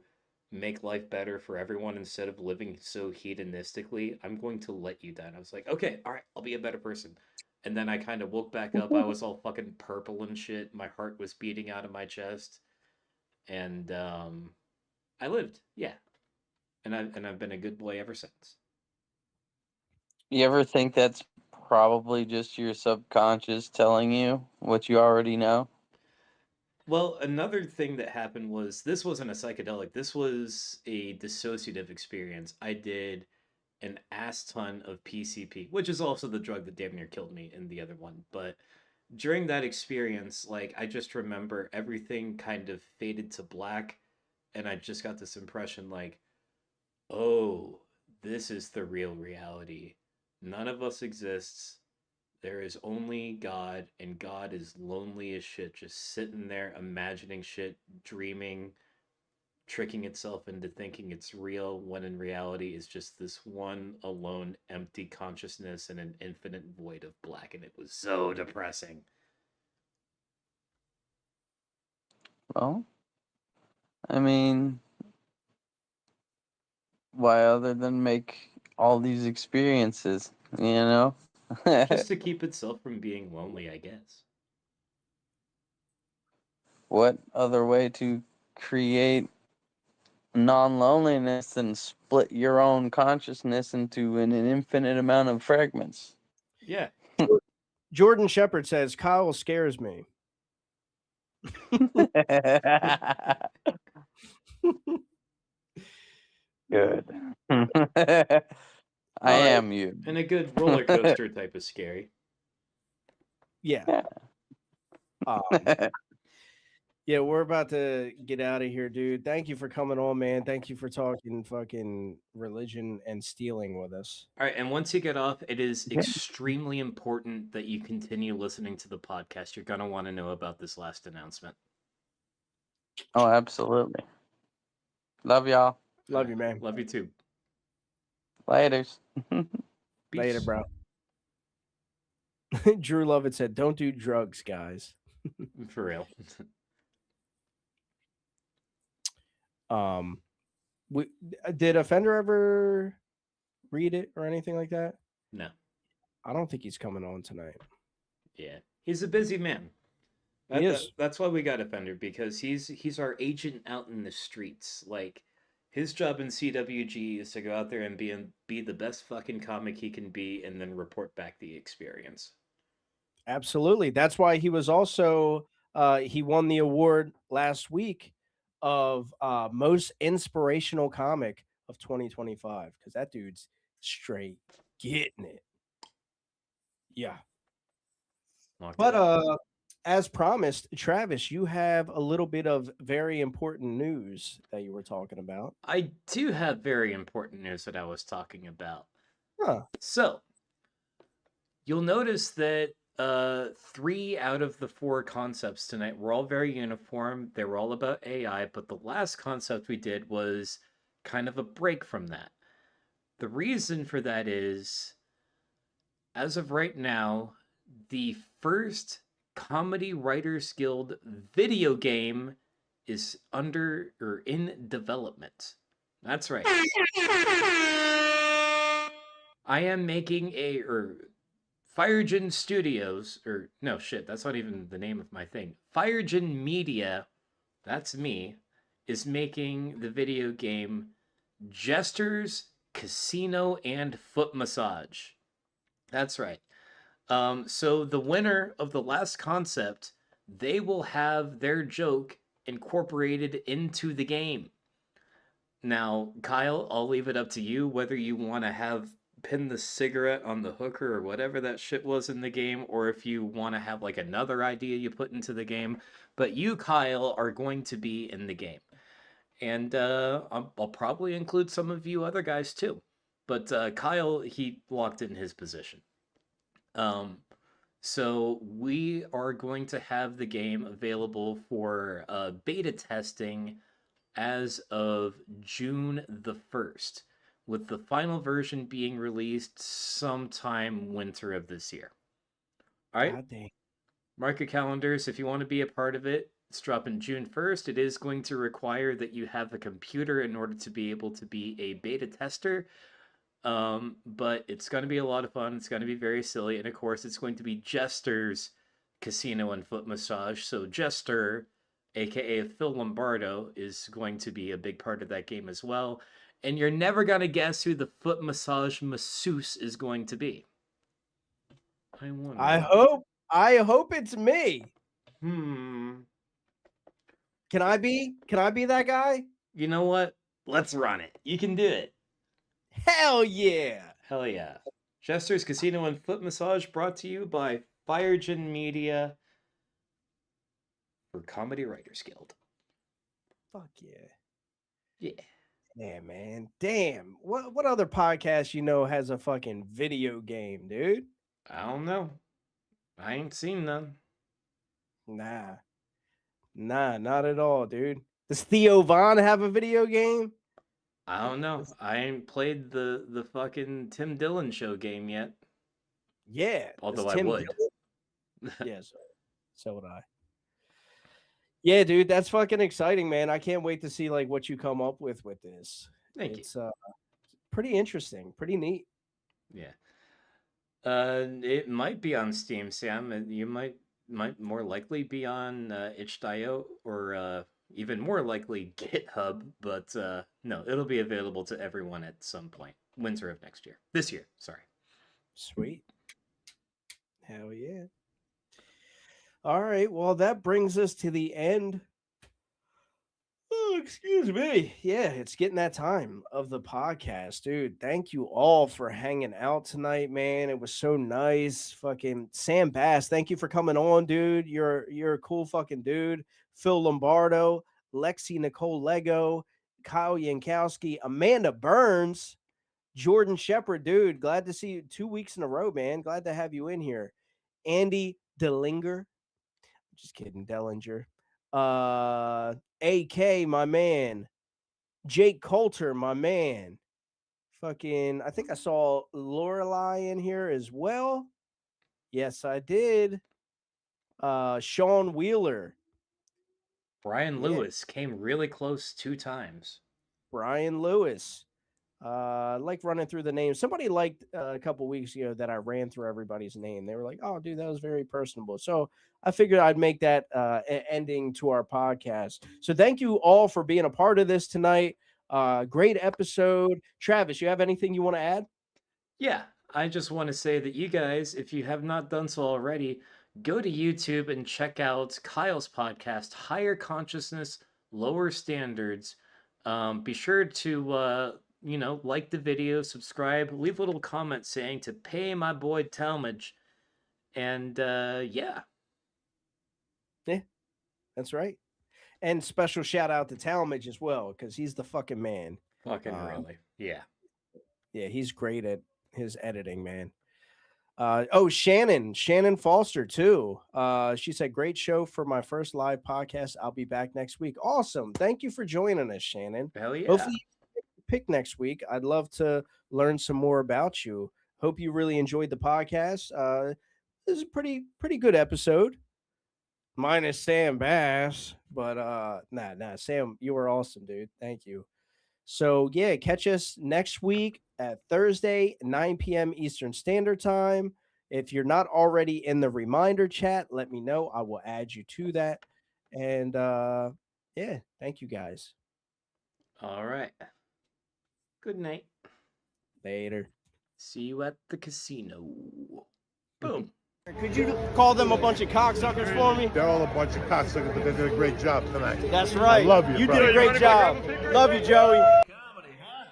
make life better for everyone instead of living so hedonistically, I'm going to let you die. And I was like, okay, all right, I'll be a better person. And then I kind of woke back up. I was all fucking purple and shit. My heart was beating out of my chest, and I lived. Yeah, and I've been a good boy ever since. You ever think that's probably just your subconscious telling you what you already know? Well, another thing that happened was this wasn't a psychedelic. This was a dissociative experience. I did an ass ton of PCP, which is also the drug that damn near killed me in the other one. But during that experience, like I just remember everything kind of faded to black, and I just got this impression like, oh, this is the real reality. None of us exists. There is only God, and God is lonely as shit, just sitting there imagining shit, dreaming, tricking itself into thinking it's real, when in reality is just this one alone empty consciousness and an infinite void of black, and it was so depressing. Well, I mean, why other than make all these experiences, you know? Just to keep itself from being lonely, I guess. What other way to create non-loneliness than split your own consciousness into an infinite amount of fragments? Yeah. Jordan Shepard says Kyle scares me. Good. I am you. And a good roller coaster type of scary. Yeah. Yeah, we're about to get out of here, dude. Thank you for coming on, man. Thank you for talking fucking religion and stealing with us. All right, and once you get off, it is extremely important that you continue listening to the podcast. You're going to want to know about this last announcement. Oh, absolutely. Love y'all. Love you, man. Love you too. Laters. Later, bro. Drew Lovett said, "Don't do drugs, guys." For real. Did Offender ever read it or anything like that? No. I don't think he's coming on tonight. Yeah, he's a busy man. He is. That's why we got Offender, because he's our agent out in the streets. Like, his job in CWG is to go out there and be the best fucking comic he can be, and then report back the experience. Absolutely. That's why he was also he won the award last week of most inspirational comic of 2025 because that dude's straight getting it. Yeah. Locked But it up. as promised, Travis, you have a little bit of very important news that you were talking about. I do have very important news that I was talking about. Huh. So, you'll notice that 3 out of the 4 concepts tonight were all very uniform. They were all about AI, but the last concept we did was kind of a break from that. The reason for that is, as of right now, the first Comedy Writers Guild video game is under or in development. That's right. I am making Firegen Studios, or no shit, that's not even the name of my thing. Firegen Media, that's me, is making the video game Jesters, Casino, and Foot Massage. That's right. So the winner of the last concept, they will have their joke incorporated into the game. Now, Kyle, I'll leave it up to you whether you want to have pin the cigarette on the hooker or whatever that shit was in the game, or if you want to have like another idea you put into the game. But you, Kyle, are going to be in the game. And I'll probably include some of you other guys too. But Kyle, he locked in his position. So we are going to have the game available for beta testing as of June the 1st, with the final version being released sometime winter of this year. All right? God dang. Mark your calendars if you want to be a part of it. It's dropping June 1st. It is going to require that you have a computer in order to be able to be a beta tester. But it's going to be a lot of fun. It's going to be very silly. And of course, it's going to be Jester's Casino and Foot Massage. So Jester, aka Phil Lombardo, is going to be a big part of that game as well. And you're never going to guess who the foot massage masseuse is going to be. I wonder. I hope it's me. Can I be that guy? You know what? Let's run it. You can do it. Hell yeah. Hell yeah. Jester's Casino and Foot Massage brought to you by Firegen Media for Comedy Writers Guild. Fuck yeah. Yeah. Yeah, man. Damn. What other podcast you know has a fucking video game, dude? I don't know. I ain't seen none. Nah, not at all, dude. Does Theo Von have a video game? I don't know. I ain't played the fucking Tim Dillon show game yet. Yeah. Although I would. Yes. So would I. Yeah, dude, that's fucking exciting, man. I can't wait to see like what you come up with this. Thank you. It's pretty interesting, pretty neat. Yeah. It might be on Steam, Sam. You might more likely be on itch.io or even more likely GitHub, but no, it'll be available to everyone at some point. Winter of next year. This year, sorry. Sweet. Hell yeah. All right, well, that brings us to the end. Oh, excuse me. Yeah, it's getting that time of the podcast, dude. Thank you all for hanging out tonight, man. It was so nice. Fucking Sam Bass, thank you for coming on, dude. You're a cool fucking dude. Phil Lombardo, Lexi Nicole Lego, Kyle Yankowski, Amanda Burns, Jordan Shepard, dude. Glad to see you 2 weeks in a row, man. Glad to have you in here. Andy Dellinger. Just kidding, Dellinger. AK, my man. Jake Coulter, my man. Fucking, I think I saw Lorelei in here as well. Yes, I did. Sean Wheeler. Brian Lewis came really close 2 times. Brian Lewis. I like running through the names. Somebody liked a couple weeks ago that I ran through everybody's name. They were like, "Oh, dude, that was very personable." So I figured I'd make that ending to our podcast. So thank you all for being a part of this tonight. Great episode. Travis, you have anything you want to add? Yeah, I just want to say that you guys, if you have not done so already, go to YouTube and check out Kyle's podcast, Higher Consciousness, Lower Standards. Be sure to like the video, subscribe, leave a little comment saying to pay my boy Talmadge. And yeah. Yeah, that's right. And special shout out to Talmadge as well, because he's the fucking man. Fucking really. Yeah. Yeah, he's great at his editing, man. Shannon Foster too. She said, great show for my first live podcast. I'll be back next week. Awesome. Thank you for joining us, Shannon. Hell yeah. Hopefully you pick next week. I'd love to learn some more about you. Hope you really enjoyed the podcast. This is a pretty good episode. Minus Sam Bass, but nah, Sam, you were awesome, dude. Thank you. So yeah, catch us next week at Thursday, 9 p.m. Eastern Standard Time. If you're not already in the reminder chat, let me know. I will add you to that. And yeah, thank you guys. All right. Good night. Later. See you at the casino. Boom. Could you call them a bunch of cocksuckers for me? They're all a bunch of cocksuckers, but they did a great job tonight. That's right. I love you. You brother. did a great job. Love you, Joey. Comedy, huh?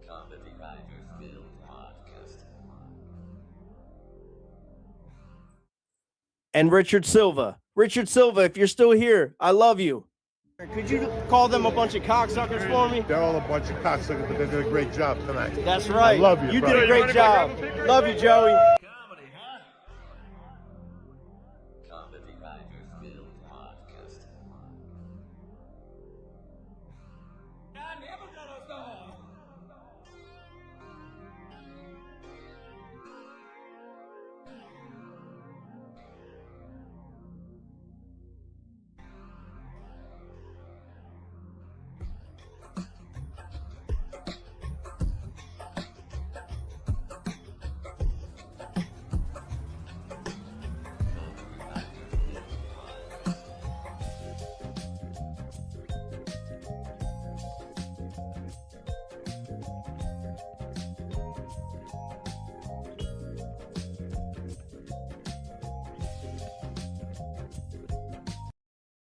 Comedy Writers Guild podcast. And Richard Silva. Richard Silva, if you're still here, I love you. Could you call them a bunch of cocksuckers for me? They're all a bunch of cocksuckers, but they did a great job tonight. That's right. I love you. You brother. did a great job. Love you, Joey.